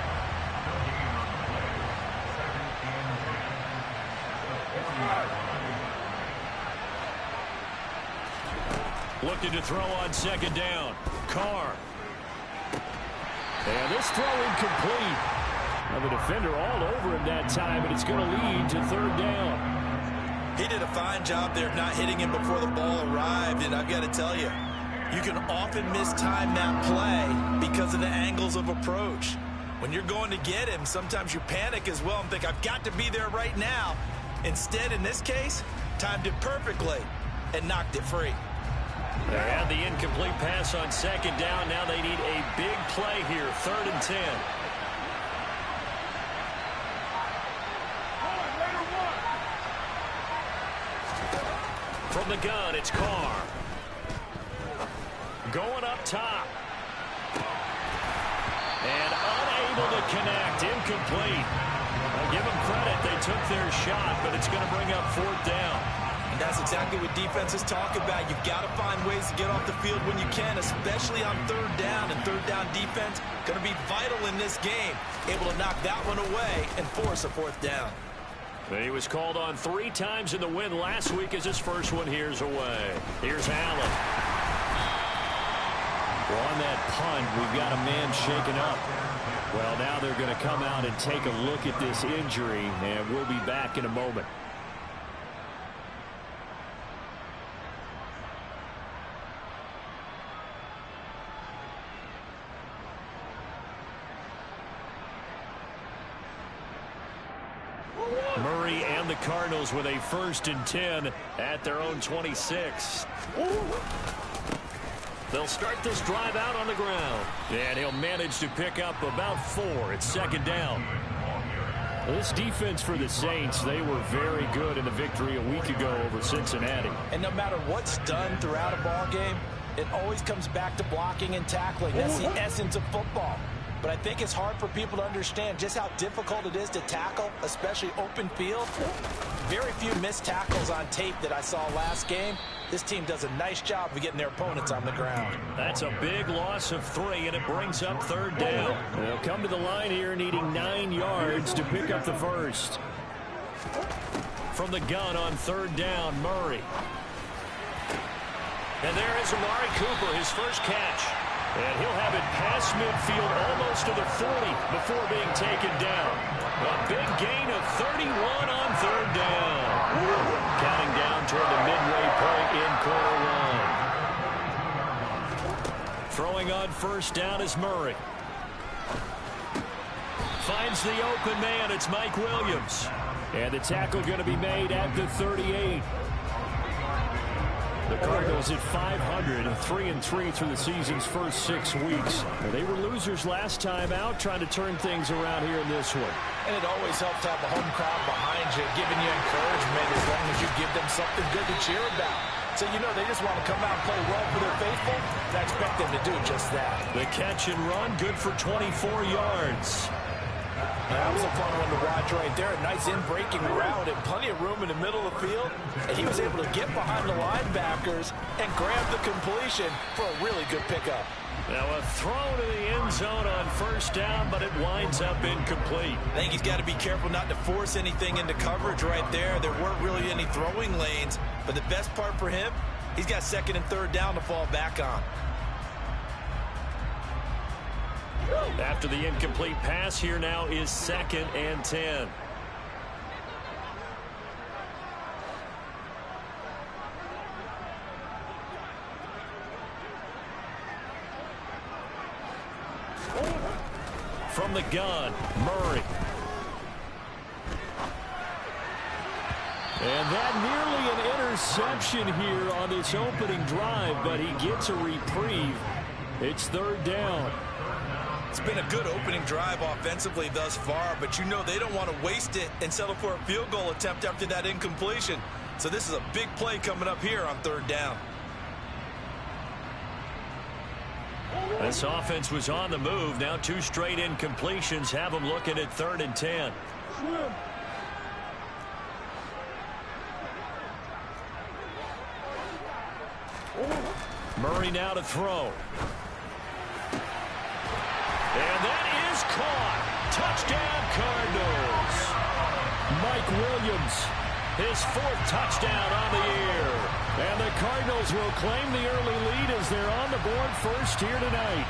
Looking to throw on second down. Carr. And this throw incomplete. Now the defender all over him that time, but it's going to lead to third down. He did a fine job there of not hitting him before the ball arrived, and I've got to tell you, you can often mistime that play because of the angles of approach. When you're going to get him, sometimes you panic as well and think, I've got to be there right now. Instead, in this case, timed it perfectly and knocked it free. They had the incomplete pass on second down. Now they need a big play here, 3rd and 10. From the gun, it's Carr. Going up top. And unable to connect. Incomplete. I'll give them credit. They took their shot, but it's going to bring up 4th down. And that's exactly what defenses talk about. You've got to find ways to get off the field when you can, especially on 3rd down. And 3rd down defense going to be vital in this game. Able to knock that one away and force a 4th down. He was called on 3 times in the win last week as his first one here's away. Here's Allen. Well, on that punt, we've got a man shaken up. Well, now they're going to come out and take a look at this injury, and we'll be back in a moment. Murray and the Cardinals with a 1st and 10 at their own 26. They'll start this drive out on the ground. And he'll manage to pick up about 4. It's 2nd down. This defense for the Saints, they were very good in the victory a week ago over Cincinnati. And no matter what's done throughout a ball game, it always comes back to blocking and tackling. That's the essence of football. But I think it's hard for people to understand just how difficult it is to tackle, especially open field. Very few missed tackles on tape that I saw last game. This team does a nice job of getting their opponents on the ground. That's a big loss of 3, and it brings up 3rd down. They'll come to the line here needing 9 yards to pick up the first. From the gun on 3rd down, Murray. And there is Amari Cooper, his first catch. And he'll have it past midfield almost to the 40 before being taken down. A big gain of 31 on 3rd down. Counting down toward the midway point in quarter 1. Throwing on 1st down is Murray. finds the open man. It's Mike Williams. And the tackle going to be made at the 38. The Cardinals at 500, 3-3 through the season's first 6 weeks. They were losers last time out, trying to turn things around here in this one. And it always helps to have a home crowd behind you, giving you encouragement as long as you give them something good to cheer about. So, you know, they just want to come out and play well for their faithful. And I expect them to do just that. The catch and run, good for 24 yards. That was a fun one to watch right there. A nice in-breaking route and plenty of room in the middle of the field. And he was able to get behind the linebackers and grab the completion for a really good pickup. Now a throw to the end zone on first down, but it winds up incomplete. I think he's got to be careful not to force anything into coverage right there. There weren't really any throwing lanes. But the best part for him, he's got second and third down to fall back on. After the incomplete pass, here now is 2nd and 10. From the gun, Murray. And that nearly an interception here on this opening drive, but he gets a reprieve. It's 3rd down. It's been a good opening drive offensively thus far, but you know they don't want to waste it and settle for a field goal attempt after that incompletion. So this is a big play coming up here on 3rd down. This offense was on the move. Now 2 straight incompletions have them looking at 3rd and 10. Murray now to throw. And that is caught. Touchdown, Cardinals. Mike Williams, his 4th touchdown on the year. And the Cardinals will claim the early lead as they're on the board first here tonight.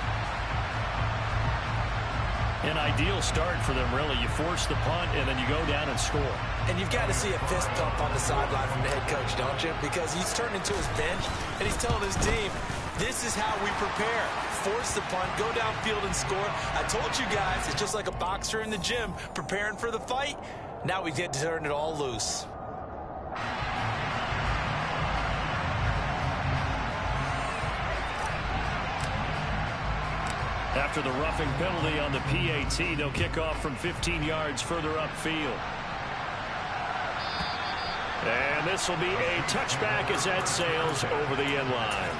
An ideal start for them, really. You force the punt, and then you go down and score. And you've got to see a fist pump on the sideline from the head coach, don't you? Because he's turned into his bench, and he's telling his team, this is how we prepare. Force the punt, go downfield and score. I told you guys, it's just like a boxer in the gym preparing for the fight. Now we get to turn it all loose. After the roughing penalty on the PAT, they'll kick off from 15 yards further upfield. And this will be a touchback as that sails over the end line.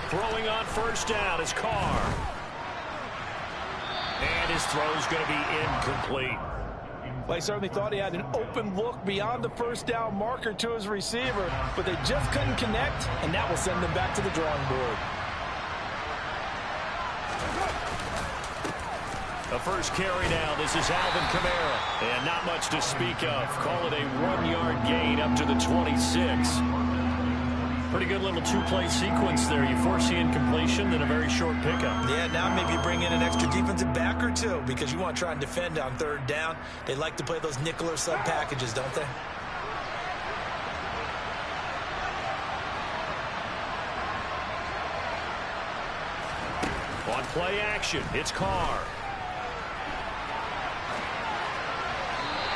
Throwing on first down is Carr. And his throw's going to be incomplete. Well, he certainly thought he had an open look beyond the first down marker to his receiver, but they just couldn't connect, and that will send them back to the drawing board. The first carry now. This is Alvin Kamara. And not much to speak of. Call it a 1-yard gain up to the 26. Pretty good little 2-play sequence there. You force the incompletion, then a very short pickup. Yeah, now maybe you bring in an extra defensive back or two because you want to try and defend on 3rd down. They like to play those nickel or sub packages, don't they? On play action, it's Carr.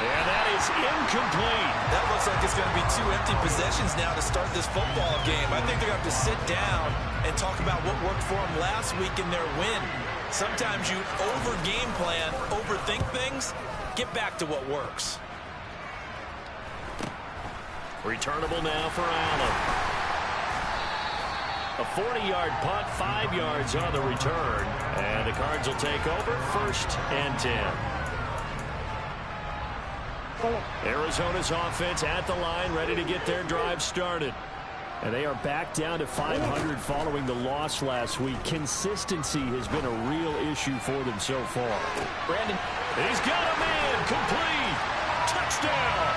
And that is incomplete. That looks like it's going to be 2 empty possessions now to start this football game. I think they're going to have to sit down and talk about what worked for them last week in their win. Sometimes you over-game plan, overthink things. Get back to what works. Returnable now for Allen. A 40-yard punt, 5 yards on the return. And the Cards will take over 1st and 10. Arizona's offense at the line, ready to get their drive started. And they are back down to 500 following the loss last week. Consistency has been a real issue for them so far. Brandon. He's got a man. Complete. Touchdown.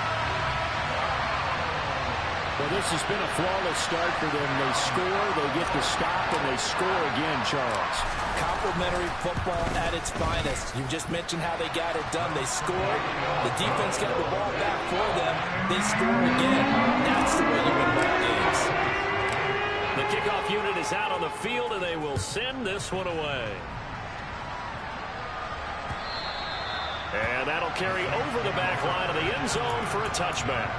Well, this has been a flawless start for them. They score, they get the stop, and they score again, Charles. Complimentary football at its finest. You just mentioned how they got it done. They scored. The defense got the ball back for them. They score again. That's the way you win ball games. The kickoff unit is out on the field, and they will send this one away. And that'll carry over the back line of the end zone for a touchback.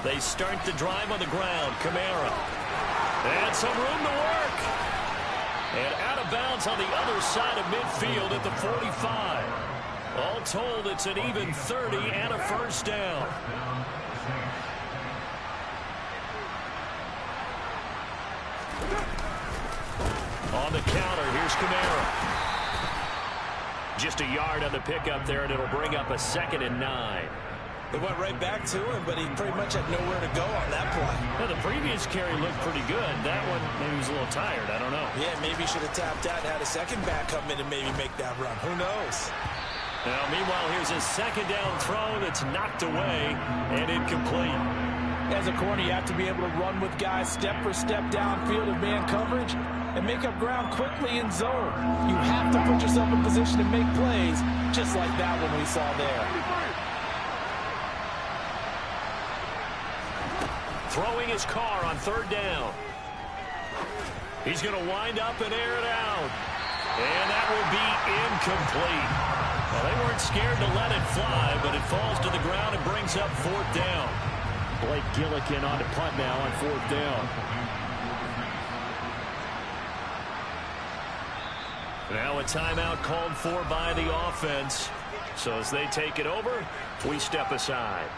They start the drive on the ground. Kamara. And some room to work. And out of bounds on the other side of midfield at the 45. All told, it's an even 30 and a first down. On the counter, here's Kamara. Just a yard on the pickup there, and it'll bring up a 2nd and 9. They went right back to him, but he pretty much had nowhere to go on that play. Well, the previous carry looked pretty good. That one, maybe he was a little tired. I don't know. Yeah, maybe he should have tapped out and had a second back come in and maybe make that run. Who knows? Now, meanwhile, here's a 2nd down throw that's knocked away and incomplete. As a corner, you have to be able to run with guys step for step downfield of man coverage and make up ground quickly in zone. You have to put yourself in position to make plays, just like that one we saw there. Throwing his car on 3rd down. He's going to wind up and air it out. And that will be incomplete. Well, they weren't scared to let it fly, but it falls to the ground and brings up 4th down. Blake Gillikin on the punt now on 4th down. Now a timeout called for by the offense. So as they take it over, we step aside.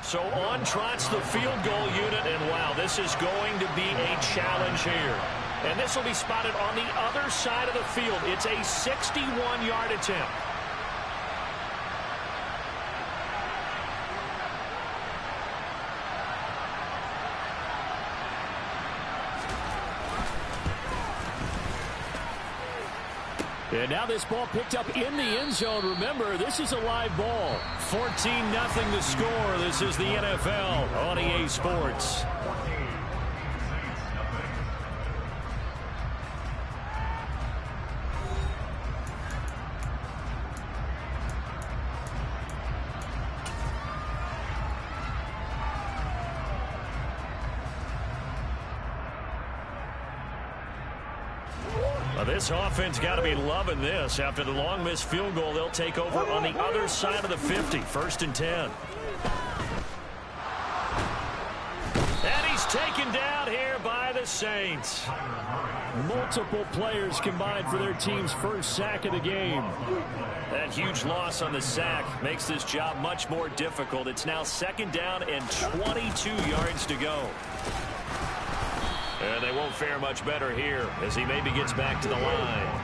So on trots the field goal unit, and wow, this is going to be a challenge here. And this will be spotted on the other side of the field. It's a 61-yard attempt. And now this ball picked up in the end zone. Remember, this is a live ball. 14-0 the score. This is the NFL on EA Sports. This offense got to be loving this. After the long missed field goal, they'll take over on the other side of the 50. 1st and 10. And he's taken down here by the Saints. Multiple players combined for their team's first sack of the game. That huge loss on the sack makes this job much more difficult. It's now 2nd down and 22 yards to go. And they won't fare much better here as he maybe gets back to the line.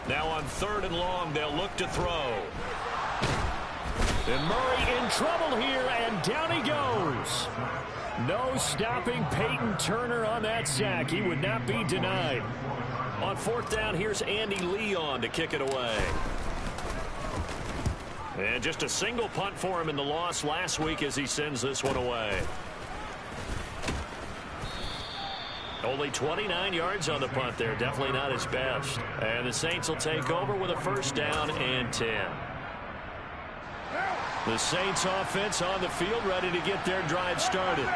Now on 3rd and long, they'll look to throw. And Murray in trouble here, and down he goes. No stopping Peyton Turner on that sack. He would not be denied. On 4th down, here's Andy Leon to kick it away. And just a single punt for him in the loss last week as he sends this one away. Only 29 yards on the punt there. Definitely not his best. And the Saints will take over with a 1st down and 10. The Saints offense on the field ready to get their drive started.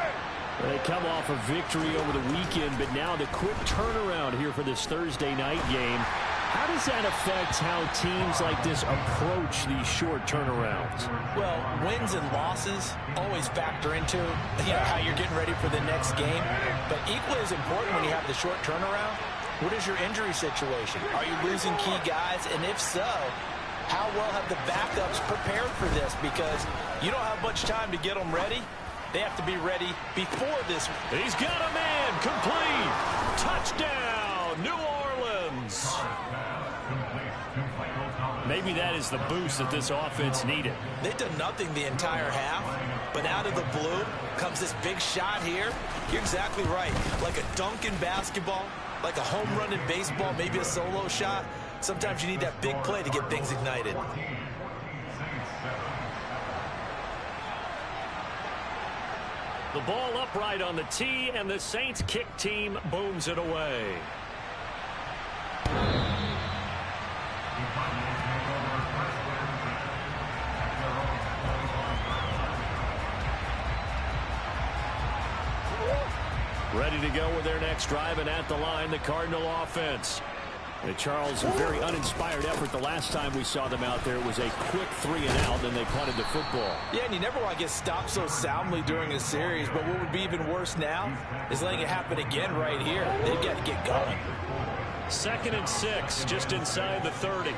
They come off a victory over the weekend, but now the quick turnaround here for this Thursday night game. How does that affect how teams like this approach these short turnarounds? Well, wins and losses always factor into how you're getting ready for the next game. But equally as important when you have the short turnaround, what is your injury situation? Are you losing key guys? And if so, how well have the backups prepared for this? Because you don't have much time to get them ready. They have to be ready before this. He's got a man complete. Touchdown, New Orleans. Maybe that is the boost that this offense needed. They've done nothing the entire half, but out of the blue comes this big shot here. You're exactly right. Like a dunk in basketball, like a home run in baseball, maybe a solo shot. Sometimes you need that big play to get things ignited. The ball upright on the tee, and the Saints kick team booms it away. Ready to go with their next drive, and at the line, the Cardinal offense. Charles, a very uninspired effort the last time we saw them out there. It was a quick 3-and-out, and they punted the football. Yeah, and you never want to get stopped so soundly during a series, but what would be even worse now is letting it happen again right here. They've got to get going. 2nd and 6, just inside the 30.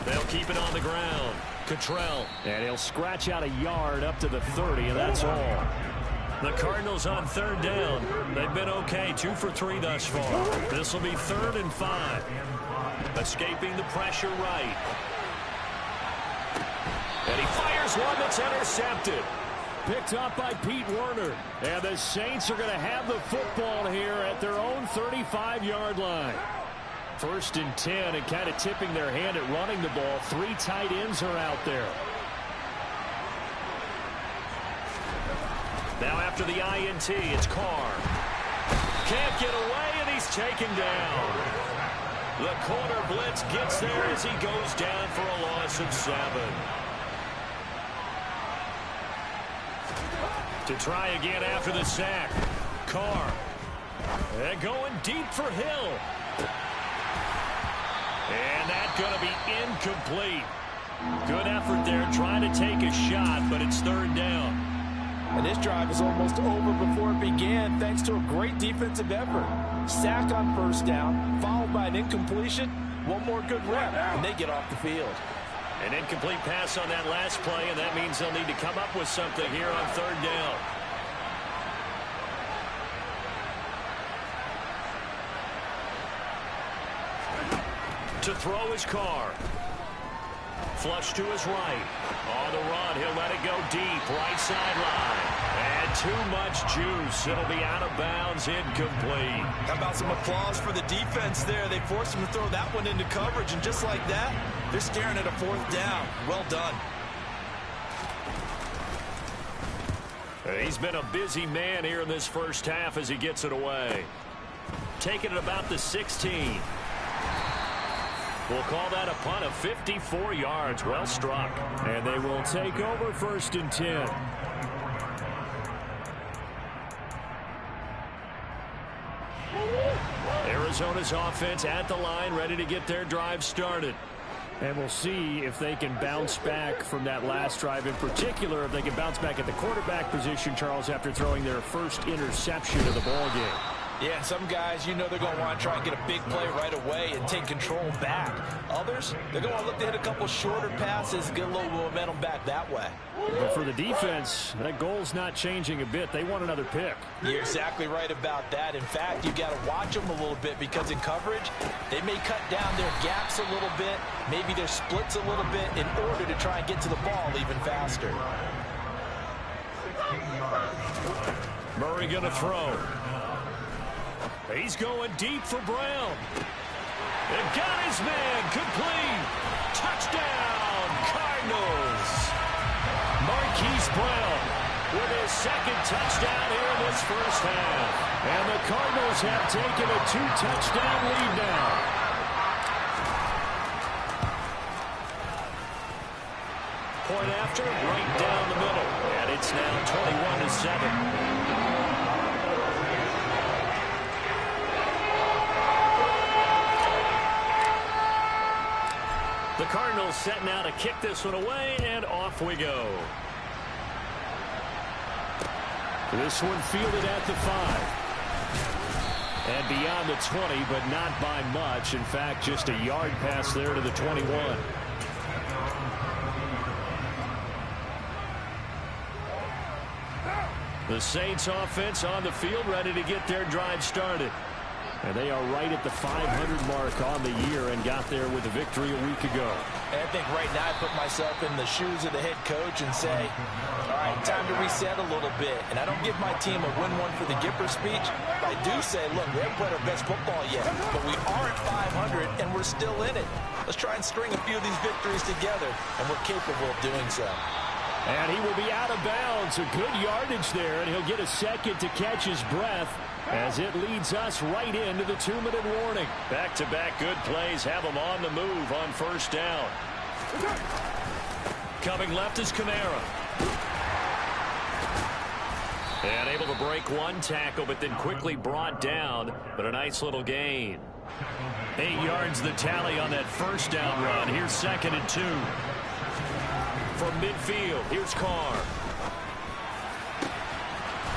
They'll keep it on the ground. Cottrell. And he'll scratch out a yard up to the 30, and that's all. The Cardinals on 3rd down. They've been okay, 2 for 3 thus far. This will be 3rd and 5. Escaping the pressure right. And he fires one that's intercepted. Picked up by Pete Werner. And the Saints are going to have the football here at their own 35-yard line. 1st and 10, and kind of tipping their hand at running the ball. 3 tight ends are out there. Now after the INT, it's Carr. Can't get away, and he's taken down. The corner blitz gets there as he goes down for a loss of 7. To try again after the sack. Carr. And going deep for Hill. And that's going to be incomplete. Good effort there trying to take a shot, but it's 3rd down. And this drive is almost over before it began, thanks to a great defensive effort. Sack on 1st down, followed by an incompletion. One more good rep, and they get off the field. An incomplete pass on that last play, and that means they'll need to come up with something here on 3rd down. To throw his Carr. Flush to his right. On the run, he'll let it go deep. Right sideline. And too much juice. It'll be out of bounds, incomplete. How about some applause for the defense there? They forced him to throw that one into coverage, and just like that, they're staring at a 4th down. Well done. He's been a busy man here in this first half as he gets it away. Taking it about the 16. We'll call that a punt of 54 yards. Well struck. And they will take over 1st and 10. Arizona's offense at the line, ready to get their drive started. And we'll see if they can bounce back from that last drive. In particular, if they can bounce back at the quarterback position, Charles, after throwing their first interception of the ball game. Yeah, and some guys, they're going to want to try and get a big play right away and take control back. Others, they're going to want to look to hit a couple shorter passes, get a little momentum back that way. But for the defense, that goal's not changing a bit. They want another pick. You're exactly right about that. In fact, you've got to watch them a little bit because in coverage, they may cut down their gaps a little bit, maybe their splits a little bit in order to try and get to the ball even faster. Murray going to throw. He's going deep for Brown. And got his man complete. Touchdown, Cardinals. Marquise Brown with his 2nd touchdown here in this first half. And the Cardinals have taken a 2-touchdown lead now. Point after, right down the middle. And it's now 21-7. The Cardinals set now to kick this one away, and off we go. This one fielded at the 5. And beyond the 20, but not by much. In fact, just a yard pass there to the 21. The Saints offense on the field, ready to get their drive started. And they are right at the 500 mark on the year and got there with a victory a week ago. And I think right now I put myself in the shoes of the head coach and say, all right, time to reset a little bit. And I don't give my team a win one for the Gipper speech. But I do say, look, we haven't played our best football yet, but we are at 500 and we're still in it. Let's try and string a few of these victories together, and we're capable of doing so. And he will be out of bounds. A good yardage there, and he'll get a second to catch his breath as it leads us right into the 2-minute warning. Back-to-back good plays have them on the move on first down. Coming left is Kamara. And able to break one tackle, but then quickly brought down. But a nice little gain. 8 yards the tally on that first down run. Here's 2nd and 2. From midfield, here's Carr.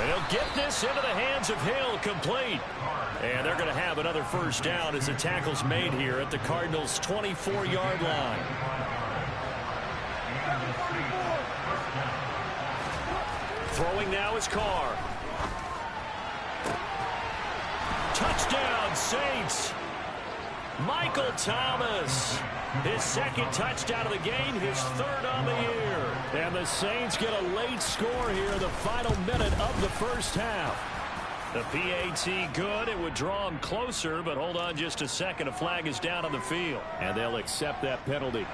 And he'll get this into the hands of Hill, complete. And they're going to have another first down as the tackle's made here at the Cardinals' 24-yard line. Throwing now is Carr. Touchdown, Saints. Michael Thomas. His 2nd touchdown of the game, his 3rd on the year. And the Saints get a late score here in the final minute of the first half. The PAT good. It would draw them closer, but hold on just a second. A flag is down on the field, and they'll accept that penalty.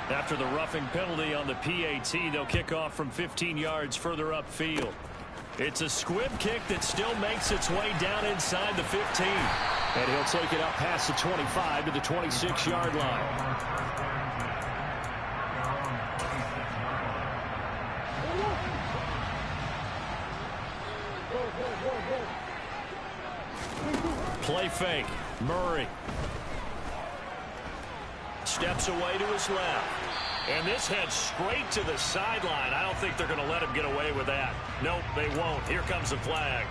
After the roughing penalty on the PAT, they'll kick off from 15 yards further upfield. It's a squib kick that still makes its way down inside the 15. And he'll take it up past the 25 to the 26-yard line. Play fake. Murray. Steps away to his left. And this heads straight to the sideline. I don't think they're going to let him get away with that. Nope, they won't. Here comes the flag.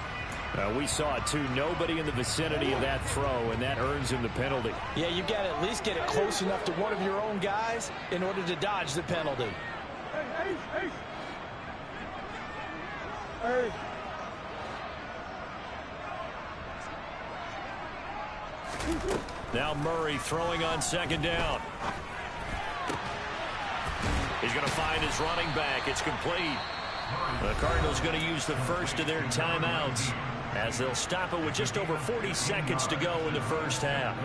We saw it, too. Nobody in the vicinity of that throw, and that earns him the penalty. Yeah, you've got to at least get it close enough to one of your own guys in order to dodge the penalty. Hey. Now Murray throwing on 2nd down. He's going to find his running back. It's complete. The Cardinals going to use the first of their timeouts as they'll stop it with just over 40 seconds to go in the first half.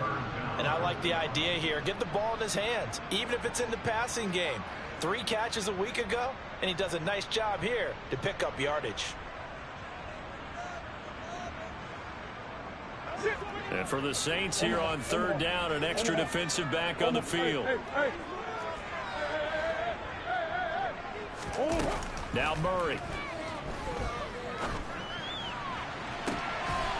And I like the idea here. Get the ball in his hands, even if it's in the passing game. 3 catches a week ago, and he does a nice job here to pick up yardage. And for the Saints here on 3rd down, an extra defensive back on the field. Now Murray.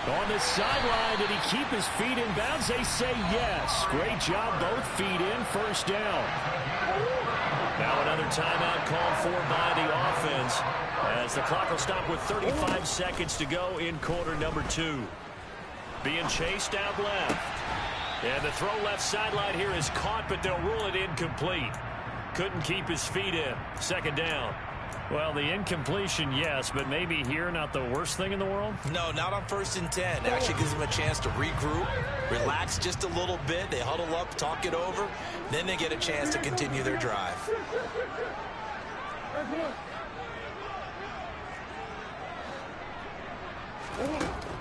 On the sideline, did he keep his feet in bounds? They say yes. Great job, both feet in, first down. Now another timeout called for by the offense as the clock will stop with 35 seconds to go in quarter number 2. Being chased out left. And the throw left sideline here is caught, but they'll rule it incomplete. Couldn't keep his feet in. 2nd down. Well, the incompletion, yes, but maybe here not the worst thing in the world? No, not on 1st and 10. It actually gives them a chance to regroup, relax just a little bit. They huddle up, talk it over. Then they get a chance to continue their drive.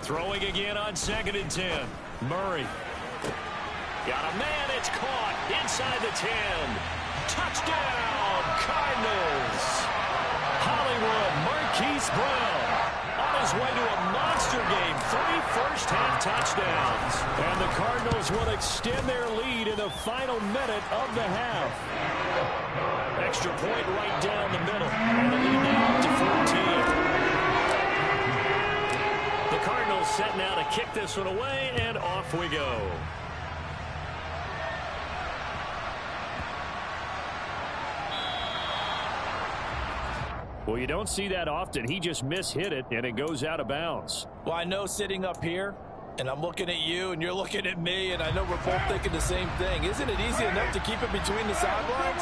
Throwing again on 2nd and 10. Murray. Got a man. It's caught inside the 10. Touchdown, Cardinals. Hollywood Marquise Brown on his way to a monster game. 3 first-half touchdowns. And the Cardinals will extend their lead in the final minute of the half. Extra point right down the middle. And the lead now up to 14. The Cardinals Cardinals set now to kick this one away, and off we go. Well, you don't see that often. He just mishit it, and it goes out of bounds. Well, I know sitting up here, and I'm looking at you, and you're looking at me, and I know we're both thinking the same thing. Isn't it easy enough to keep it between the sidelines?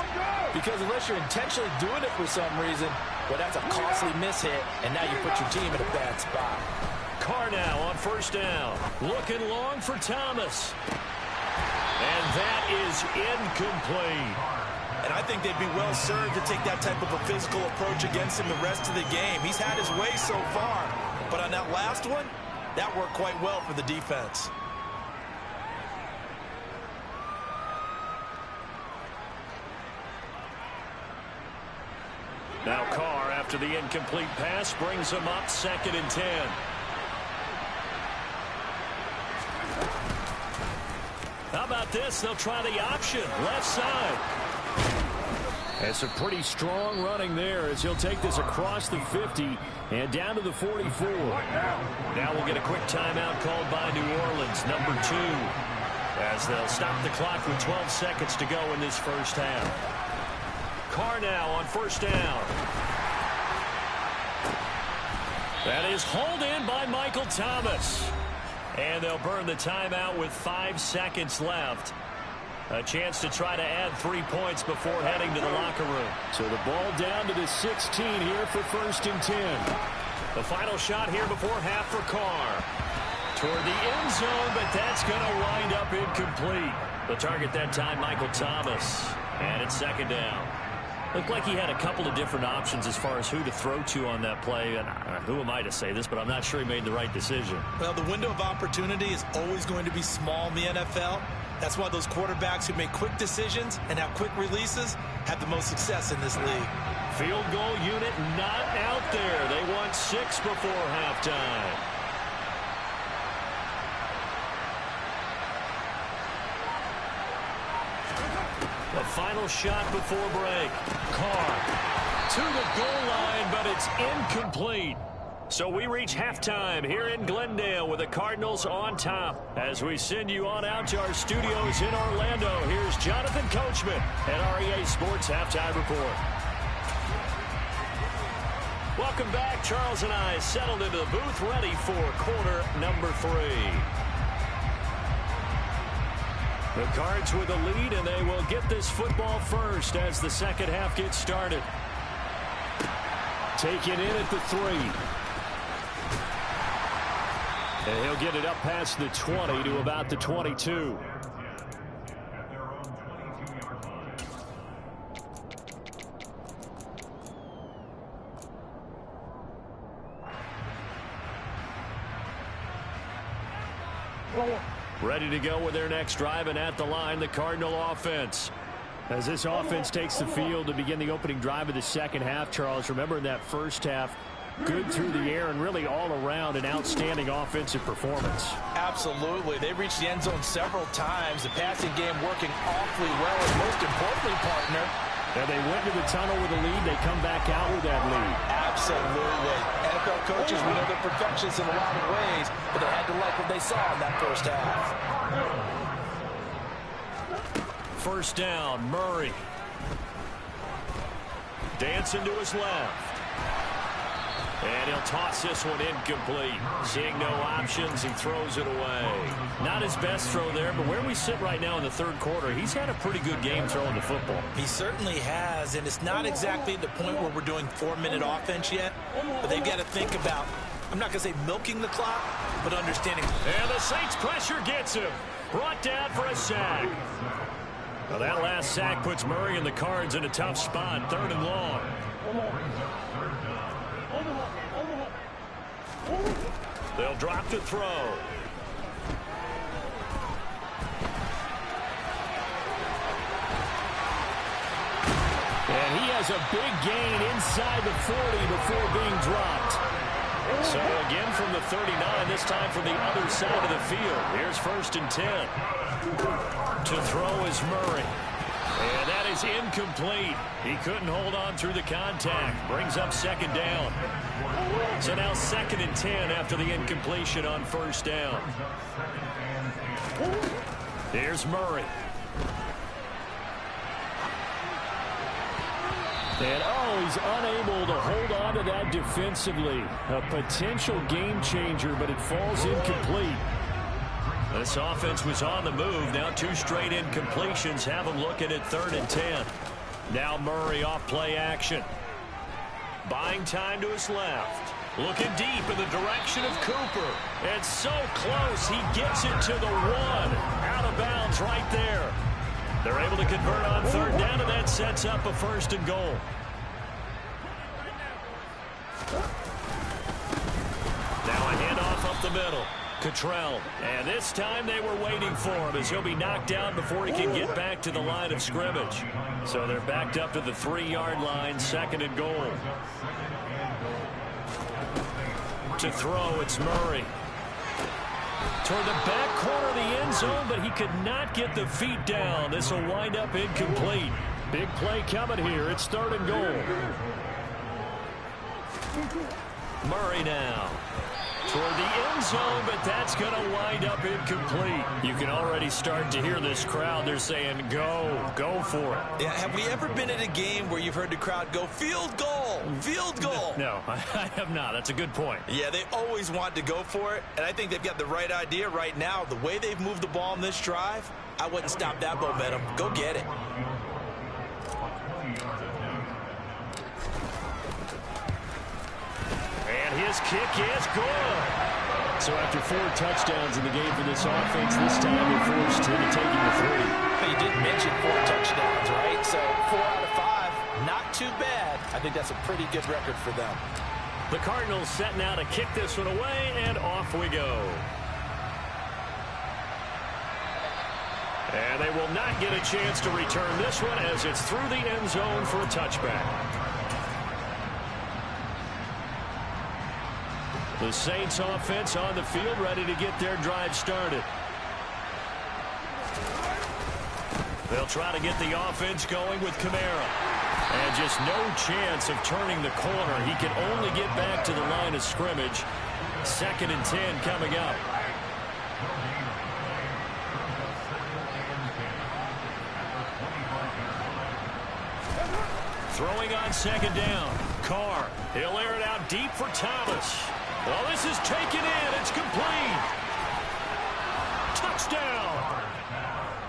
Because unless you're intentionally doing it for some reason, well, that's a costly mishit, and now you put your team in a bad spot. Carr now on first down. Looking long for Thomas. And that is incomplete. And I think they'd be well served to take that type of a physical approach against him the rest of the game. He's had his way so far. But on that last one, that worked quite well for the defense. Now Carr, after the incomplete pass, brings him up 2nd and 10. How about this? They'll try the option. Left side. That's a pretty strong running there as he'll take this across the 50 and down to the 44. Now we'll get a quick timeout called by New Orleans, number 2, as they'll stop the clock with 12 seconds to go in this first half. Carr now on first down. That is hauled in by Michael Thomas. And they'll burn the timeout with 5 seconds left. A chance to try to add 3 points before heading to the locker room. So the ball down to the 16 here for 1st and 10. The final shot here before half for Carr. Toward the end zone, but that's going to wind up incomplete. The target that time, Michael Thomas. And it's 2nd down. Looked like he had a couple of different options as far as who to throw to on that play. And who am I to say this, but I'm not sure he made the right decision. Well, the window of opportunity is always going to be small in the NFL. That's why those quarterbacks who make quick decisions and have quick releases have the most success in this league. Field goal unit not out there. They won 6 before halftime. The final shot before break. Carr to the goal line, but it's incomplete. So we reach halftime here in Glendale with the Cardinals on top. As we send you on out to our studios in Orlando, here's Jonathan Coachman at REA Sports Halftime Report. Welcome back. Charles and I settled into the booth, ready for quarter number 3. The Cards with a lead, and they will get this football first as the second half gets started. Taken in at the 3. And he'll get it up past the 20 to about the 22. At their own 22-yard line. Ready to go with their next drive, and at the line, the Cardinal offense. As this offense takes the field to begin the opening drive of the second half, Charles, remember in that first half, good through the air and really all around an outstanding offensive performance. Absolutely. They reached the end zone several times. The passing game working awfully well, and most importantly, partner, and they went to the tunnel with a lead. They come back out with that lead. Absolutely. NFL coaches, we know they're perfectionists in a lot of ways, but they had to like what they saw in that first half. First down, Murray. Dancing to his left. And he'll toss this one incomplete. Seeing no options, he throws it away. Not his best throw there, but where we sit right now in the third quarter, he's had a pretty good game throwing the football. He certainly has, and it's not exactly at the point where we're doing 4-minute offense yet, but they've got to think about, I'm not going to say milking the clock, but understanding. And the Saints pressure gets him. Brought down for a sack. Well, that last sack puts Murray and the Cards in a tough spot, 3rd and long. They'll drop to throw. And he has a big gain inside the 40 before being dropped. So again from the 39, this time from the other side of the field. Here's 1st and 10. To throw is Murray. And that is incomplete. He couldn't hold on through the contact. Brings up second down. So now 2nd and 10 after the incompletion on first down. Here's Murray. And, he's unable to hold on to that defensively. A potential game changer, but it falls incomplete. This offense was on the move. Now 2 straight incompletions have them looking at 3rd and 10. Now Murray off play action. Buying time to his left. Looking deep in the direction of Cooper. And so close, he gets it to the 1. Out of bounds right there. They're able to convert on 3rd down, and that sets up a 1st and goal. Now a handoff up the middle. Cottrell. And this time they were waiting for him as he'll be knocked down before he can get back to the line of scrimmage. So they're backed up to the 3-yard line, 2nd and goal. To throw, it's Murray. Toward the back corner of the end zone, but he could not get the feet down. This will wind up incomplete. Big play coming here. It's 3rd and goal. Murray now. Toward the end zone, but that's going to wind up incomplete. You can already start to hear this crowd. They're saying, go for it. Yeah, have we ever been at a game where you've heard the crowd go, field goal, field goal? No, I have not. That's a good point. Yeah, they always want to go for it, and I think they've got the right idea right now. The way they've moved the ball in this drive, I wouldn't stop that momentum. Go get it. And his kick is good. So after 4 touchdowns in the game for this offense, this time they're forced to taking the 3. But you did mention 4 touchdowns, right? So 4 out of 5, not too bad. I think that's a pretty good record for them. The Cardinals setting out to kick this one away, and off we go. And they will not get a chance to return this one as it's through the end zone for a touchback. The Saints offense on the field, ready to get their drive started. They'll try to get the offense going with Kamara. And just no chance of turning the corner. He can only get back to the line of scrimmage. 2nd and 10 coming up. Throwing on 2nd down. Carr. He'll air it out deep for Thomas. Well, this is taken in. It's complete. Touchdown.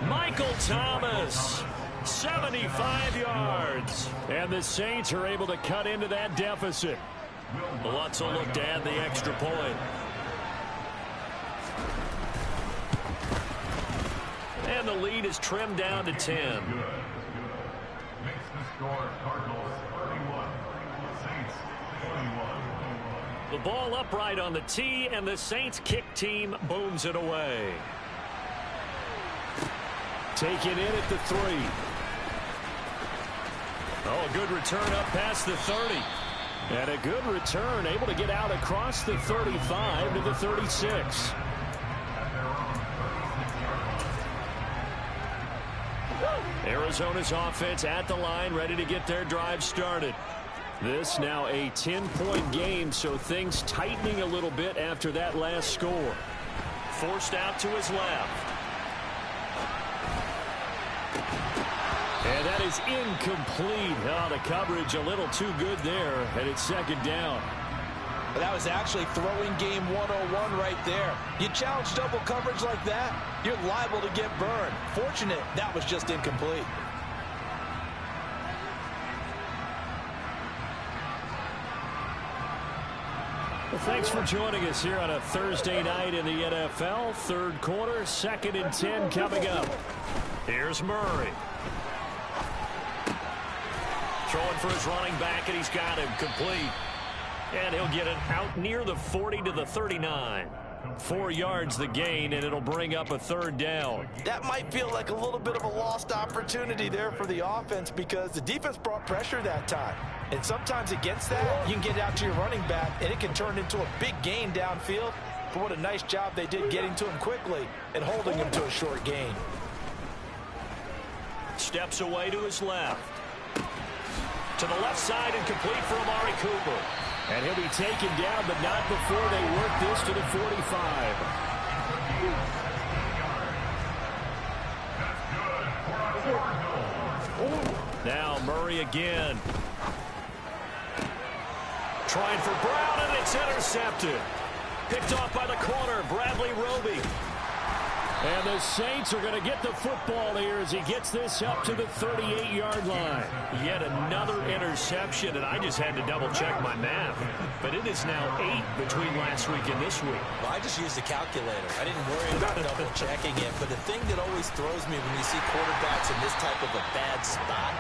Michael Thomas. 75 yards. And the Saints are able to cut into that deficit. Lutz will look to add the extra point. And the lead is trimmed down to 10. Makes the score Cardinals 31, Saints 21. The ball upright on the tee, and the Saints kick team booms it away. Taken in at the 3. Oh, a good return up past the 30. And a good return, able to get out across the 35 to the 36. Arizona's offense at the line, ready to get their drive started. This now a 10-point game, so things tightening a little bit after that last score. Forced out to his left. And that is incomplete. Oh, the coverage a little too good there, and it's 2nd down. But that was actually throwing game 101 right there. You challenge double coverage like that, you're liable to get burned. Fortunate that was just incomplete. Well, thanks for joining us here on a Thursday night in the NFL. 3rd quarter, 2nd and 10 coming up. Here's Murray. Throwing for his running back, and he's got him complete. And he'll get it out near the 40 to the 39. 4 yards the gain, and it'll bring up a 3rd down. That might feel like a little bit of a lost opportunity there for the offense because the defense brought pressure that time. And sometimes against that, you can get out to your running back, and it can turn into a big gain downfield. But what a nice job they did getting to him quickly and holding him to a short gain. steps away to his left. To the left side and complete for Amari Cooper. And he'll be taken down, but not before they work this to the 45. Now Murray again. Trying for Brown, and it's intercepted. Picked off by the corner, Bradley Roby. And the Saints are going to get the football here as he gets this up to the 38-yard line. Yet another interception, and I just had to double-check my math. But it is now 8 between last week and this week. Well, I just used a calculator. I didn't worry about double-checking it. But the thing that always throws me when you see quarterbacks in this type of a bad spot,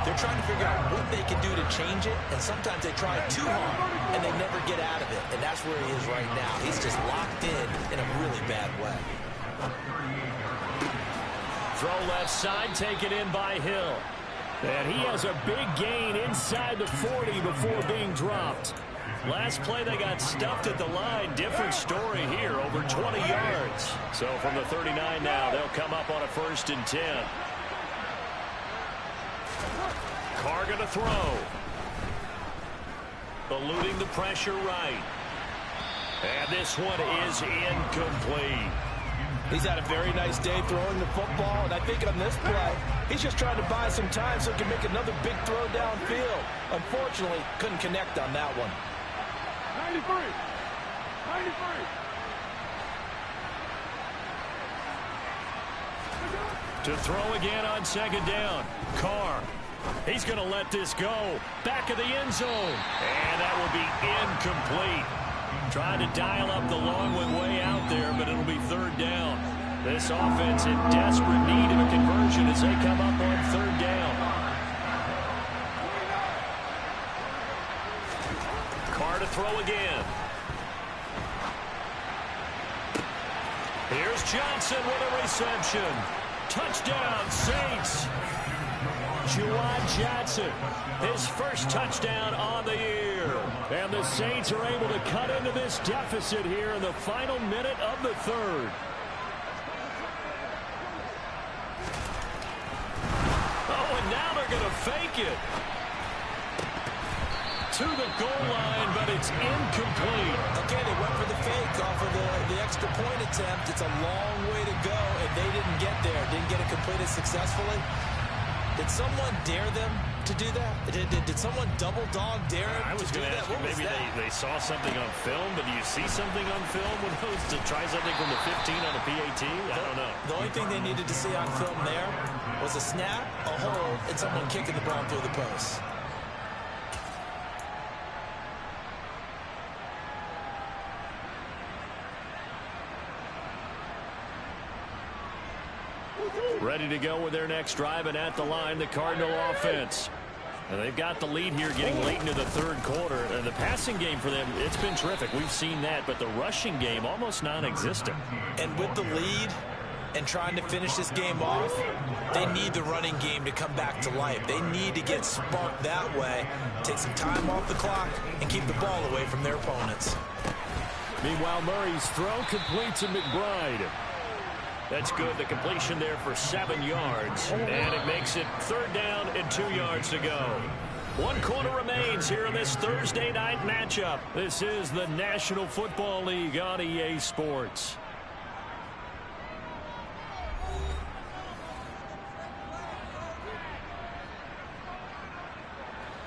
they're trying to figure out what they can do to change it, and sometimes they try too hard, and they never get out of it. And that's where he is right now. He's just locked in a really bad way. Throw left side, taken in by Hill. And he has a big gain inside the 40 before being dropped. Last play, they got stuffed at the line. Different story here, over 20 yards. So from the 39 now, they'll come up on a 1st and 10. Carr going to throw. Eluding the pressure right. And this one is incomplete. He's had a very nice day throwing the football, and I think on this play, he's just trying to buy some time so he can make another big throw downfield. Unfortunately, couldn't connect on that one. 93. To throw again on 2nd down. Carr. He's going to let this go. Back of the end zone. And that will be incomplete. Trying to dial up the long one way out there, but it'll be 3rd down. This offense in desperate need of a conversion as they come up on 3rd down. Carr to throw again. Here's Johnson with a reception. Touchdown, Saints. Juwan Johnson, his first touchdown on the year. And the Saints are able to cut into this deficit here in the final minute of the 3rd. Oh, and now they're going to fake it. To the goal line, but it's incomplete. Okay, they went for the fake off of the extra point attempt. It's a long way to go, and they didn't get there. Didn't get it completed successfully. Did someone dare them to do that? Did someone double dog dare them I was to do going to that? ask you, What was maybe that? they saw something on film, but do you see something on film when those to try something from the 15 on a PAT? I don't know. The only thing they needed to see on film there was a snap, a hold, and someone kicking the ball through the post. Ready to go with their next drive, and at the line, the Cardinal offense. And they've got the lead here getting late into the 3rd quarter. And the passing game for them, it's been terrific. We've seen that, but the rushing game almost non-existent. And with the lead and trying to finish this game off, they need the running game to come back to life. They need to get sparked that way, take some time off the clock, and keep the ball away from their opponents. Meanwhile, Murray's throw complete to McBride. That's good. The completion there for 7 yards. And it makes it 3rd down and 2 yards to go. 1 quarter remains here in this Thursday night matchup. This is the National Football League on EA Sports.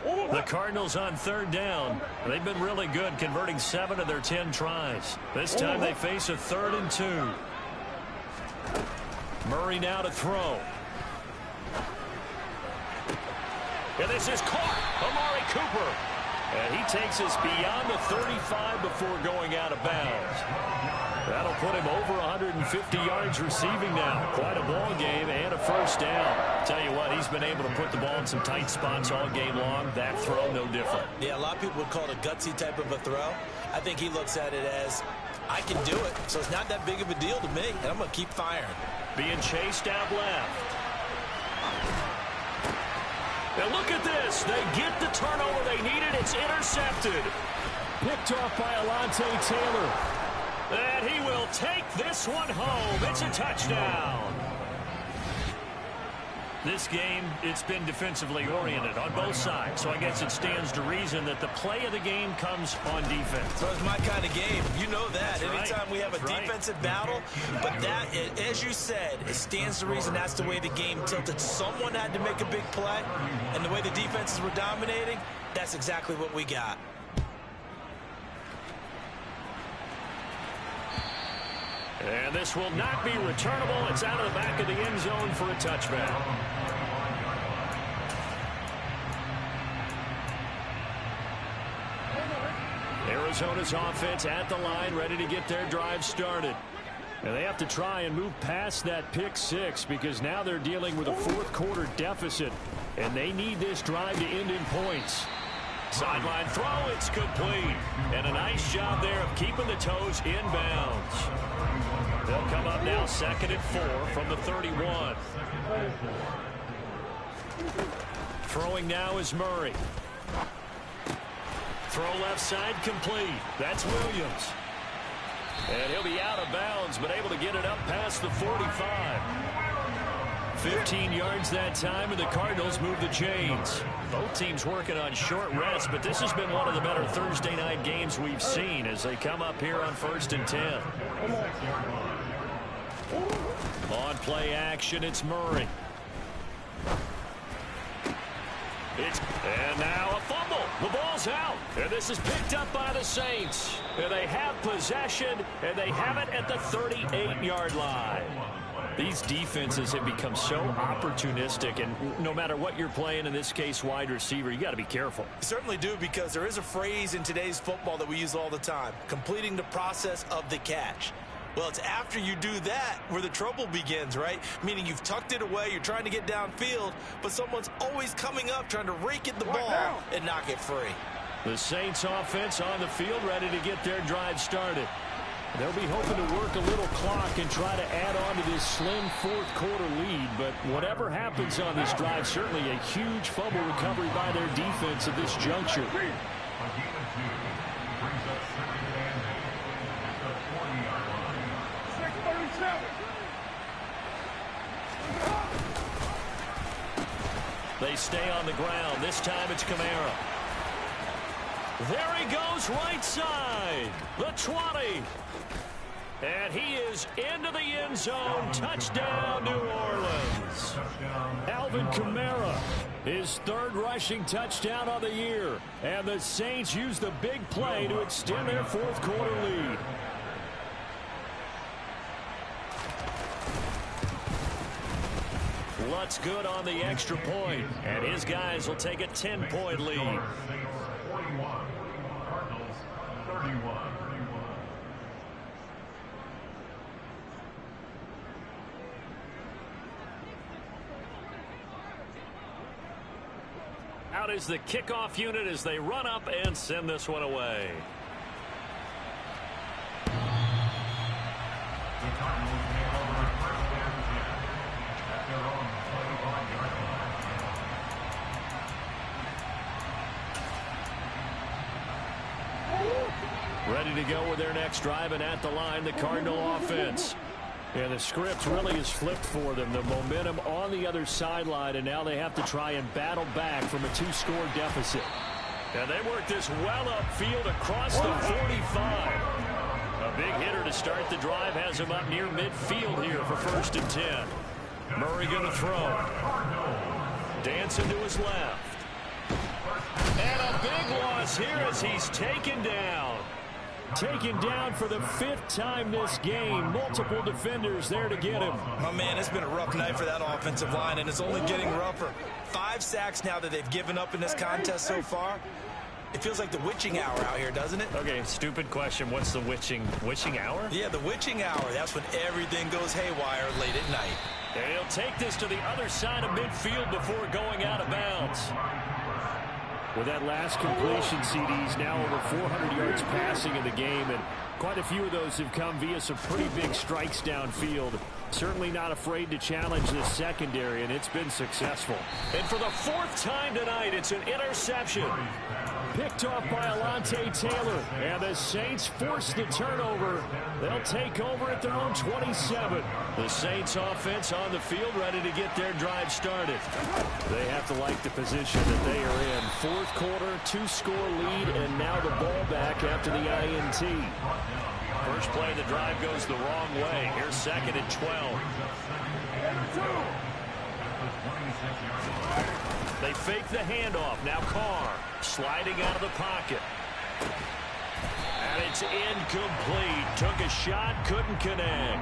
The Cardinals on 3rd down. They've been really good, converting 7 of their 10 tries. This time they face a 3rd and 2. Murray now to throw. And this is caught. Amari Cooper. And he takes us beyond the 35 before going out of bounds. That'll put him over 150 yards receiving now. Quite a ball game and a 1st down. Tell you what, he's been able to put the ball in some tight spots all game long. That throw, no different. Yeah, a lot of people would call it a gutsy type of a throw. I think he looks at it as, I can do it, so it's not that big of a deal to me, and I'm going to keep firing. Being chased out left. Now look at this. They get the turnover they needed. It's intercepted. Picked off by Alontae Taylor. And he will take this one home. It's a touchdown. This game, it's been defensively oriented on both sides, so I guess it stands to reason that the play of the game comes on defense. So it's my kind of game. You know that. That's Anytime right. we have a defensive battle, but that, as you said, it stands to reason that's the way the game tilted. Someone had to make a big play, and the way the defenses were dominating, that's exactly what we got. And this will not be returnable. It's out of the back of the end zone for a touchback. Arizona's offense at the line, ready to get their drive started. And they have to try and move past that pick six because now they're dealing with a fourth quarter deficit. And they need this drive to end in points. Sideline throw, it's complete. And a nice job there of keeping the toes in bounds. They'll come up now 2nd and 4 from the 31. Throwing now is Murray. Throw left side complete. That's Williams. And he'll be out of bounds, but able to get it up past the 45. 15 yards that time, and the Cardinals move the chains. Both teams working on short rest, but this has been one of the better Thursday night games we've seen as they come up here on 1st and 10. On play action, it's Murray. And now a fumble. The ball's out. And this is picked up by the Saints. And they have possession, and they have it at the 38-yard line. These defenses have become so opportunistic, and no matter what you're playing, in this case wide receiver, you got to be careful. You certainly do, because there is a phrase in today's football that we use all the time, completing the process of the catch. Well, it's after you do that where the trouble begins, right? Meaning you've tucked it away, you're trying to get downfield, but someone's always coming up trying to rake at the ball and knock it free. The Saints offense on the field ready to get their drive started. They'll be hoping to work a little clock and try to add on to this slim fourth quarter lead, but whatever happens on this drive, certainly a huge fumble recovery by their defense at this juncture. They stay on the ground. This time it's Kamara. There he goes, right side. The 20. And he is into the end zone. Touchdown, New Orleans. Alvin Kamara, his third rushing touchdown of the year. And the Saints use the big play to extend their fourth quarter lead. Lutz good on the extra point, and his guys will take a 10-point lead. 41, Cardinals 31. Out is the kickoff unit as they run up and send this one away. The Cardinals take over at 1st and 10 at their own 25-yard line. Ready to go with their next drive, and at the line, the Cardinal offense. And the script really is flipped for them. The momentum on the other sideline, and now they have to try and battle back from a 2-score deficit. And they work this well upfield across the 45. A big hitter to start the drive has him up near midfield here for 1st and 10. Murray going to throw. Dancing to his left. And a big loss here as he's taken down. Taken down for the 5th time this game. Multiple defenders there to get him. My man, it's been a rough night for that offensive line, and it's only getting rougher. 5 sacks now that they've given up in this contest so far. It feels like the witching hour out here, doesn't it? Okay, stupid question. What's the witching hour? Yeah, the witching hour. That's when everything goes haywire late at night. And he'll take this to the other side of midfield before going out of bounds. With that last completion, CD's now over 400 yards passing in the game, and quite a few of those have come via some pretty big strikes downfield. Certainly not afraid to challenge this secondary, and it's been successful. And for the 4th time tonight, it's an interception. picked off by Alontae Taylor. And the Saints force the turnover. They'll take over at their own 27. The Saints offense on the field ready to get their drive started. They have to like the position that they are in. Fourth quarter, 2-score lead, and now the ball back after the INT. First play of the drive goes the wrong way. Here's 2nd and 12. They fake the handoff. Now Carr sliding out of the pocket. And it's incomplete. Took a shot, couldn't connect.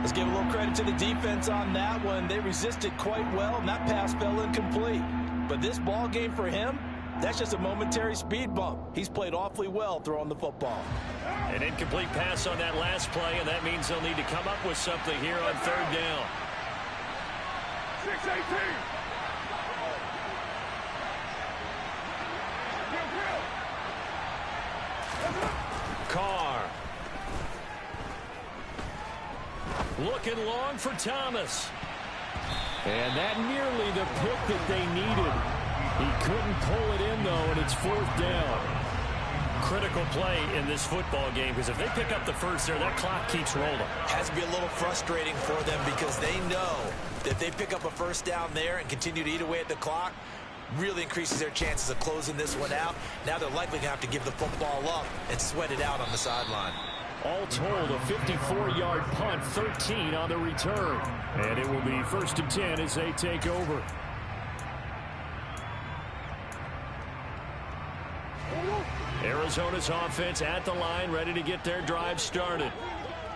Let's give a little credit to the defense on that one. They resisted quite well, and that pass fell incomplete. But this ball game for him, that's just a momentary speed bump. He's played awfully well throwing the football. An incomplete pass on that last play, and that means they'll need to come up with something here on 3rd down. 6-18. Carr. Looking long for Thomas. And that nearly the pick that they needed. He couldn't pull it in, though, and it's 4th down. Critical play in this football game, because if they pick up the first there, that clock keeps rolling. Has to be a little frustrating for them because they know that if they pick up a first down there and continue to eat away at the clock, really increases their chances of closing this one out. Now they're likely going to have to give the football up and sweat it out on the sideline. All told, a 54-yard punt, 13 on the return. And it will be 1st and 10 as they take over. Arizona's offense at the line, ready to get their drive started.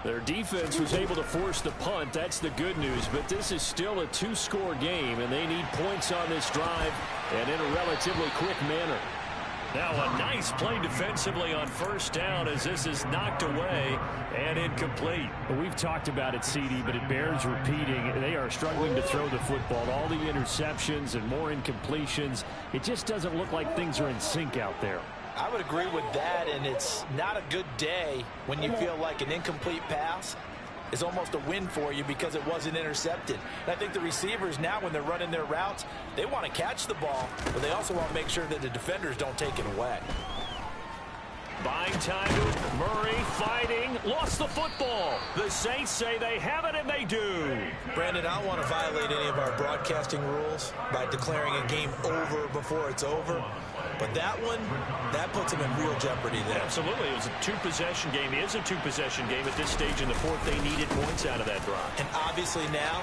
Their defense was able to force the punt. That's the good news. But this is still a 2-score game, and they need points on this drive and in a relatively quick manner. Now a nice play defensively on 1st down as this is knocked away and incomplete. Well, we've talked about it, CD, but it bears repeating. They are struggling to throw the football. All the interceptions and more incompletions. It just doesn't look like things are in sync out there. I would agree with that, and it's not a good day when you feel like an incomplete pass is almost a win for you because it wasn't intercepted. And I think the receivers now, when they're running their routes, they want to catch the ball, but they also want to make sure that the defenders don't take it away. Buying time to Murray, fighting, lost the football. The Saints say they have it, and they do. Brandon, I don't want to violate any of our broadcasting rules by declaring a game over before it's over. But that one, that puts them in real jeopardy there. Absolutely. It was a 2-possession game. It is a 2-possession game at this stage in the 4th. They needed points out of that drive. And obviously now,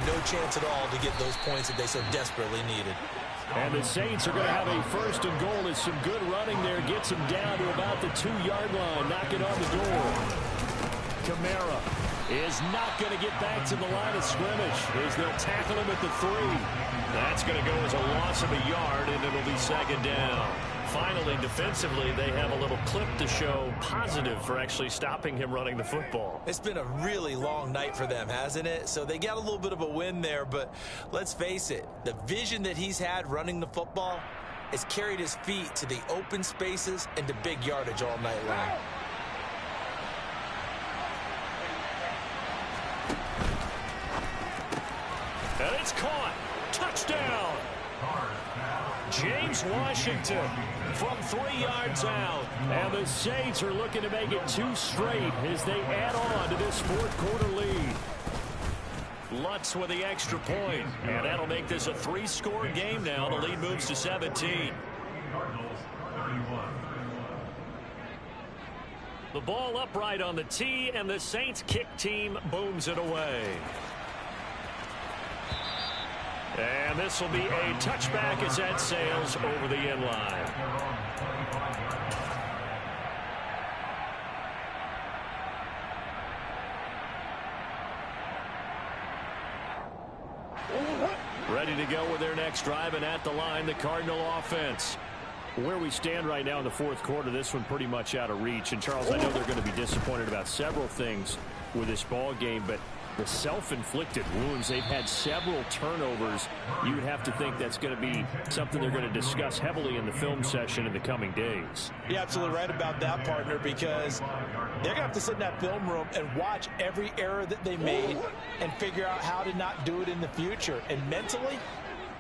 no chance at all to get those points that they so desperately needed. And the Saints are going to have a 1st and goal. As some good running there gets him down to about the 2-yard line, knocking on the door. Kamara is not going to get back to the line of scrimmage as they'll tackle him at the 3. That's going to go as a loss of a yard, and it'll be 2nd down. Finally, defensively, they have a little clip to show positive for actually stopping him running the football. It's been a really long night for them, hasn't it? So they got a little bit of a win there, but let's face it, the vision that he's had running the football has carried his feet to the open spaces and to big yardage all night long. And it's caught. Touchdown. James Washington from 3 yards out. And the Saints are looking to make it 2 straight as they add on to this 4th quarter lead. Lutz with the extra point. And that'll make this a 3-score game now. The lead moves to 17. The ball upright on the tee, and the Saints kick team booms it away. And this will be a touchback as that sails over the end line. Ready to go with their next drive, and at the line, the Cardinal offense. Where we stand right now in the 4th quarter, this one pretty much out of reach. And, Charles, I know they're going to be disappointed about several things with this ball game, but the self-inflicted wounds, they've had several turnovers. You would have to think that's going to be something they're going to discuss heavily in the film session in the coming days. You're absolutely right about that, partner, because they're going to have to sit in that film room and watch every error that they made and figure out how to not do it in the future. And mentally,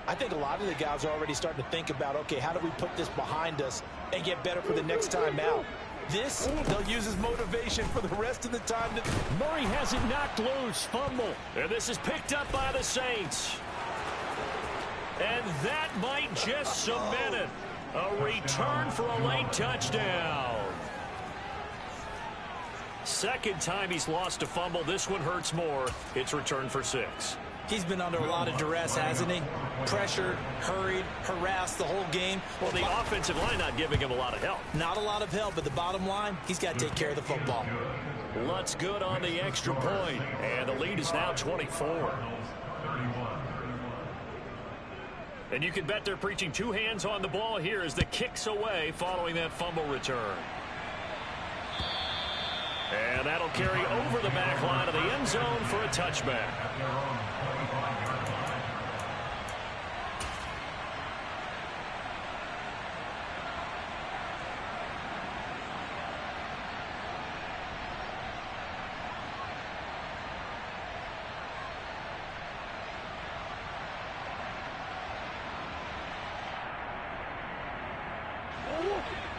I think a lot of the guys are already starting to think about, okay, how do we put this behind us and get better for the next time out? This, they'll use as motivation for the rest of the time. Murray has it knocked loose. Fumble. And this is picked up by the Saints. And that might just cement it. A return for a late touchdown. Second time he's lost a fumble. This one hurts more. It's returned for 6. He's been under a lot of duress, hasn't he? Pressured, hurried, harassed the whole game. Well, the offensive line not giving him a lot of help. Not a lot of help, but the bottom line, he's got to take care of the football. Lutz good on the extra point, and the lead is now 24. And you can bet they're preaching 2 hands on the ball here as the kick's away following that fumble return. And that'll carry over the back line of the end zone for a touchback.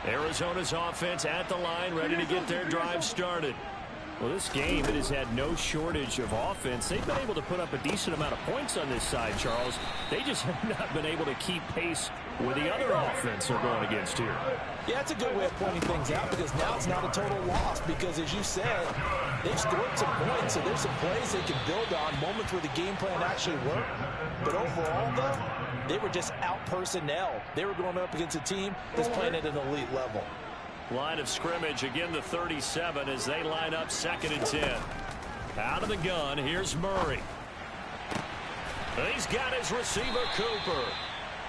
Arizona's offense at the line, ready to get their drive started. Well, this game, it has had no shortage of offense. They've been able to put up a decent amount of points on this side, Charles. They just have not been able to keep pace with the other offense they're going against here. Yeah, it's a good way of pointing things out because now it's not a total loss because, as you said, they've scored some points, so there's some plays they can build on, moments where the game plan actually worked. But overall, though, they were just out personnel. They were going up against a team that's playing at an elite level. Line of scrimmage, again the 37 as they line up 2nd and 10. Out of the gun, here's Murray. He's got his receiver, Cooper.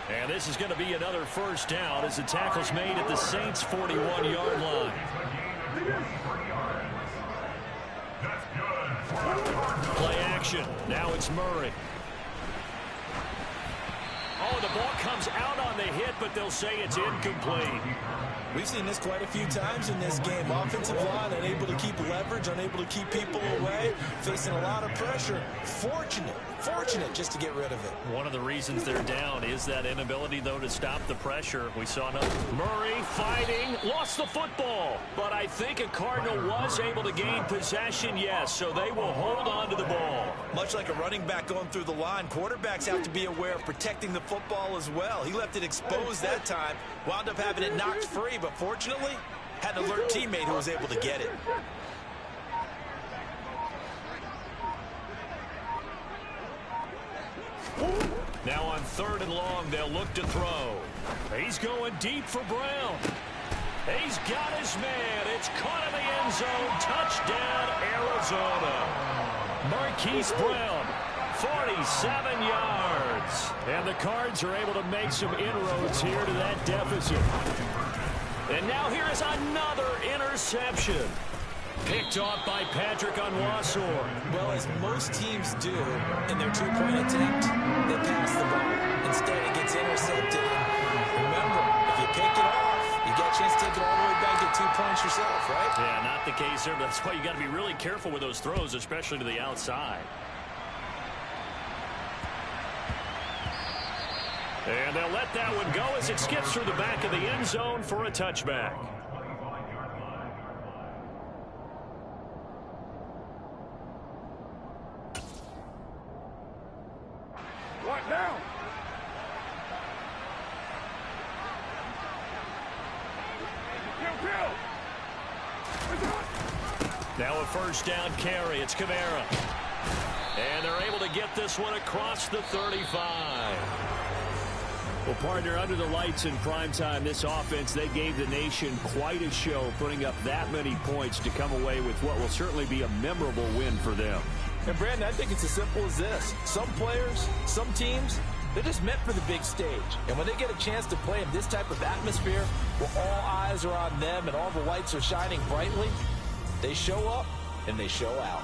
And this is going to be another first down as the tackle's made at the Saints' 41-yard line. Play action. Now it's Murray. Oh, the ball comes out on the hit, but they'll say it's incomplete. We've seen this quite a few times in this game. Offensive line unable to keep leverage, unable to keep people away, facing a lot of pressure. Fortunate just to get rid of it. One of the reasons they're down is that inability, though, to stop the pressure. We saw Murray fighting, lost the football. But I think a Cardinal was able to gain possession, yes, so they will hold on to the ball. Much like a running back going through the line, quarterbacks have to be aware of protecting the football as well. He left it exposed that time, wound up having it knocked free, but fortunately, had an alert teammate who was able to get it. Now on 3rd and long, they'll look to throw. He's going deep for Brown. He's got his man. It's caught in the end zone. Touchdown, Arizona. Marquise Brown, 47 yards. And the Cards are able to make some inroads here to that deficit. And now here is another interception. Picked off by Patrick Onwuasor. Well, as most teams do in their 2-point attempt, they pass the ball. Instead, it gets intercepted. And remember, if you pick it off, you get a chance to take it all the way back, get 2 points yourself, right? Yeah, not the case there. That's why you got to be really careful with those throws, especially to the outside. And they'll let that one go as it skips through the back of the end zone for a touchback. What now? Now a first down carry. It's Kamara. And they're able to get this one across the 35. Well, partner, under the lights in primetime, this offense, they gave the nation quite a show, putting up that many points to come away with what will certainly be a memorable win for them. And, Brandon, I think it's as simple as this. Some players, some teams, they're just meant for the big stage. And when they get a chance to play in this type of atmosphere where all eyes are on them and all the lights are shining brightly, they show up and they show out.